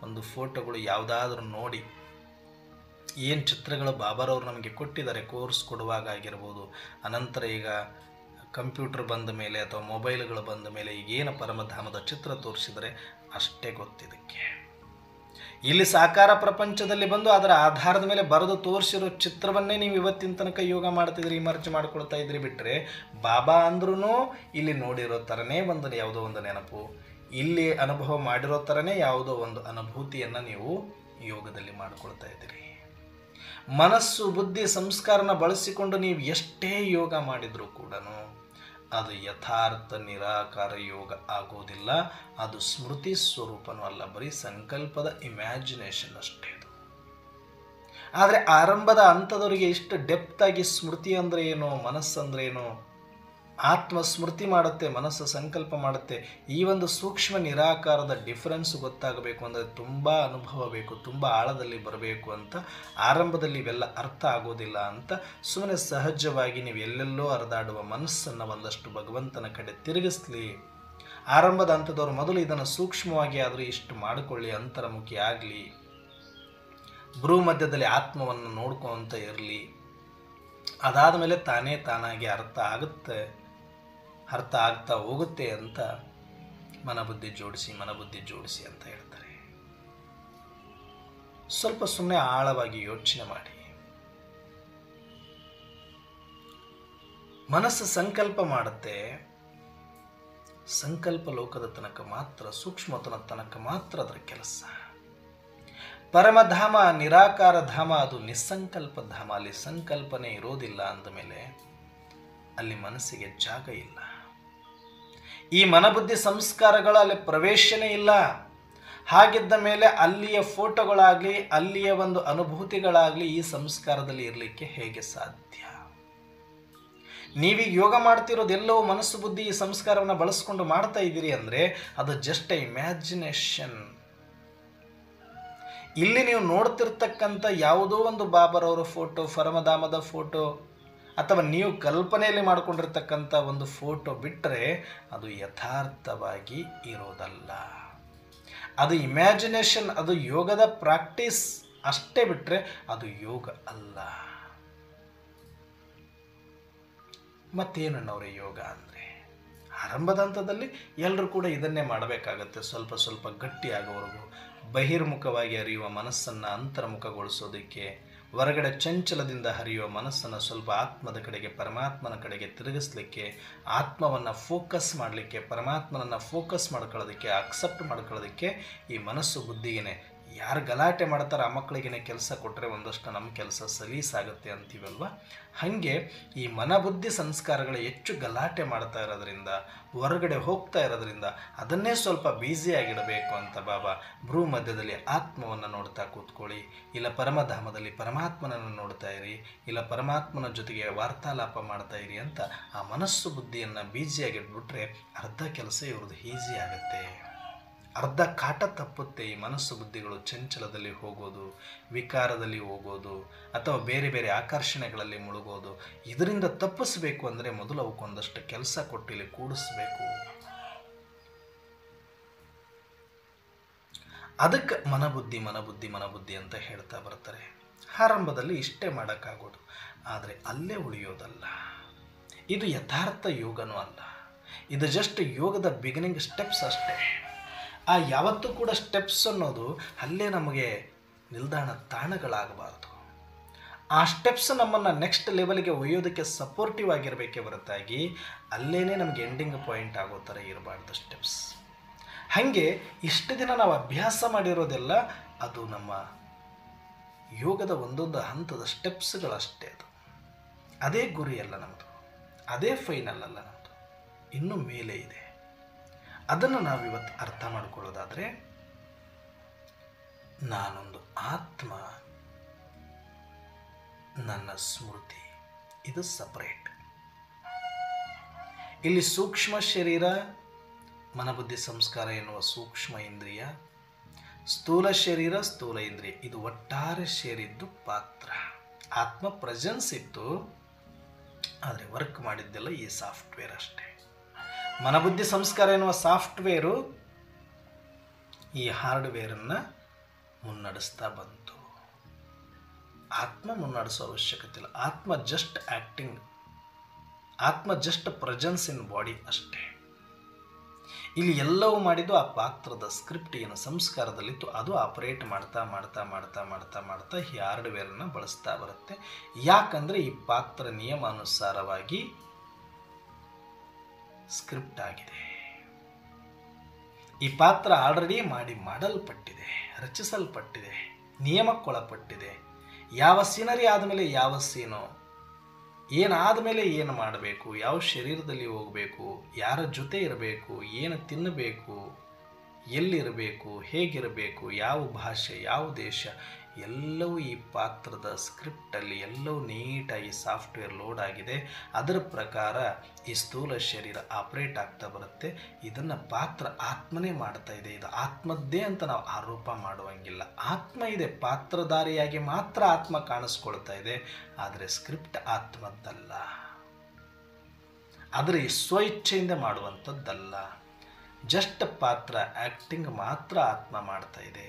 ಒಂದು ಫೋಟೋಗಳು ಯಾವುದಾದ್ರೂ ನೋಡಿ, ಏನು ಚಿತ್ರಗಳು ಬಾಬಾರವರು ನಮಗೆ ಕೊಟ್ಟಿದ್ದಾರೆ ಕೋರ್ಸ್ ಕೊಡುವಾಗ ಆಗಿರ್ಬೋದು, ಅನಂತರ ಈಗ ಕಂಪ್ಯೂಟರ್ ಬಂದ ಮೇಲೆ ಅಥವಾ ಮೊಬೈಲ್ಗಳು ಬಂದ ಮೇಲೆ ಈಗೇನು ಪರಮಧಾಮದ ಚಿತ್ರ ತೋರಿಸಿದರೆ ಅಷ್ಟೇ ಗೊತ್ತಿದ್ದಕ್ಕೆ. ಇಲ್ಲಿ ಸಾಕಾರ ಪ್ರಪಂಚದಲ್ಲಿ ಬಂದು ಅದರ ಆಧಾರದ ಮೇಲೆ ಬರೆದು ತೋರಿಸಿರೋ ಚಿತ್ರವನ್ನೇ ನೀವು ಇವತ್ತಿನ ತನಕ ಯೋಗ ಮಾಡ್ತಿದ್ರಿ, ಇಮರ್ಜ್ ಮಾಡ್ಕೊಳ್ತಾ ಇದ್ರಿ. ಬಿಟ್ಟರೆ ಬಾಬಾ ಅಂದ್ರೂ ಇಲ್ಲಿ ನೋಡಿರೋ ಥರನೇ ಒಂದು ಯಾವುದೋ ಒಂದು ನೆನಪು, ಇಲ್ಲಿ ಅನುಭವ ಮಾಡಿರೋ ಥರನೇ ಯಾವುದೋ ಒಂದು ಅನುಭೂತಿಯನ್ನು ನೀವು ಯೋಗದಲ್ಲಿ ಮಾಡ್ಕೊಳ್ತಾ ಇದ್ದೀರಿ. ಮನಸ್ಸು ಬುದ್ಧಿ ಸಂಸ್ಕಾರನ ಬಳಸಿಕೊಂಡು ನೀವು ಎಷ್ಟೇ ಯೋಗ ಮಾಡಿದರೂ ಕೂಡ ಅದು ಯಥಾರ್ಥ ನಿರಾಕಾರ ಯೋಗ ಆಗೋದಿಲ್ಲ. ಅದು ಸ್ಮೃತಿ ಸ್ವರೂಪನೂ ಅಲ್ಲ, ಬರೀ ಸಂಕಲ್ಪದ ಇಮ್ಯಾಜಿನೇಷನ್ ಅಷ್ಟೇ ಅದು. ಆದರೆ ಆರಂಭದ ಹಂತದವರಿಗೆ ಇಷ್ಟು ಡೆಪ್ತಾಗಿ ಸ್ಮೃತಿ ಅಂದರೆ ಏನು, ಮನಸ್ಸಂದ್ರೆ ಏನು, ಆತ್ಮ ಸ್ಮೃತಿ ಮಾಡುತ್ತೆ, ಮನಸ್ಸು ಸಂಕಲ್ಪ ಮಾಡುತ್ತೆ. ಈ ಒಂದು ಸೂಕ್ಷ್ಮ ನಿರಾಕಾರದ ಡಿಫರೆನ್ಸ್ ಗೊತ್ತಾಗಬೇಕು ಅಂದರೆ ತುಂಬ ಅನುಭವ ಬೇಕು, ತುಂಬ ಆಳದಲ್ಲಿ ಬರಬೇಕು ಅಂತ. ಆರಂಭದಲ್ಲಿ ಇವೆಲ್ಲ ಅರ್ಥ ಆಗೋದಿಲ್ಲ ಅಂತ ಸುಮ್ಮನೆ ಸಹಜವಾಗಿ ನೀವು ಎಲ್ಲೆಲ್ಲೋ ಹರಿದಾಡುವ ಮನಸ್ಸನ್ನು ಒಂದಷ್ಟು ಭಗವಂತನ ಕಡೆ ತಿರುಗಿಸ್ಲಿ. ಆರಂಭದ ಹಂತದವರು ಮೊದಲು ಇದನ್ನು ಸೂಕ್ಷ್ಮವಾಗಿ ಆದರೂ ಇಷ್ಟು ಮಾಡಿಕೊಳ್ಳಿ, ಅಂತರ್ಮುಖಿ ಆಗಲಿ. ಭ್ರೂ ಮಧ್ಯದಲ್ಲಿ ಆತ್ಮವನ್ನು ನೋಡ್ಕೊಂತ ಇರಲಿ. ಅದಾದ ಮೇಲೆ ತಾನೇ ತಾನಾಗಿ ಅರ್ಥ ಆಗ್ತಾ ಹೋಗುತ್ತೆ ಅಂತ ಮನಬುದ್ಧಿ ಜೋಡಿಸಿ ಅಂತ ಹೇಳ್ತಾರೆ. ಸ್ವಲ್ಪ ಸುಮ್ಮನೆ ಆಳವಾಗಿ ಯೋಚನೆ ಮಾಡಿ. ಮನಸ್ಸು ಸಂಕಲ್ಪ ಮಾಡುತ್ತೆ. ಸಂಕಲ್ಪ ಲೋಕದ ತನಕ ಮಾತ್ರ, ಸೂಕ್ಷ್ಮತನ ತನಕ ಮಾತ್ರ ಅದರ ಕೆಲಸ. ಪರಮಧಾಮ ನಿರಾಕಾರ ಧಾಮ, ಅದು ನಿಸ್ಸಂಕಲ್ಪ ಧಾಮ. ಅಲ್ಲಿ ಸಂಕಲ್ಪನೆ ಇರೋದಿಲ್ಲ ಅಂದಮೇಲೆ ಅಲ್ಲಿ ಮನಸ್ಸಿಗೆ ಜಾಗ ಇಲ್ಲ. ಈ ಮನಬುದ್ಧಿ ಸಂಸ್ಕಾರಗಳು ಅಲ್ಲಿ ಪ್ರವೇಶನೇ ಇಲ್ಲ. ಹಾಗಿದ್ದ ಮೇಲೆ ಅಲ್ಲಿಯ ಫೋಟೋಗಳಾಗಲಿ, ಅಲ್ಲಿಯ ಒಂದು ಅನುಭೂತಿಗಳಾಗಲಿ ಈ ಸಂಸ್ಕಾರದಲ್ಲಿ ಇರಲಿಕ್ಕೆ ಹೇಗೆ ಸಾಧ್ಯ? ನೀವೀಗ ಯೋಗ ಮಾಡ್ತಿರೋದೆಲ್ಲವೂ ಮನಸ್ಸು ಬುದ್ಧಿ ಈ ಸಂಸ್ಕಾರವನ್ನು ಬಳಸ್ಕೊಂಡು ಮಾಡ್ತಾ ಇದ್ದೀರಿ ಅಂದರೆ ಅದು ಜಸ್ಟ್ ಇಮ್ಯಾಜಿನೇಷನ್. ಇಲ್ಲಿ ನೀವು ನೋಡ್ತಿರ್ತಕ್ಕಂಥ ಯಾವುದೋ ಒಂದು ಬಾಬರವರ ಫೋಟೋ, ಪರಮಧಾಮದ ಫೋಟೋ, ಅಥವಾ ನೀವು ಕಲ್ಪನೆಯಲ್ಲಿ ಮಾಡಿಕೊಂಡಿರ್ತಕ್ಕಂಥ ಒಂದು ಫೋಟೋ ಬಿಟ್ಟರೆ ಅದು ಯಥಾರ್ಥವಾಗಿ ಇರೋದಲ್ಲ. ಅದು ಇಮ್ಯಾಜಿನೇಷನ್, ಅದು ಯೋಗದ ಪ್ರಾಕ್ಟೀಸ್ ಅಷ್ಟೇ ಬಿಟ್ಟರೆ ಅದು ಯೋಗ ಅಲ್ಲ. ಮತ್ತೇನನ್ನವ್ರೆ ಯೋಗ ಅಂದರೆ? ಆರಂಭದ ಹಂತದಲ್ಲಿ ಎಲ್ಲರೂ ಕೂಡ ಇದನ್ನೇ ಮಾಡಬೇಕಾಗತ್ತೆ. ಸ್ವಲ್ಪ ಸ್ವಲ್ಪ ಗಟ್ಟಿಯಾಗೋವರೆಗೂ ಬಹಿರ್ಮುಖವಾಗಿ ಹರಿಯುವ ಮನಸ್ಸನ್ನು ಅಂತರ್ಮುಖಗೊಳಿಸೋದಕ್ಕೆ, ಹೊರಗಡೆ ಚಂಚಲದಿಂದ ಹರಿಯುವ ಮನಸ್ಸನ್ನು ಸ್ವಲ್ಪ ಆತ್ಮದ ಕಡೆಗೆ, ಪರಮಾತ್ಮನ ಕಡೆಗೆ ತಿರುಗಿಸ್ಲಿಕ್ಕೆ, ಆತ್ಮವನ್ನು ಫೋಕಸ್ ಮಾಡಲಿಕ್ಕೆ, ಪರಮಾತ್ಮನನ್ನು ಫೋಕಸ್ ಮಾಡ್ಕೊಳ್ಳೋದಕ್ಕೆ, ಅಕ್ಸೆಪ್ಟ್ ಮಾಡ್ಕೊಳ್ಳೋದಕ್ಕೆ ಈ ಮನಸ್ಸು ಬುದ್ಧಿಗೆ ಯಾರು ಗಲಾಟೆ ಮಾಡ್ತಾರೆ ಆ ಮಕ್ಕಳಿಗೆ ಕೆಲಸ ಕೊಟ್ಟರೆ ಒಂದಷ್ಟು ನಮ್ಮ ಕೆಲಸ ಸಲೀಸಾಗುತ್ತೆ ಅಂತೀವಲ್ವ. ಹಾಗೆ ಈ ಮನಬುದ್ಧಿ ಸಂಸ್ಕಾರಗಳು ಹೆಚ್ಚು ಗಲಾಟೆ ಮಾಡ್ತಾ ಇರೋದ್ರಿಂದ, ಹೊರಗಡೆ ಹೋಗ್ತಾ ಇರೋದ್ರಿಂದ ಅದನ್ನೇ ಸ್ವಲ್ಪ ಬ್ಯುಸಿಯಾಗಿಡಬೇಕು ಅಂತ ಬಾಬಾ ಭ್ರೂ ಮಧ್ಯದಲ್ಲಿ ಆತ್ಮವನ್ನು ನೋಡ್ತಾ ಕೂತ್ಕೊಳ್ಳಿ, ಇಲ್ಲ ಪರಮಧಾಮದಲ್ಲಿ ಪರಮಾತ್ಮನನ್ನು ನೋಡ್ತಾ ಇರಿ, ಇಲ್ಲ ಪರಮಾತ್ಮನ ಜೊತೆಗೆ ವಾರ್ತಾಲಾಪ ಮಾಡ್ತಾ ಇರಿ ಅಂತ ಆ ಮನಸ್ಸು ಬುದ್ಧಿಯನ್ನು ಬ್ಯುಸಿಯಾಗಿಟ್ಬಿಟ್ರೆ ಅರ್ಧ ಕೆಲಸ ಇವ್ರದ್ದು ಈಸಿ ಆಗುತ್ತೆ. ಅರ್ಧ ಕಾಟ ತಪ್ಪುತ್ತೆ. ಈ ಮನಸ್ಸು ಬುದ್ಧಿಗಳು ಚಂಚಲದಲ್ಲಿ ಹೋಗೋದು, ವಿಕಾರದಲ್ಲಿ ಹೋಗೋದು, ಅಥವಾ ಬೇರೆ ಬೇರೆ ಆಕರ್ಷಣೆಗಳಲ್ಲಿ ಮುಳುಗೋದು. ಇದರಿಂದ ತಪ್ಪಿಸಬೇಕು ಅಂದರೆ ಮೊದಲು ಅವಕ್ಕೊಂದಷ್ಟು ಕೆಲಸ ಕೊಟ್ಟಿಲ್ಲಿ ಕೂಡಿಸ್ಬೇಕು. ಅದಕ್ಕೆ ಮನಬುದ್ಧಿ ಅಂತ ಹೇಳ್ತಾ ಬರ್ತಾರೆ. ಆರಂಭದಲ್ಲಿ ಇಷ್ಟೇ ಮಾಡೋಕ್ಕಾಗೋದು, ಆದರೆ ಅಲ್ಲೇ ಉಳಿಯೋದಲ್ಲ. ಇದು ಯಥಾರ್ಥ ಯೋಗನೂ ಅಲ್ಲ. ಇದು ಜಸ್ಟ್ ಯೋಗದ ಬಿಗಿನಿಂಗ್ ಸ್ಟೆಪ್ಸ್ ಅಷ್ಟೇ. ಆ ಯಾವತ್ತೂ ಕೂಡ ಸ್ಟೆಪ್ಸ್ ಅನ್ನೋದು ಅಲ್ಲೇ ನಮಗೆ ನಿಲ್ದಾಣ ತಾಣಗಳಾಗಬಾರ್ದು. ಆ ಸ್ಟೆಪ್ಸ್ ನಮ್ಮನ್ನು ನೆಕ್ಸ್ಟ್ ಲೆವೆಲ್ಗೆ ಒಯ್ಯೋದಕ್ಕೆ ಸಪೋರ್ಟಿವ್ ಆಗಿರಬೇಕೇ ಹೊರತಾಗಿ ಅಲ್ಲೇ ನಮಗೆ ಎಂಡಿಂಗ್ ಪಾಯಿಂಟ್ ಆಗೋ ಥರ ಇರಬಾರ್ದು ಸ್ಟೆಪ್ಸ್. ಹಾಗೆ ಇಷ್ಟು ದಿನ ನಾವು ಅಭ್ಯಾಸ ಮಾಡಿರೋದೆಲ್ಲ ಅದು ನಮ್ಮ ಯೋಗದ ಒಂದೊಂದು ಹಂತದ ಸ್ಟೆಪ್ಸ್ಗಳಷ್ಟೇ. ಅದೇ ಗುರಿ ಅಲ್ಲ ನಮ್ಮದು, ಅದೇ ಫೈನಲ್ ಅಲ್ಲ ನಮ್ಮದು, ಇನ್ನೂ ಮೇಲೆ ಇದೆ. ಅದನ್ನು ನಾವಿವತ್ತು ಅರ್ಥ ಮಾಡಿಕೊಳ್ಳೋದಾದರೆ, ನಾನೊಂದು ಆತ್ಮ, ನನ್ನ ಸ್ಮೃತಿ ಇದು ಸಪರೇಟ್. ಇಲ್ಲಿ ಸೂಕ್ಷ್ಮ ಶರೀರ, ಮನಬುದ್ಧಿ ಸಂಸ್ಕಾರ ಎನ್ನುವ ಸೂಕ್ಷ್ಮ ಇಂದ್ರಿಯ, ಸ್ಥೂಲ ಶರೀರ, ಸ್ಥೂಲ ಇಂದ್ರಿಯ, ಇದು ಒಟ್ಟಾರೆ ಸೇರಿದ್ದು ಪಾತ್ರ. ಆತ್ಮ ಪ್ರೆಸೆನ್ಸ್ ಇತ್ತು, ಆದರೆ ವರ್ಕ್ ಮಾಡಿದ್ದೆಲ್ಲ ಈ ಸಾಫ್ಟ್ವೇರ್ ಅಷ್ಟೇ. ಮನಬುದ್ಧಿ ಸಂಸ್ಕಾರ ಎನ್ನುವ ಸಾಫ್ಟ್ವೇರು ಈ ಹಾರ್ಡ್ವೇರನ್ನು ಮುನ್ನಡೆಸ್ತಾ ಬಂತು. ಆತ್ಮ ಮುನ್ನಡೆಸೋ ಅವಶ್ಯಕತೆ ಇಲ್ಲ. ಆತ್ಮ ಜಸ್ಟ್ ಆ್ಯಕ್ಟಿಂಗ್, ಆತ್ಮ ಜಸ್ಟ್ ಪ್ರೆಸೆನ್ಸ್ ಇನ್ ಬಾಡಿ ಅಷ್ಟೇ. ಇಲ್ಲಿ ಎಲ್ಲವೂ ಮಾಡಿದ್ದು ಆ ಪಾತ್ರದ ಸ್ಕ್ರಿಪ್ಟ್ ಏನು ಸಂಸ್ಕಾರದಲ್ಲಿತ್ತು ಅದು ಆಪರೇಟ್ ಮಾಡ್ತಾ ಮಾಡ್ತಾ ಮಾಡ್ತಾ ಮಾಡ್ತಾ ಮಾಡ್ತಾ ಈ ಹಾರ್ಡ್ವೇರನ್ನು ಬಳಸ್ತಾ ಬರುತ್ತೆ. ಯಾಕಂದರೆ ಈ ಪಾತ್ರ ನಿಯಮಾನುಸಾರವಾಗಿ ಸ್ಕ್ರಿಪ್ಟ್ ಆಗಿದೆ. ಈ ಪಾತ್ರ ಆಲ್ರೆಡಿ ಮಾಡಲ್ಪಟ್ಟಿದೆ, ರಚಿಸಲ್ಪಟ್ಟಿದೆ, ನಿಯಮಕ್ಕೊಳಪಟ್ಟಿದೆ. ಯಾವ ಸೀನರಿ ಆದಮೇಲೆ ಯಾವ ಸೀನು, ಏನಾದ ಮೇಲೆ ಏನು ಮಾಡಬೇಕು, ಯಾವ ಶರೀರದಲ್ಲಿ ಹೋಗಬೇಕು, ಯಾರ ಜೊತೆ ಇರಬೇಕು, ಏನು ತಿನ್ನಬೇಕು, ಎಲ್ಲಿರಬೇಕು, ಹೇಗಿರಬೇಕು, ಯಾವ ಭಾಷೆ, ಯಾವ ದೇಶ, ಎಲ್ಲವೂ ಈ ಪಾತ್ರದ ಸ್ಕ್ರಿಪ್ಟಲ್ಲಿ ಎಲ್ಲವೂ ನೀಟಾಗಿ ಸಾಫ್ಟ್ವೇರ್ ಲೋಡ್ ಆಗಿದೆ. ಅದರ ಪ್ರಕಾರ ಈ ಸ್ಥೂಲ ಶರೀರ ಆಪ್ರೇಟ್ ಆಗ್ತಾ ಬರುತ್ತೆ. ಇದನ್ನು ಪಾತ್ರ ಆತ್ಮನೇ ಮಾಡ್ತಾ ಇದೆ. ಇದು ಆತ್ಮದ್ದೇ ಅಂತ ನಾವು ಆರೋಪ ಮಾಡುವಂಗಿಲ್ಲ. ಆತ್ಮ ಇದೆ, ಪಾತ್ರಧಾರಿಯಾಗಿ ಮಾತ್ರ ಆತ್ಮ ಕಾಣಿಸ್ಕೊಳ್ತಾ ಇದೆ. ಆದರೆ ಸ್ಕ್ರಿಪ್ಟ್ ಆತ್ಮದ್ದಲ್ಲ, ಆದರೆ ಸ್ವ ಇಚ್ಛೆಯಿಂದ ಮಾಡುವಂಥದ್ದಲ್ಲ. ಜಸ್ಟ್ ಪಾತ್ರ ಆ್ಯಕ್ಟಿಂಗ್ ಮಾತ್ರ ಆತ್ಮ ಮಾಡ್ತಾ ಇದೆ.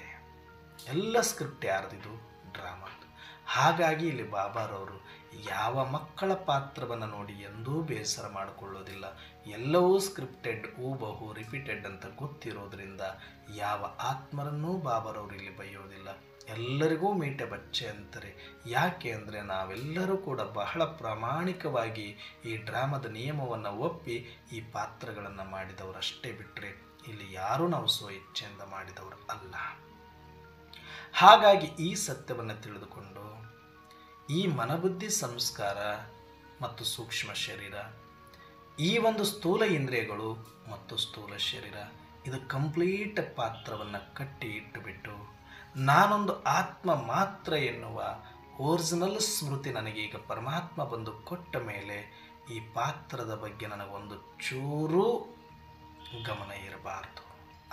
ಎಲ್ಲ ಸ್ಕ್ರಿಪ್ಟ್ ಯಾರ್ದಿದು? ಡ್ರಾಮಾ. ಹಾಗಾಗಿ ಇಲ್ಲಿ ಬಾಬಾರವರು ಯಾವ ಮಕ್ಕಳ ಪಾತ್ರವನ್ನು ನೋಡಿ ಎಂದೂ ಬೇಸರ ಮಾಡಿಕೊಳ್ಳೋದಿಲ್ಲ. ಎಲ್ಲವೂ ಸ್ಕ್ರಿಪ್ಟೆಡ್, ಹೂಬಹು ರಿಪೀಟೆಡ್ ಅಂತ ಗೊತ್ತಿರೋದ್ರಿಂದ ಯಾವ ಆತ್ಮರನ್ನೂ ಬಾಬಾರವರು ಇಲ್ಲಿ ಬೈಯೋದಿಲ್ಲ. ಎಲ್ಲರಿಗೂ ಮೀಟೆ ಬಚ್ಚೆ ಅಂತಾರೆ. ಯಾಕೆ ಅಂದರೆ ನಾವೆಲ್ಲರೂ ಕೂಡ ಬಹಳ ಪ್ರಾಮಾಣಿಕವಾಗಿ ಈ ಡ್ರಾಮದ ನಿಯಮವನ್ನು ಒಪ್ಪಿ ಈ ಪಾತ್ರಗಳನ್ನು ಮಾಡಿದವರು ಅಷ್ಟೇ, ಬಿಟ್ಟರೆ ಇಲ್ಲಿ ಯಾರೂ ನಾವು ಸ್ವ ಇಚ್ಛೆಯಿಂದ ಮಾಡಿದವರು ಅಲ್ಲ. ಹಾಗಾಗಿ ಈ ಸತ್ಯವನ್ನು ತಿಳಿದುಕೊಂಡು ಈ ಮನಬುದ್ಧಿ ಸಂಸ್ಕಾರ ಮತ್ತು ಸೂಕ್ಷ್ಮ ಶರೀರ, ಈ ಒಂದು ಸ್ಥೂಲ ಇಂದ್ರಿಯಗಳು ಮತ್ತು ಸ್ಥೂಲ ಶರೀರ, ಇದು ಕಂಪ್ಲೀಟ್ ಪಾತ್ರವನ್ನು ಕಟ್ಟಿ ಇಟ್ಟುಬಿಟ್ಟು ನಾನೊಂದು ಆತ್ಮ ಮಾತ್ರ ಎನ್ನುವ ಒರಿಜಿನಲ್ ಸ್ಮೃತಿ ನನಗೀಗ ಪರಮಾತ್ಮ ಬಂದು ಕೊಟ್ಟ ಮೇಲೆ ಈ ಪಾತ್ರದ ಬಗ್ಗೆ ನನಗೊಂದು ಚೂರೂ ಗಮನ ಇರಬಾರ್ದು.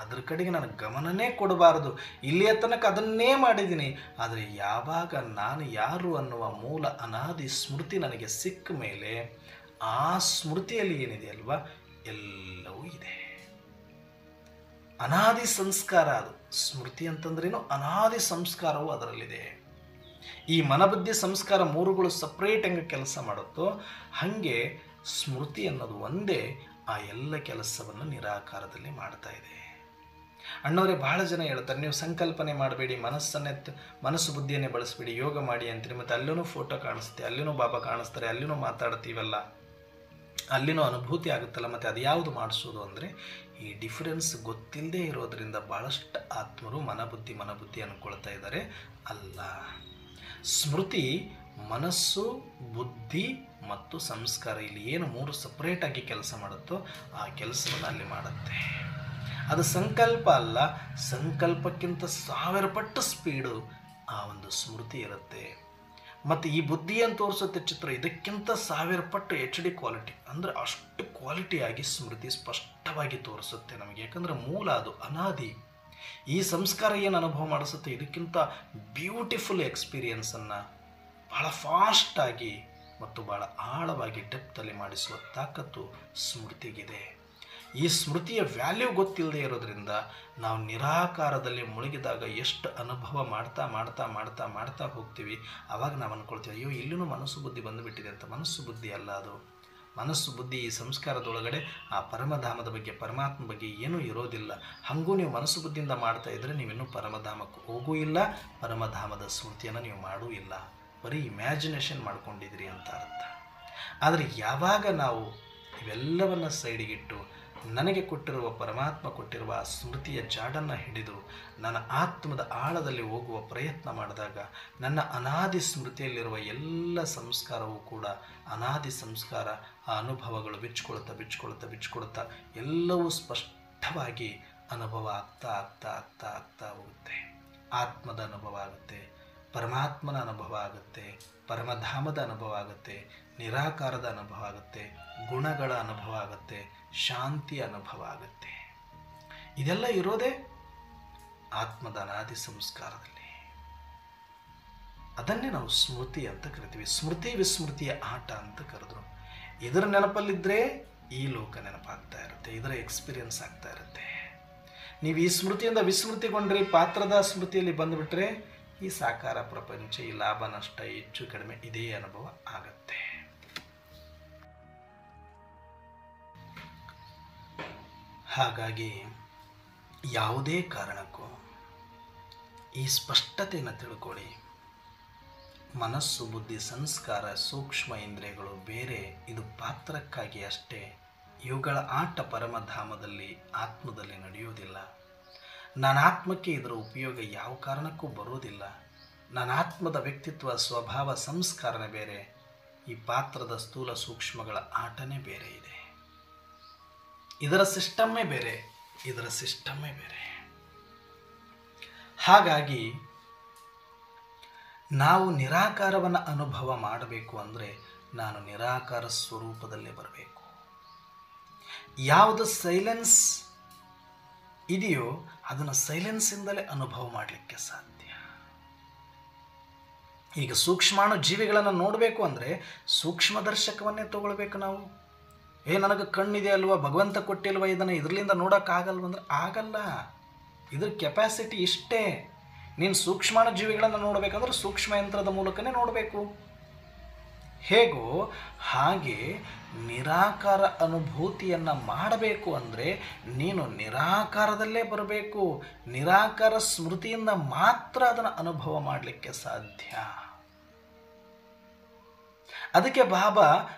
ಅದ್ರ ಕಡೆಗೆ ನನಗೆ ಗಮನನೇ ಕೊಡಬಾರದು. ಇಲ್ಲಿಯ ತನಕ ಅದನ್ನೇ ಮಾಡಿದ್ದೀನಿ. ಆದರೆ ಯಾವಾಗ ನಾನು ಯಾರು ಅನ್ನುವ ಮೂಲ ಅನಾದಿ ಸ್ಮೃತಿ ನನಗೆ ಸಿಕ್ಕ ಮೇಲೆ ಆ ಸ್ಮೃತಿಯಲ್ಲಿ ಏನಿದೆ ಅಲ್ವಾ, ಎಲ್ಲವೂ ಇದೆ. ಅನಾದಿ ಸಂಸ್ಕಾರ ಅದು. ಸ್ಮೃತಿ ಅಂತಂದ್ರೇನು? ಅನಾದಿ ಸಂಸ್ಕಾರವು ಅದರಲ್ಲಿದೆ. ಈ ಮನಬುದ್ಧಿ ಸಂಸ್ಕಾರ ಮೂರುಗಳು ಸಪ್ರೇಟ್ ಹೆಂಗೆ ಕೆಲಸ ಮಾಡುತ್ತೋ ಹಾಗೆ ಸ್ಮೃತಿ ಅನ್ನೋದು ಒಂದೇ ಆ ಎಲ್ಲ ಕೆಲಸವನ್ನು ನಿರಾಕಾರದಲ್ಲಿ ಮಾಡ್ತಾ ಇದೆ. ಅಣ್ಣವರೇ ಬಹಳ ಜನ ಹೇಳ್ತಾರೆ, ನೀವು ಸಂಕಲ್ಪನೆ ಮಾಡಬೇಡಿ, ಮನಸ್ಸು ಬುದ್ಧಿಯನ್ನೇ ಬಳಸಬೇಡಿ, ಯೋಗ ಮಾಡಿ ಅಂತೀರಿ. ಮತ್ತು ಅಲ್ಲಿನೂ ಫೋಟೋ ಕಾಣಿಸುತ್ತೆ, ಅಲ್ಲಿನೂ ಬಾಬಾ ಕಾಣಿಸ್ತಾರೆ, ಅಲ್ಲಿನೂ ಮಾತಾಡ್ತೀವಲ್ಲ, ಅಲ್ಲಿನೂ ಅನುಭೂತಿ ಆಗುತ್ತಲ್ಲ, ಮತ್ತು ಅದು ಯಾವುದು ಮಾಡಿಸೋದು ಅಂದರೆ ಈ ಡಿಫರೆನ್ಸ್ ಗೊತ್ತಿಲ್ಲದೆ ಇರೋದರಿಂದ ಭಾಳಷ್ಟು ಆತ್ಮರು ಮನಬುದ್ಧಿ ಅಂದ್ಕೊಳ್ತಾ ಇದ್ದಾರೆ. ಅಲ್ಲ, ಸ್ಮೃತಿ ಮನಸ್ಸು, ಬುದ್ಧಿ ಮತ್ತು ಸಂಸ್ಕಾರ, ಇಲ್ಲಿ ಏನು ಮೂರು ಸಪ್ರೇಟಾಗಿ ಕೆಲಸ ಮಾಡುತ್ತೋ ಆ ಕೆಲಸವನ್ನು ಅಲ್ಲಿ ಮಾಡುತ್ತೆ. ಅದು ಸಂಕಲ್ಪ ಅಲ್ಲ, ಸಂಕಲ್ಪಕ್ಕಿಂತ 1000 ಪಟ್ಟು ಸ್ಪೀಡು ಆ ಒಂದು ಸ್ಮೃತಿ ಇರುತ್ತೆ. ಮತ್ತು ಈ ಬುದ್ಧಿಯನ್ನು ತೋರಿಸುತ್ತೆ ಚಿತ್ರ, ಇದಕ್ಕಿಂತ 1000 ಪಟ್ಟು HD ಕ್ವಾಲಿಟಿ, ಅಂದರೆ ಅಷ್ಟು ಕ್ವಾಲಿಟಿಯಾಗಿ ಸ್ಮೃತಿ ಸ್ಪಷ್ಟವಾಗಿ ತೋರಿಸುತ್ತೆ ನಮಗೆ. ಯಾಕಂದರೆ ಮೂಲ ಅದು ಅನಾದಿ. ಈ ಸಂಸ್ಕಾರ ಏನು ಅನುಭವ ಮಾಡಿಸುತ್ತೆ, ಇದಕ್ಕಿಂತ ಬ್ಯೂಟಿಫುಲ್ ಎಕ್ಸ್ಪೀರಿಯನ್ಸನ್ನು ಭಾಳ ಫಾಸ್ಟಾಗಿ ಮತ್ತು ಭಾಳ ಆಳವಾಗಿ ಡೆಪ್ತಲ್ಲಿ ಮಾಡಿಸುವ ತಾಕತ್ತು ಸ್ಮೃತಿಗಿದೆ. ಈ ಸ್ಮೃತಿಯ ವ್ಯಾಲ್ಯೂ ಗೊತ್ತಿಲ್ಲದೆ ಇರೋದ್ರಿಂದ ನಾವು ನಿರಾಕಾರದಲ್ಲಿ ಮುಳುಗಿದಾಗ ಎಷ್ಟು ಅನುಭವ ಮಾಡ್ತಾ ಮಾಡ್ತಾ ಮಾಡ್ತಾ ಮಾಡ್ತಾ ಹೋಗ್ತೀವಿ. ಆವಾಗ ನಾವು ಅಂದ್ಕೊಳ್ತೀವಿ, ಅಯ್ಯೋ ಇಲ್ಲೂ ಮನಸ್ಸು ಬುದ್ಧಿ ಬಂದುಬಿಟ್ಟಿದೆ ಅಂತ. ಮನಸ್ಸು ಬುದ್ಧಿ ಅಲ್ಲ ಅದು. ಮನಸ್ಸು ಬುದ್ಧಿ ಈ ಸಂಸ್ಕಾರದೊಳಗಡೆ ಆ ಪರಮಧಾಮದ ಬಗ್ಗೆ, ಪರಮಾತ್ಮ ಬಗ್ಗೆ ಏನೂ ಇರೋದಿಲ್ಲ. ಹಾಗೂ ನೀವು ಮನಸ್ಸು ಬುದ್ಧಿಯಿಂದ ಮಾಡ್ತಾ ಇದ್ದರೆ ನೀವಿನ್ನೂ ಪರಮಧಾಮಕ್ಕೆ ಹೋಗೂ ಇಲ್ಲ, ಪರಮಧಾಮದ ಸ್ಮೃತಿಯನ್ನು ನೀವು ಮಾಡೂ ಇಲ್ಲ, ಬರೀ ಇಮ್ಯಾಜಿನೇಷನ್ ಮಾಡ್ಕೊಂಡಿದ್ದೀರಿ ಅಂತ ಅರ್ಥ. ಆದರೆ ಯಾವಾಗ ನಾವು ಇವೆಲ್ಲವನ್ನು ಸೈಡಿಗಿಟ್ಟು ನನಗೆ ಕೊಟ್ಟಿರುವ ಪರಮಾತ್ಮ ಕೊಟ್ಟಿರುವ ಆ ಸ್ಮೃತಿಯ ಜಾಡನ್ನು ಹಿಡಿದು ನನ್ನ ಆತ್ಮದ ಆಳದಲ್ಲಿ ಹೋಗುವ ಪ್ರಯತ್ನ ಮಾಡಿದಾಗ ನನ್ನ ಅನಾದಿ ಸ್ಮೃತಿಯಲ್ಲಿರುವ ಎಲ್ಲ ಸಂಸ್ಕಾರವೂ ಕೂಡ ಅನಾದಿ ಸಂಸ್ಕಾರ, ಆ ಅನುಭವಗಳು ಬಿಚ್ಕೊಳ್ತಾ ಎಲ್ಲವೂ ಸ್ಪಷ್ಟವಾಗಿ ಅನುಭವ ಆಗ್ತಾ ಹೋಗುತ್ತೆ. ಆತ್ಮದ ಅನುಭವ ಆಗುತ್ತೆ, ಪರಮಾತ್ಮನ ಅನುಭವ ಆಗುತ್ತೆ, ಪರಮಧಾಮದ ಅನುಭವ ಆಗುತ್ತೆ, ನಿರಾಕಾರದ ಅನುಭವ ಆಗುತ್ತೆ, ಗುಣಗಳ ಅನುಭವ ಆಗುತ್ತೆ, ಶಾಂತಿಯ ಅನುಭವ ಆಗುತ್ತೆ. ಇದೆಲ್ಲ ಇರೋದೇ ಆತ್ಮದ ಅನಾದಿ ಸಂಸ್ಕಾರದಲ್ಲಿ. ಅದನ್ನೇ ನಾವು ಸ್ಮೃತಿ ಅಂತ ಕರಿತೀವಿ. ಸ್ಮೃತಿ ವಿಸ್ಮೃತಿಯ ಆಟ ಅಂತ ಕರೆದ್ರು. ಇದರ ನೆನಪಲ್ಲಿದ್ದರೆ ಈ ಲೋಕ ನೆನಪಾಗ್ತಾ ಇರುತ್ತೆ, ಇದರ ಎಕ್ಸ್ಪೀರಿಯನ್ಸ್ ಆಗ್ತಾ ಇರುತ್ತೆ. ನೀವು ಈ ಸ್ಮೃತಿಯಿಂದ ವಿಸ್ಮೃತಿಗೊಂಡ್ರೆ, ಪಾತ್ರದ ಸ್ಮೃತಿಯಲ್ಲಿ ಬಂದುಬಿಟ್ರೆ ಈ ಸಾಕಾರ ಪ್ರಪಂಚ, ಈ ಲಾಭ ನಷ್ಟ, ಹೆಚ್ಚು ಕಡಿಮೆ ಇದೇ ಅನುಭವ ಆಗತ್ತೆ. ಹಾಗಾಗಿ ಯಾವುದೇ ಕಾರಣಕ್ಕೂ ಈ ಸ್ಪಷ್ಟತೆಯನ್ನು ತಿಳ್ಕೊಳ್ಳಿ. ಮನಸ್ಸು, ಬುದ್ಧಿ, ಸಂಸ್ಕಾರ, ಸೂಕ್ಷ್ಮ ಇಂದ್ರಿಯಗಳು ಬೇರೆ, ಇದು ಪಾತ್ರಕ್ಕಾಗಿ ಅಷ್ಟೇ. ಇವುಗಳ ಆಟ ಪರಮಧಾಮದಲ್ಲಿ, ಆತ್ಮದಲ್ಲಿ ನಡೆಯುವುದಿಲ್ಲ. ನನ್ನ ಆತ್ಮಕ್ಕೆ ಇದರ ಉಪಯೋಗ ಯಾವ ಕಾರಣಕ್ಕೂ ಬರುವುದಿಲ್ಲ. ನನ್ನ ಆತ್ಮದ ವ್ಯಕ್ತಿತ್ವ, ಸ್ವಭಾವ, ಸಂಸ್ಕಾರನೇ ಬೇರೆ, ಈ ಪಾತ್ರದ ಸ್ಥೂಲ ಸೂಕ್ಷ್ಮಗಳ ಆಟನೇ ಬೇರೆ ಇದೆ. ಇದರ ಸಿಸ್ಟಮ್ಮೇ ಬೇರೆ, ಇದರ ಸಿಸ್ಟಮ್ಮೇ ಬೇರೆ. ಹಾಗಾಗಿ ನಾವು ನಿರಾಕಾರವನ್ನು ಅನುಭವ ಮಾಡಬೇಕು ಅಂದರೆ ನಾನು ನಿರಾಕಾರ ಸ್ವರೂಪದಲ್ಲೇ ಬರಬೇಕು. ಯಾವುದು ಸೈಲೆನ್ಸ್ ಇದೆಯೋ ಅದನ್ನು ಸೈಲೆನ್ಸಿಂದಲೇ ಅನುಭವ ಮಾಡಲಿಕ್ಕೆ ಸಾಧ್ಯ. ಈಗ ಸೂಕ್ಷ್ಮಾಣು ಜೀವಿಗಳನ್ನು ನೋಡಬೇಕು ಅಂದರೆ ಸೂಕ್ಷ್ಮ ದರ್ಶಕವನ್ನೇ ತಗೊಳ್ಬೇಕು ನಾವು. ನನಗೆ ಕಣ್ಣಿದೆ ಅಲ್ವಾ, ಭಗವಂತ ಕೊಟ್ಟಿಲ್ವ, ಇದನ್ನು ಇದರಿಂದ ನೋಡೋಕ್ಕಾಗಲ್ವ ಅಂದರೆ ಆಗಲ್ಲ. ಇದ್ರ ಕೆಪಾಸಿಟಿ ಇಷ್ಟೇ. ನೀನು ಸೂಕ್ಷ್ಮಾಣು ಜೀವಿಗಳನ್ನು ನೋಡಬೇಕಂದ್ರೆ ಸೂಕ್ಷ್ಮ ಯಂತ್ರದ ಮೂಲಕನೇ ನೋಡಬೇಕು. ಹೇಗೋ ಹಾಗೆ ನಿರಾಕಾರ ಅನುಭೂತಿಯನ್ನು ಮಾಡಬೇಕು ಅಂದರೆ ನೀನು ನಿರಾಕಾರದಲ್ಲೇ ಬರಬೇಕು. ನಿರಾಕಾರ ಸ್ಮೃತಿಯಿಂದ ಮಾತ್ರ ಅದನ್ನು ಅನುಭವ ಮಾಡಲಿಕ್ಕೆ ಸಾಧ್ಯ. ಅದಕ್ಕೆ ಬಾಬಾ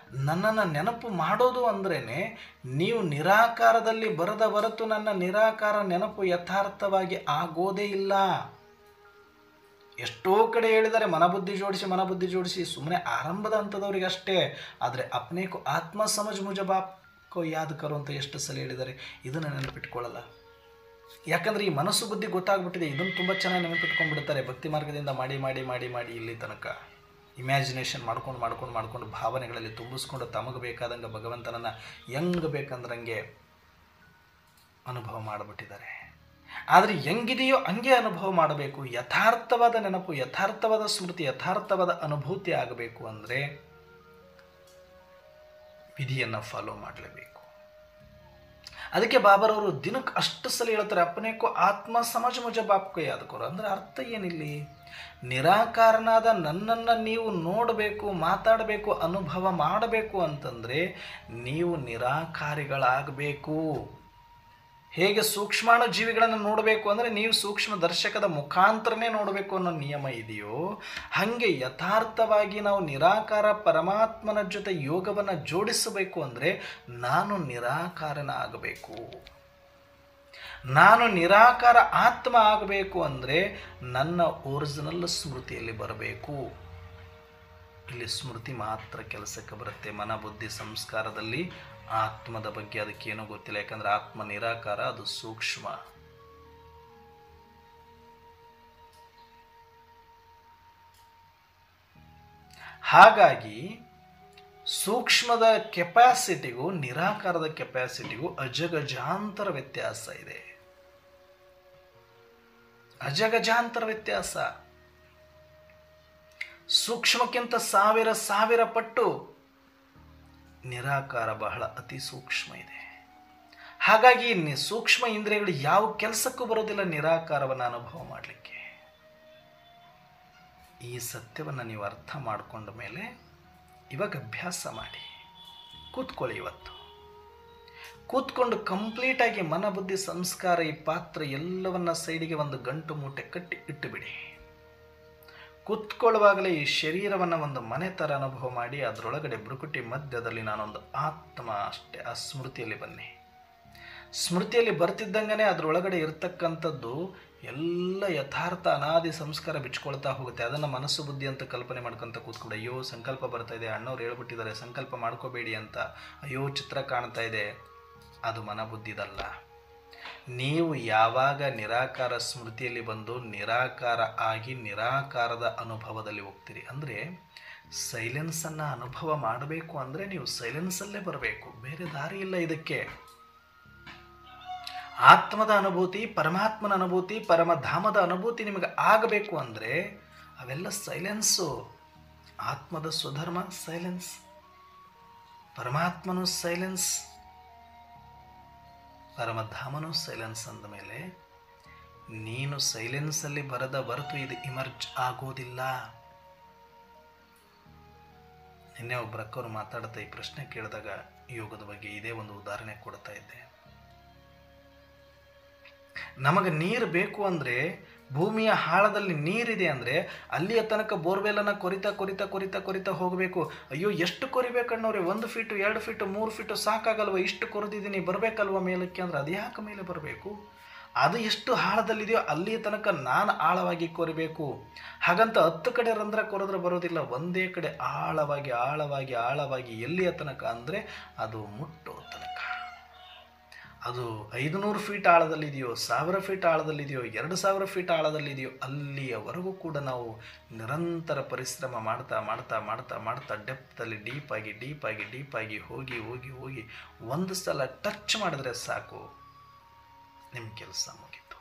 ನನ್ನನ್ನು ನೆನಪು ಮಾಡೋದು ಅಂದ್ರೇ ನೀವು ನಿರಾಕಾರದಲ್ಲಿ ಬರದ ಹೊರತು ನನ್ನ ನಿರಾಕಾರ ನೆನಪು ಯಥಾರ್ಥವಾಗಿ ಆಗೋದೇ ಇಲ್ಲ. ಎಷ್ಟೋ ಕಡೆ ಹೇಳಿದರೆ ಮನಬುದ್ಧಿ ಜೋಡಿಸಿ ಸುಮ್ಮನೆ ಆರಂಭದ ಹಂತದವರಿಗೆ ಅಷ್ಟೇ. ಆದರೆ ಅಪ್ನೇಕೋ ಆತ್ಮ ಸಮಜ್ ಮುಜ ಬಾಪ್ಕೋ ಯಾದ್ ಕರೋ ಅಂತ ಎಷ್ಟು ಸಲ ಹೇಳಿದ್ದಾರೆ. ಇದನ್ನು ನೆನಪಿಟ್ಕೊಳ್ಳಲ್ಲ. ಯಾಕಂದರೆ ಈ ಮನಸ್ಸು ಬುದ್ಧಿ ಗೊತ್ತಾಗ್ಬಿಟ್ಟಿದೆ. ಇದನ್ನು ತುಂಬ ಚೆನ್ನಾಗಿ ನೆನಪಿಟ್ಕೊಂಡ್ಬಿಡ್ತಾರೆ. ಭಕ್ತಿ ಮಾರ್ಗದಿಂದ ಮಾಡಿ ಮಾಡಿ ಮಾಡಿ ಮಾಡಿ ಇಲ್ಲಿ ತನಕ ಇಮ್ಯಾಜಿನೇಷನ್ ಮಾಡ್ಕೊಂಡು ಭಾವನೆಗಳಲ್ಲಿ ತುಂಬಿಸ್ಕೊಂಡು ತಮಗೆ ಬೇಕಾದಂಗೆ ಭಗವಂತನನ್ನು ಹೆಂಗೆ ಬೇಕಂದ್ರಂಗೆ ಅನುಭವ ಮಾಡಿಬಿಟ್ಟಿದ್ದಾರೆ. ಆದರೆ ಹೆಂಗಿದೆಯೋ ಹಂಗೆ ಅನುಭವ ಮಾಡಬೇಕು. ಯಥಾರ್ಥವಾದ ನೆನಪು, ಯಥಾರ್ಥವಾದ ಸ್ಮೃತಿ, ಯಥಾರ್ಥವಾದ ಅನುಭೂತಿ ಆಗಬೇಕು ಅಂದರೆ ವಿಧಿಯನ್ನು ಫಾಲೋ ಮಾಡಲೇಬೇಕು. ಅದಕ್ಕೆ ಬಾಬರವರು ದಿನಕ್ಕೆ ಅಷ್ಟು ಸಲ ಹೇಳ್ತಾರೆ, ಅಪ್ಪನೇಕೋ ಆತ್ಮ ಸಮಾಜ ಮುಜ ಬಾಪ್ಕೋ ಯಾದಕೋರು. ಅಂದರೆ ಅರ್ಥ ಏನಿಲ್ಲಿ? ನಿರಾಕಾರನಾದ ನನ್ನನ್ನು ನೀವು ನೋಡಬೇಕು, ಮಾತಾಡಬೇಕು, ಅನುಭವ ಮಾಡಬೇಕು ಅಂತಂದರೆ ನೀವು ನಿರಾಕಾರಿಗಳಾಗಬೇಕು. ಹೇಗೆ ಸೂಕ್ಷ್ಮಾಣು ಜೀವಿಗಳನ್ನು ನೋಡಬೇಕು ಅಂದರೆ ನೀವು ಸೂಕ್ಷ್ಮ ದರ್ಶಕದ ಮುಖಾಂತರನೇ ನೋಡಬೇಕು ಅನ್ನೋ ನಿಯಮ ಇದೆಯೋ, ಹಾಗೆ ಯಥಾರ್ಥವಾಗಿ ನಾವು ನಿರಾಕಾರ ಪರಮಾತ್ಮನ ಜೊತೆ ಯೋಗವನ್ನು ಜೋಡಿಸಬೇಕು ಅಂದರೆ ನಾನು ನಿರಾಕಾರನ ಆಗಬೇಕು. ನಾನು ನಿರಾಕಾರ ಆತ್ಮ ಆಗಬೇಕು ಅಂದರೆ ನನ್ನ ಒರಿಜಿನಲ್ ಸ್ಮೃತಿಯಲ್ಲಿ ಬರಬೇಕು. ಇಲ್ಲಿ ಸ್ಮೃತಿ ಮಾತ್ರ ಕೆಲಸಕ್ಕೆ ಬರುತ್ತೆ. ಮನ ಬುದ್ಧಿ ಸಂಸ್ಕಾರದಲ್ಲಿ ಆತ್ಮದ ಬಗ್ಗೆ ಅದಕ್ಕೇನೂ ಗೊತ್ತಿಲ್ಲ. ಯಾಕಂದರೆ ಆತ್ಮ ನಿರಾಕಾರ, ಅದು ಸೂಕ್ಷ್ಮ. ಹಾಗಾಗಿ ಸೂಕ್ಷ್ಮದ ಕೆಪಾಸಿಟಿಗೂ ನಿರಾಕಾರದ ಕೆಪಾಸಿಟಿಗೂ ಅಜಗಜಾಂತರ ವ್ಯತ್ಯಾಸ ಇದೆ. ಅಜಗಜಾಂತರ ವ್ಯತ್ಯಾಸ. ಸೂಕ್ಷ್ಮಕ್ಕಿಂತ ಸಾವಿರ ಪಟ್ಟು ನಿರಾಕಾರ ಬಹಳ ಅತಿ ಸೂಕ್ಷ್ಮ ಇದೆ. ಹಾಗಾಗಿ ಸೂಕ್ಷ್ಮ ಇಂದ್ರಿಯಗಳು ಯಾವ ಕೆಲಸಕ್ಕೂ ಬರೋದಿಲ್ಲ ನಿರಾಕಾರವನ್ನು ಅನುಭವ ಮಾಡಲಿಕ್ಕೆ. ಈ ಸತ್ಯವನ್ನು ನೀವು ಅರ್ಥ ಮಾಡಿಕೊಂಡ ಮೇಲೆ ಇವಾಗ ಅಭ್ಯಾಸ ಮಾಡಿ. ಕೂತ್ಕೊಳ್ಳಿ. ಇವತ್ತು ಕೂತ್ಕೊಂಡು ಕಂಪ್ಲೀಟಾಗಿ ಮನ ಬುದ್ಧಿ ಸಂಸ್ಕಾರ ಈ ಪಾತ್ರ ಎಲ್ಲವನ್ನ ಸೈಡಿಗೆ ಒಂದು ಗಂಟು ಮೂಟೆ ಕಟ್ಟಿ ಇಟ್ಟುಬಿಡಿ. ಕೂತ್ಕೊಳ್ಳುವಾಗಲೇ ಈ ಶರೀರವನ್ನು ಒಂದು ಮನೆ ಥರ ಅನುಭವ ಮಾಡಿ ಅದರೊಳಗಡೆ ಬೃಕುಟಿ ಮಧ್ಯದಲ್ಲಿ ನಾನೊಂದು ಆತ್ಮ ಅಷ್ಟೇ. ಆ ಸ್ಮೃತಿಯಲ್ಲಿ ಬನ್ನಿ. ಸ್ಮೃತಿಯಲ್ಲಿ ಬರ್ತಿದ್ದಂಗೆ ಅದರೊಳಗಡೆ ಇರ್ತಕ್ಕಂಥದ್ದು ಎಲ್ಲ ಯಥಾರ್ಥ ಅನಾದಿ ಸಂಸ್ಕಾರ ಬಿಚ್ಕೊಳ್ತಾ ಹೋಗುತ್ತೆ. ಅದನ್ನು ಮನಸ್ಸು ಬುದ್ಧಿ ಅಂತ ಕಲ್ಪನೆ ಮಾಡ್ಕೊತ ಕೂತ್ಕೊಂಡು, ಅಯ್ಯೋ ಸಂಕಲ್ಪ ಬರ್ತಾ ಇದೆ, ಅಣ್ಣವ್ರು ಹೇಳ್ಬಿಟ್ಟಿದ್ದಾರೆ ಸಂಕಲ್ಪ ಮಾಡ್ಕೋಬೇಡಿ ಅಂತ, ಅಯ್ಯೋ ಚಿತ್ರ ಕಾಣ್ತಾ ಇದೆ, ಅದು ಮನಬುದ್ಧಿದಲ್ಲ. ನೀವು ಯಾವಾಗ ನಿರಾಕಾರ ಸ್ಮೃತಿಯಲ್ಲಿ ಬಂದು ನಿರಾಕಾರ ಆಗಿ ನಿರಾಕಾರದ ಅನುಭವದಲ್ಲಿ ಹೋಗ್ತೀರಿ ಅಂದರೆ ಸೈಲೆನ್ಸನ್ನು ಅನುಭವ ಮಾಡಬೇಕು ಅಂದರೆ ನೀವು ಸೈಲೆನ್ಸಲ್ಲೇ ಬರಬೇಕು. ಬೇರೆ ದಾರಿ ಇಲ್ಲ ಇದಕ್ಕೆ. ಆತ್ಮದ ಅನುಭೂತಿ, ಪರಮಾತ್ಮನ ಅನುಭೂತಿ, ಪರಮಧಾಮದ ಅನುಭೂತಿ ನಿಮಗೆ ಆಗಬೇಕು ಅಂದರೆ ಅವೆಲ್ಲ ಸೈಲೆನ್ಸು. ಆತ್ಮದ ಸ್ವಧರ್ಮ ಸೈಲೆನ್ಸ್, ಪರಮಾತ್ಮನು ಸೈಲೆನ್ಸ್, ಪರಮಧಾಮನು ಸೈಲೆನ್ಸ್ ಅಂದ ಮೇಲೆ ನೀನು ಸೈಲೆನ್ಸಲ್ಲಿ ಬರದ ಹೊರತು ಇದು ಇಮರ್ಜ್ ಆಗೋದಿಲ್ಲ. ನಿನ್ನೆ ಒಬ್ಬರಕ್ಕವರು ಮಾತಾಡ್ತಾ ಈ ಪ್ರಶ್ನೆ ಕೇಳಿದಾಗ ಯೋಗದ ಬಗ್ಗೆ ಇದೇ ಒಂದು ಉದಾಹರಣೆ ಕೊಡ್ತಾ ಇದ್ದೆ. ನಮಗೆ ನೀರು ಬೇಕು ಅಂದರೆ ಭೂಮಿಯ ಆಳದಲ್ಲಿ ನೀರಿದೆ ಅಂದರೆ ಅಲ್ಲಿಯ ತನಕ ಬೋರ್ವೆಲ್ಲನ್ನು ಕೊರಿತಾ ಹೋಗಬೇಕು. ಅಯ್ಯೋ ಎಷ್ಟು ಕೊರಿಬೇಕನ್ನೋರೆ, 1 ಫೀಟು 2 ಫೀಟು 3 ಫೀಟು ಸಾಕಾಗಲ್ವ, ಇಷ್ಟು ಕೊರೆದಿದ್ದೀನಿ ಬರಬೇಕಲ್ವ ಮೇಲಕ್ಕೆ ಅಂದರೆ ಅದು ಯಾಕೆ ಮೇಲೆ ಬರಬೇಕು? ಅದು ಎಷ್ಟು ಆಳದಲ್ಲಿದೆಯೋ ಅಲ್ಲಿಯ ತನಕ ನಾನು ಆಳವಾಗಿ ಕೊರಿಬೇಕು. ಹಾಗಂತ 10 ಕಡೆ ರಂಧ್ರ ಕೊರೆದ್ರೆ ಬರೋದಿಲ್ಲ. ಒಂದೇ ಕಡೆ ಆಳವಾಗಿ ಆಳವಾಗಿ ಆಳವಾಗಿ ಎಲ್ಲಿಯ ತನಕ ಅಂದರೆ ಅದು ಮುಟ್ಟೋ ತನಕ. ಅದು 500 ಫೀಟ್ ಆಳದಲ್ಲಿದೆಯೋ, 1000 ಫೀಟ್ ಆಳದಲ್ಲಿದೆಯೋ, 2000 ಫೀಟ್ ಆಳದಲ್ಲಿದೆಯೋ, ಅಲ್ಲಿಯವರೆಗೂ ಕೂಡ ನಾವು ನಿರಂತರ ಪರಿಶ್ರಮ ಮಾಡ್ತಾ ಮಾಡ್ತಾ ಮಾಡ್ತಾ ಮಾಡ್ತಾ ಡೆಪ್ತಲ್ಲಿ ಡೀಪಾಗಿ ಹೋಗಿ ಹೋಗಿ ಹೋಗಿ ಒಂದು ಸಲ ಟಚ್ ಮಾಡಿದ್ರೆ ಸಾಕು, ನಿಮ್ಮ ಕೆಲಸ ಮುಗೀತು.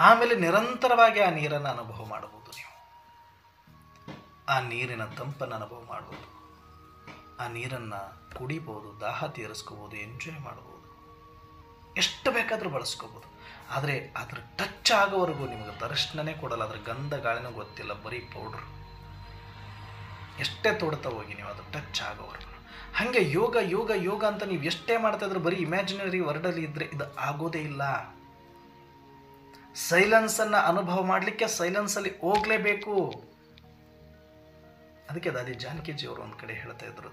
ಆಮೇಲೆ ನಿರಂತರವಾಗಿ ಆ ನೀರನ್ನು ಅನುಭವ ಮಾಡಬಹುದು. ನೀವು ಆ ನೀರಿನ ತಂಪನ್ನು ಅನುಭವ ಮಾಡ್ಬೋದು, ಆ ನೀರನ್ನು ಕುಡಿಬೋದು, ದಾಹ ತೀರಿಸ್ಕೋಬೋದು, ಎಂಜಾಯ್ ಮಾಡ್ಬೋದು, ಎಷ್ಟು ಬೇಕಾದರೂ ಬಳಸ್ಕೋಬೋದು. ಆದರೆ ಅದ್ರ ಟಚ್ ಆಗೋವರೆಗೂ ನಿಮಗೆ ದರ್ಶನನೇ ಕೊಡಲ್ಲ, ಅದ್ರ ಗಂಧ ಗಾಳಿನೂ ಗೊತ್ತಿಲ್ಲ, ಬರೀ ಪೌಡ್ರು. ಎಷ್ಟೇ ತೋಡ್ತಾ ಹೋಗಿ ನೀವು ಅದು ಟಚ್ ಆಗೋವರೆಗೂ. ಹಾಗೆ ಯೋಗ ಯೋಗ ಯೋಗ ಅಂತ ನೀವು ಎಷ್ಟೇ ಮಾಡ್ತಾ ಇದ್ರೆ ಬರೀ ಇಮ್ಯಾಜಿನರಿ ವರ್ಡಲ್ಲಿ ಇದ್ದರೆ ಇದು ಆಗೋದೇ ಇಲ್ಲ. ಸೈಲೆನ್ಸನ್ನು ಅನುಭವ ಮಾಡಲಿಕ್ಕೆ ಸೈಲೆನ್ಸಲ್ಲಿ ಹೋಗಲೇಬೇಕು. ಅದಕ್ಕೆ ದಾದಿ ಜಾನಕಿಜಿ ಅವರು ಒಂದು ಕಡೆ ಹೇಳ್ತಾ ಇದ್ರು,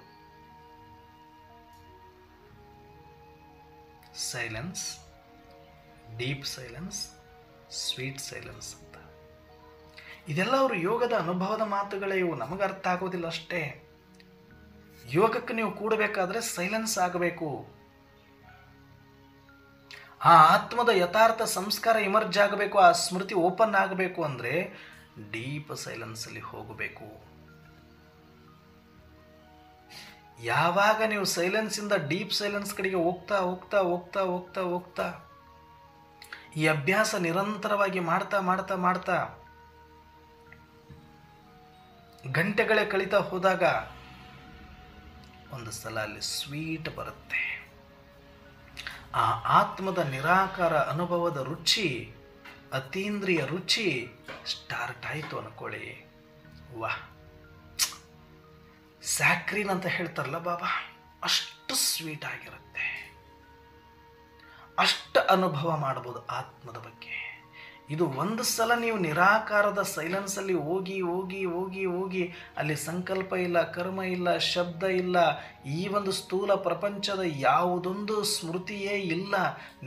silence, deep silence, sweet silence ಅಂತ. ಇದೆಲ್ಲ ಅವರು ಯೋಗದ ಅನುಭವದ ಮಾತುಗಳೇ. ಇವು ನಮಗೆ ಅರ್ಥ ಆಗೋದಿಲ್ಲ ಅಷ್ಟೇ. ಯೋಗಕ್ಕೆ ನೀವು ಕೂಡಬೇಕಾದ್ರೆ ಸೈಲೆನ್ಸ್ ಆಗಬೇಕು. ಆ ಆತ್ಮದ ಯಥಾರ್ಥ ಸಂಸ್ಕಾರ ಇಮರ್ಜ್ ಆಗಬೇಕು, ಆ ಸ್ಮೃತಿ ಓಪನ್ ಆಗಬೇಕು ಅಂದರೆ ಡೀಪ್ ಸೈಲೆನ್ಸಲ್ಲಿ ಹೋಗಬೇಕು. ಯಾವಾಗ ನೀವು ಸೈಲೆನ್ಸಿಂದ ಡೀಪ್ ಸೈಲೆನ್ಸ್ ಕಡೆಗೆ ಹೋಗ್ತಾ ಹೋಗ್ತಾ ಹೋಗ್ತಾ ಹೋಗ್ತಾ ಹೋಗ್ತಾ ಈ ಅಭ್ಯಾಸ ನಿರಂತರವಾಗಿ ಮಾಡ್ತಾ ಮಾಡ್ತಾ ಮಾಡ್ತಾ ಗಂಟೆಗಳೇ ಕಳೀತಾ ಹೋದಾಗ ಒಂದು ಸಲ ಅಲ್ಲಿ ಸ್ವೀಟ್ ಬರುತ್ತೆ. ಆ ಆತ್ಮದ ನಿರಾಕಾರ ಅನುಭವದ ರುಚಿ, ಅತೀಂದ್ರಿಯ ರುಚಿ ಸ್ಟಾರ್ಟ್ ಆಯಿತು ಅನ್ಕೊಳ್ಳಿ. ವಾಹ್, ಸ್ಯಾಕ್ರಿನ್ ಅಂತ ಹೇಳ್ತಾರಲ್ಲ ಬಾಬಾ, ಅಷ್ಟು ಸ್ವೀಟ್ ಆಗಿರುತ್ತೆ. ಅಷ್ಟು ಅನುಭವ ಮಾಡ್ಬೋದು ಆತ್ಮದ ಬಗ್ಗೆ. ಇದು ಒಂದು ಸಲ ನೀವು ನಿರಾಕಾರದ ಸೈಲೆನ್ಸಲ್ಲಿ ಹೋಗಿ ಹೋಗಿ ಹೋಗಿ ಹೋಗಿ ಅಲ್ಲಿ ಸಂಕಲ್ಪ ಇಲ್ಲ, ಕರ್ಮ ಇಲ್ಲ, ಶಬ್ದ ಇಲ್ಲ, ಈ ಒಂದು ಸ್ಥೂಲ ಪ್ರಪಂಚದ ಯಾವುದೊಂದು ಸ್ಮೃತಿಯೇ ಇಲ್ಲ,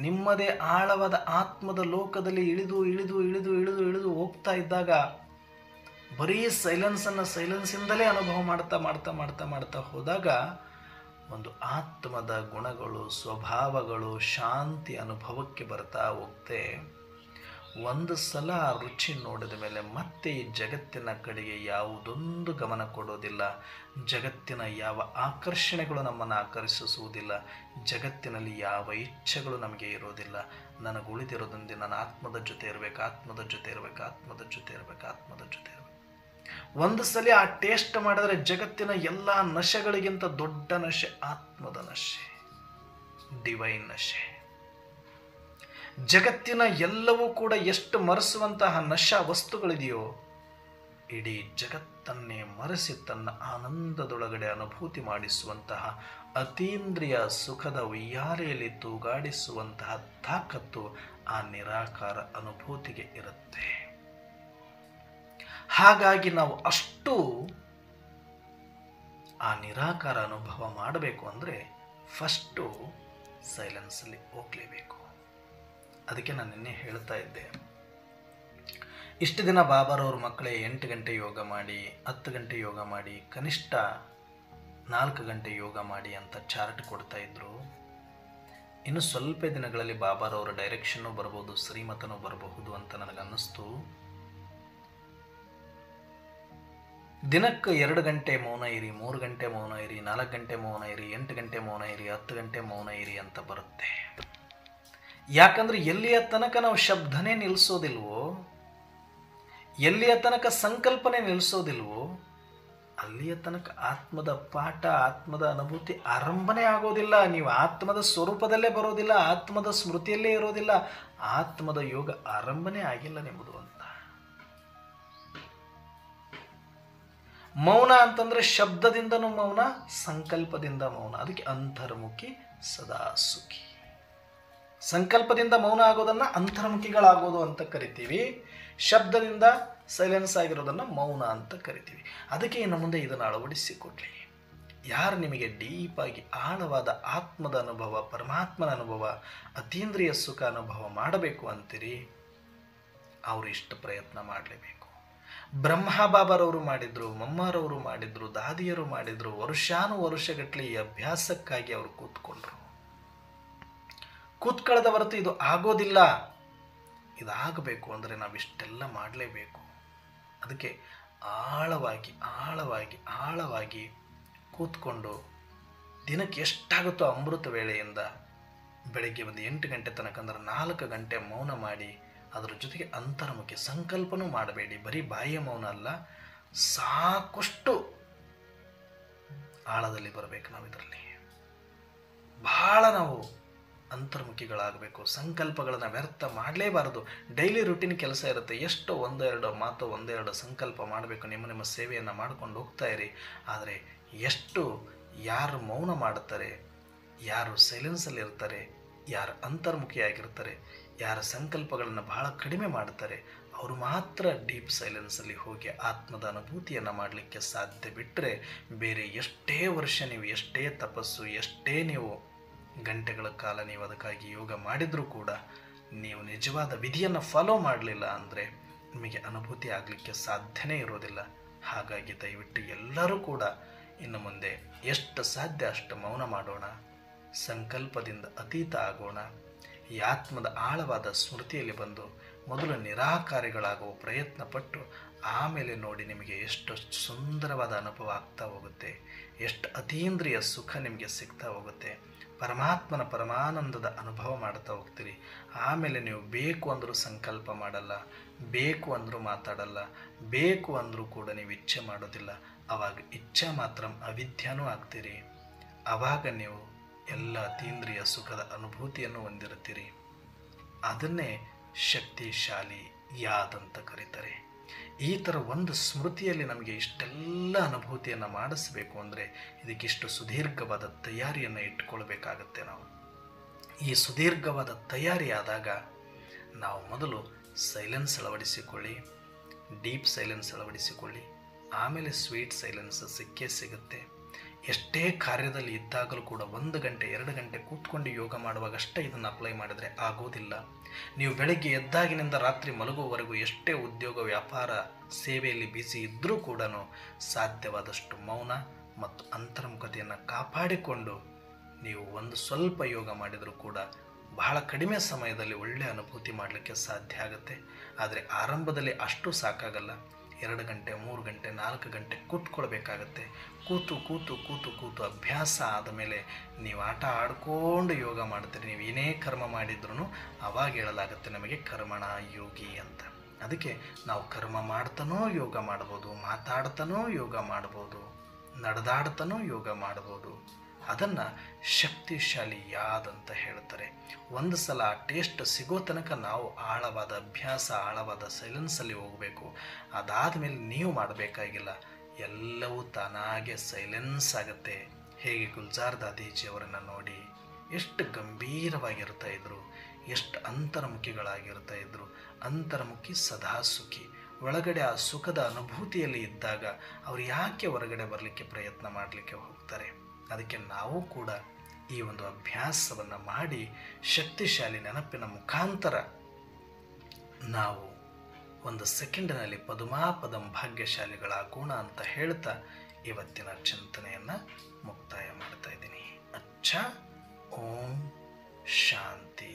ನಿಮ್ಮದೇ ಆಳವಾದ ಆತ್ಮದ ಲೋಕದಲ್ಲಿ ಇಳಿದು ಇಳಿದು ಇಳಿದು ಇಳಿದು ಇಳಿದು ಹೋಗ್ತಾ ಇದ್ದಾಗ ಬರೀ ಸೈಲೆನ್ಸಿಂದಲೇ ಅನುಭವ ಮಾಡ್ತಾ ಮಾಡ್ತಾ ಮಾಡ್ತಾ ಮಾಡ್ತಾ ಹೋದಾಗ ಒಂದು ಆತ್ಮದ ಗುಣಗಳು, ಸ್ವಭಾವಗಳು, ಶಾಂತಿ ಅನುಭವಕ್ಕೆ ಬರ್ತಾ ಹೋಗ್ತೆ. ಒಂದು ಸಲ ಆ ರುಚಿ ನೋಡಿದ ಮೇಲೆ ಮತ್ತೆ ಈ ಜಗತ್ತಿನ ಕಡೆಗೆ ಯಾವುದೊಂದು ಗಮನ ಕೊಡೋದಿಲ್ಲ. ಜಗತ್ತಿನ ಯಾವ ಆಕರ್ಷಣೆಗಳು ನಮ್ಮನ್ನು ಆಕರ್ಷಿಸುವುದಿಲ್ಲ. ಜಗತ್ತಿನಲ್ಲಿ ಯಾವ ಇಚ್ಛೆಗಳು ನಮಗೆ ಇರೋದಿಲ್ಲ. ನನಗೆ ಉಳಿದಿರೋದೊಂದು ನನ್ನ ಆತ್ಮದ ಜೊತೆ ಇರಬೇಕು, ಆತ್ಮದ ಜೊತೆ ಇರಬೇಕು, ಆತ್ಮದ ಜೊತೆ ಇರಬೇಕು, ಆತ್ಮದ ಜೊತೆ ಇರಬೇಕು. ಒಂದು ಸಲ ಆ ಟೇಸ್ಟ್ ಮಾಡಿದ್ರೆ ಜಗತ್ತಿನ ಎಲ್ಲ ನಶೆಗಳಿಗಿಂತ ದೊಡ್ಡ ನಶೆ ಆತ್ಮದ ನಶೆ, ಡಿವೈನ್ ನಶೆ. ಜಗತ್ತಿನ ಎಲ್ಲವೂ ಕೂಡ ಎಷ್ಟು ಮರೆಸುವಂತಹ ನಶಾ ವಸ್ತುಗಳಿದೆಯೋ ಇಡೀ ಜಗತ್ತನ್ನೇ ಮರೆಸಿ ತನ್ನ ಆನಂದದೊಳಗಡೆ ಅನುಭೂತಿ ಮಾಡಿಸುವಂತಹ ಅತೀಂದ್ರಿಯ ಸುಖದ ಉಯ್ಯಾಲೆಯಲ್ಲಿ ತೂಗಾಡಿಸುವಂತಹ ತಾಕತ್ತು ಆ ನಿರಾಕಾರ ಅನುಭೂತಿಗೆ ಇರುತ್ತೆ. ಹಾಗಾಗಿ ನಾವು ಅಷ್ಟು ಆ ನಿರಾಕಾರ ಅನುಭವ ಮಾಡಬೇಕು ಅಂದರೆ ಫಸ್ಟು ಸೈಲೆನ್ಸಲ್ಲಿ ಹೋಗಲೇಬೇಕು. ಅದಕ್ಕೆ ನಾನು ನಿನ್ನೆ ಹೇಳ್ತಾ ಇದ್ದೆ, ಇಷ್ಟು ದಿನ ಬಾಬಾರವ್ರ ಮಕ್ಕಳೇ 8 ಗಂಟೆ ಯೋಗ ಮಾಡಿ, 10 ಗಂಟೆ ಯೋಗ ಮಾಡಿ, ಕನಿಷ್ಠ 4 ಗಂಟೆ ಯೋಗ ಮಾಡಿ ಅಂತ ಚಾರ್ಟ್ ಕೊಡ್ತಾ ಇದ್ರು. ಇನ್ನು ಸ್ವಲ್ಪ ದಿನಗಳಲ್ಲಿ ಬಾಬಾರವರ ಡೈರೆಕ್ಷನ್ನು ಬರ್ಬೋದು, ಶ್ರೀಮತನೂ ಬರಬಹುದು ಅಂತ ನನಗನ್ನಿಸ್ತು. ದಿನಕ್ಕೆ 2 ಗಂಟೆ ಮೌನ ಇರಿ, 3 ಗಂಟೆ ಮೌನ ಇರಿ, 4 ಗಂಟೆ ಮೌನ ಇರಿ, 8 ಗಂಟೆ ಮೌನ ಇರಿ, 10 ಗಂಟೆ ಮೌನ ಇರಿ ಅಂತ ಬರುತ್ತೆ. ಯಾಕಂದ್ರೆ ಎಲ್ಲಿಯ ತನಕ ನಾವು ಶಬ್ದನೇ ನಿಲ್ಲಿಸೋದಿಲ್ವೋ, ಎಲ್ಲಿಯ ತನಕ ಸಂಕಲ್ಪನೆ ನಿಲ್ಲಿಸೋದಿಲ್ವೋ, ಅಲ್ಲಿಯ ತನಕ ಆತ್ಮದ ಪಾಠ, ಆತ್ಮದ ಅನುಭೂತಿ ಆರಂಭನೆ ಆಗೋದಿಲ್ಲ. ನೀವು ಆತ್ಮದ ಸ್ವರೂಪದಲ್ಲೇ ಬರೋದಿಲ್ಲ, ಆತ್ಮದ ಸ್ಮೃತಿಯಲ್ಲೇ ಇರೋದಿಲ್ಲ, ಆತ್ಮದ ಯೋಗ ಆರಂಭನೆ ಆಗಿಲ್ಲ ನಿಮ್ಮದು ಅಂತ. ಮೌನ ಅಂತಂದ್ರೆ ಶಬ್ದದಿಂದನೂ ಮೌನ, ಸಂಕಲ್ಪದಿಂದ ಮೌನ. ಅದಕ್ಕೆ ಅಂತರ್ಮುಖಿ ಸದಾ ಸುಖಿ. ಸಂಕಲ್ಪದಿಂದ ಮೌನ ಆಗೋದನ್ನು ಅಂತರ್ಮುಖಿಗಳಾಗೋದು ಅಂತ ಕರಿತೀವಿ, ಶಬ್ದದಿಂದ ಸೈಲೆನ್ಸ್ ಆಗಿರೋದನ್ನು ಮೌನ ಅಂತ ಕರಿತೀವಿ. ಅದಕ್ಕೆ ಇನ್ನು ಮುಂದೆ ಇದನ್ನು ಅಳವಡಿಸಿಕೊಡ್ಲಿ. ಯಾರು ನಿಮಗೆ ಡೀಪಾಗಿ ಆಳವಾದ ಆತ್ಮದ ಅನುಭವ, ಪರಮಾತ್ಮನ ಅನುಭವ, ಅತೀಂದ್ರಿಯ ಸುಖ ಅನುಭವ ಮಾಡಬೇಕು ಅಂತೀರಿ, ಅವರು ಇಷ್ಟು ಪ್ರಯತ್ನ ಮಾಡಲೇಬೇಕು. ಬ್ರಹ್ಮ ಬಾಬಾರವರು ಮಾಡಿದ್ರು, ಮಮ್ಮಾರವರು ಮಾಡಿದ್ರು, ದಾದಿಯರು ಮಾಡಿದ್ರು. ವರ್ಷಾನುವರುಷಗಟ್ಟಲೆ ಈ ಅಭ್ಯಾಸಕ್ಕಾಗಿ ಅವರು ಕೂತ್ಕೊಂಡ್ರು. ಕೂತ್ಕೊಳ್ಳದ ಹೊರತು ಇದು ಆಗೋದಿಲ್ಲ. ಇದಾಗಬೇಕು ಅಂದರೆ ನಾವಿಷ್ಟೆಲ್ಲ ಮಾಡಲೇಬೇಕು. ಅದಕ್ಕೆ ಆಳವಾಗಿ ಆಳವಾಗಿ ಆಳವಾಗಿ ಕೂತ್ಕೊಂಡು ದಿನಕ್ಕೆ ಎಷ್ಟಾಗುತ್ತೋ ಅಮೃತ ವೇಳೆಯಿಂದ ಬೆಳಗ್ಗೆ ಒಂದು 8 ಗಂಟೆ ತನಕ ಅಂದರೆ 4 ಗಂಟೆ ಮೌನ ಮಾಡಿ, ಅದರ ಜೊತೆಗೆ ಅಂತರ್ಮುಖಿ ಸಂಕಲ್ಪನೂ ಮಾಡಬೇಡಿ. ಬರೀ ಬಾಯಿಯ ಮೌನ ಅಲ್ಲ, ಸಾಕಷ್ಟು ಆಳದಲ್ಲಿ ಬರಬೇಕು. ನಾವು ಇದರಲ್ಲಿ ಬಹಳ ನಾವು ಅಂತರ್ಮುಖಿಗಳಾಗಬೇಕು. ಸಂಕಲ್ಪಗಳನ್ನು ವ್ಯರ್ಥ ಮಾಡಲೇಬಾರದು. ಡೈಲಿ ರುಟೀನ್ ಕೆಲಸ ಇರುತ್ತೆ. ಎಷ್ಟು ಒಂದೆರಡು ಮಾತು ಒಂದೆರಡು ಸಂಕಲ್ಪ ಮಾಡಬೇಕು. ನಿಮ್ಮ ಸೇವೆಯನ್ನು ಮಾಡ್ಕೊಂಡು ಹೋಗ್ತಾ ಇರಿ. ಆದರೆ ಎಷ್ಟು ಯಾರು ಮೌನ ಮಾಡುತ್ತಾರೆ, ಯಾರು ಸೈಲೆನ್ಸಲ್ಲಿ ಇರ್ತಾರೆ, ಯಾರು ಅಂತರ್ಮುಖಿಯಾಗಿರ್ತಾರೆ, ಯಾರ ಸಂಕಲ್ಪಗಳನ್ನು ಬಹಳ ಕಡಿಮೆ ಮಾಡ್ತಾರೆ, ಅವರು ಮಾತ್ರ ಡೀಪ್ ಸೈಲೆನ್ಸಲ್ಲಿ ಹೋಗಿ ಆತ್ಮದ ಅನುಭೂತಿಯನ್ನು ಮಾಡಲಿಕ್ಕೆ ಸಾಧ್ಯ. ಬಿಟ್ಟರೆ ಬೇರೆ ಎಷ್ಟೇ ವರ್ಷ ನೀವು ಎಷ್ಟೇ ತಪಸ್ಸು ಎಷ್ಟೇ ನೀವು ಗಂಟೆಗಳ ಕಾಲ ನೀವು ಅದಕ್ಕಾಗಿ ಯೋಗ ಮಾಡಿದರೂ ಕೂಡ ನೀವು ನಿಜವಾದ ವಿಧಿಯನ್ನು ಫಾಲೋ ಮಾಡಲಿಲ್ಲ ಅಂದರೆ ನಿಮಗೆ ಅನುಭೂತಿ ಆಗಲಿಕ್ಕೆ ಸಾಧ್ಯನೇ ಇರೋದಿಲ್ಲ. ಹಾಗಾಗಿ ದಯವಿಟ್ಟು ಎಲ್ಲರೂ ಕೂಡ ಇನ್ನು ಮುಂದೆ ಎಷ್ಟು ಸಾಧ್ಯ ಅಷ್ಟು ಮೌನ ಮಾಡೋಣ, ಸಂಕಲ್ಪದಿಂದ ಅತೀತ ಆಗೋಣ. ಈ ಆತ್ಮದ ಆಳವಾದ ಸ್ಮೃತಿಯಲ್ಲಿ ಬಂದು ಮೊದಲು ನಿರಾಕಾರಿಗಳಾಗುವ ಪ್ರಯತ್ನ ಪಟ್ಟು ಆಮೇಲೆ ನೋಡಿ ನಿಮಗೆ ಎಷ್ಟು ಸುಂದರವಾದ ಅನುಭವ ಆಗ್ತಾ ಹೋಗುತ್ತೆ, ಎಷ್ಟು ಅತೀಂದ್ರಿಯ ಸುಖ ನಿಮಗೆ ಸಿಗ್ತಾ ಹೋಗುತ್ತೆ. ಪರಮಾತ್ಮನ ಪರಮಾನಂದದ ಅನುಭವ ಮಾಡ್ತಾ ಹೋಗ್ತೀರಿ. ಆಮೇಲೆ ನೀವು ಬೇಕು ಅಂದರೂ ಸಂಕಲ್ಪ ಮಾಡಲ್ಲ, ಬೇಕು ಅಂದರೂ ಮಾತಾಡಲ್ಲ, ಬೇಕು ಅಂದರೂ ಕೂಡ ನೀವು ಇಚ್ಛೆ ಮಾಡೋದಿಲ್ಲ. ಆವಾಗ ಇಚ್ಛೆ ಮಾತ್ರ ಅವಿದ್ಯಾನೂ ಆಗ್ತೀರಿ. ಆವಾಗ ನೀವು ಎಲ್ಲ ಅತೀಂದ್ರಿಯ ಸುಖದ ಅನುಭೂತಿಯನ್ನು ಹೊಂದಿರುತ್ತೀರಿ. ಅದನ್ನೇ ಶಕ್ತಿಶಾಲಿ ಯಾದಂತ ಕರೀತಾರೆ. ಈ ಥರ ಒಂದು ಸ್ಮೃತಿಯಲ್ಲಿ ನಮಗೆ ಇಷ್ಟೆಲ್ಲ ಅನುಭೂತಿಯನ್ನು ಮಾಡಿಸಬೇಕು ಅಂದರೆ ಇದಕ್ಕಿಷ್ಟು ಸುದೀರ್ಘವಾದ ತಯಾರಿಯನ್ನು ಇಟ್ಕೊಳ್ಬೇಕಾಗತ್ತೆ. ನಾವು ಈ ಸುದೀರ್ಘವಾದ ತಯಾರಿ ಆದಾಗ ನಾವು ಮೊದಲು ಸೈಲೆನ್ಸ್ ಅಳವಡಿಸಿಕೊಳ್ಳಿ, ಡೀಪ್ ಸೈಲೆನ್ಸ್ ಅಳವಡಿಸಿಕೊಳ್ಳಿ. ಆಮೇಲೆ ಸ್ವೀಟ್ ಸೈಲೆನ್ಸ್ ಸಿಕ್ಕೇ ಸಿಗುತ್ತೆ. ಎಷ್ಟೇ ಕಾರ್ಯದಲ್ಲಿ ಇದ್ದಾಗಲೂ ಕೂಡ 1 ಗಂಟೆ 2 ಗಂಟೆ ಕೂತ್ಕೊಂಡು ಯೋಗ ಮಾಡುವಾಗಷ್ಟೇ ಇದನ್ನು ಅಪ್ಲೈ ಮಾಡಿದರೆ ಆಗೋದಿಲ್ಲ. ನೀವು ಬೆಳಗ್ಗೆ ಎದ್ದಾಗಿನಿಂದ ರಾತ್ರಿ ಮಲಗುವವರೆಗೂ ಎಷ್ಟೇ ಉದ್ಯೋಗ ವ್ಯಾಪಾರ ಸೇವೆಯಲ್ಲಿ ಬ್ಯುಸಿ ಇದ್ದರೂ ಕೂಡ ಸಾಧ್ಯವಾದಷ್ಟು ಮೌನ ಮತ್ತು ಅಂತರ್ಮುಖತೆಯನ್ನು ಕಾಪಾಡಿಕೊಂಡು ನೀವು ಒಂದು ಸ್ವಲ್ಪ ಯೋಗ ಮಾಡಿದರೂ ಕೂಡ ಬಹಳ ಕಡಿಮೆ ಸಮಯದಲ್ಲಿ ಒಳ್ಳೆಯ ಅನುಭೂತಿ ಮಾಡಲಿಕ್ಕೆ ಸಾಧ್ಯ ಆಗುತ್ತೆ. ಆದರೆ ಆರಂಭದಲ್ಲಿ ಅಷ್ಟು ಸಾಕಾಗಲ್ಲ. 2 ಗಂಟೆ 3 ಗಂಟೆ 4 ಗಂಟೆ ಕೂತ್ಕೊಳ್ಬೇಕಾಗತ್ತೆ. ಕೂತು ಕೂತು ಕೂತು ಕೂತು ಅಭ್ಯಾಸ ಆದ ಮೇಲೆ ನೀವು ಆಟ ಆಡ್ಕೊಂಡು ಯೋಗ ಮಾಡ್ತೀರಿ. ನೀವು ಏನೇ ಕರ್ಮ ಮಾಡಿದ್ರೂ ಅವಾಗ ಹೇಳಲಾಗುತ್ತೆ ನಮಗೆ ಕರ್ಮಣ ಯೋಗಿ ಅಂತ. ಅದಕ್ಕೆ ನಾವು ಕರ್ಮ ಮಾಡ್ತಾನೋ ಯೋಗ ಮಾಡ್ಬೋದು, ಮಾತಾಡ್ತಾನೋ ಯೋಗ ಮಾಡ್ಬೋದು, ನಡೆದಾಡ್ತಾನೋ ಯೋಗ ಮಾಡ್ಬೋದು. ಅದನ್ನು ಶಕ್ತಿಶಾಲಿ ಯಾದಂತ ಹೇಳ್ತಾರೆ. ಒಂದು ಸಲ ಆ ಟೇಸ್ಟ್ ಸಿಗೋ ತನಕ ನಾವು ಆಳವಾದ ಅಭ್ಯಾಸ ಆಳವಾದ ಸೈಲೆನ್ಸಲ್ಲಿ ಹೋಗಬೇಕು. ಅದಾದಮೇಲೆ ನೀವು ಮಾಡಬೇಕಾಗಿಲ್ಲ, ಎಲ್ಲವೂ ತಾನಾಗೆ ಸೈಲೆನ್ಸ್ ಆಗುತ್ತೆ. ಹೇಗೆ ಗುಲ್ಜಾರ್ ದಾದೀಜಿಯವರನ್ನು ನೋಡಿ ಎಷ್ಟು ಗಂಭೀರವಾಗಿರ್ತಾ ಇದ್ರು, ಎಷ್ಟು ಅಂತರ್ಮುಖಿಗಳಾಗಿರ್ತಾ ಇದ್ರು. ಅಂತರ್ಮುಖಿ ಸದಾ ಸುಖಿ. ಒಳಗಡೆ ಆ ಸುಖದ ಅನುಭೂತಿಯಲ್ಲಿ ಇದ್ದಾಗ ಅವರು ಯಾಕೆ ಹೊರಗಡೆ ಬರಲಿಕ್ಕೆ ಪ್ರಯತ್ನ ಮಾಡಲಿಕ್ಕೆ ಹೋಗ್ತಾರೆ? ಅದಕ್ಕೆ ನಾವು ಕೂಡ ಈ ಒಂದು ಅಭ್ಯಾಸವನ್ನು ಮಾಡಿ ಶಕ್ತಿಶಾಲಿ ನೆನಪಿನ ಮುಖಾಂತರ ನಾವು 1 ಸೆಕೆಂಡಿನಲ್ಲಿ ಪದುಮಾಪದಂ ಭಾಗ್ಯಶಾಲಿಗಳಾಗೋಣ ಅಂತ ಹೇಳ್ತಾ ಇವತ್ತಿನ ಚಿಂತನೆಯನ್ನು ಮುಕ್ತಾಯ ಮಾಡ್ತಾ ಇದ್ದೀನಿ. ಅಚ್ಚಾ, ಓಂ ಶಾಂತಿ.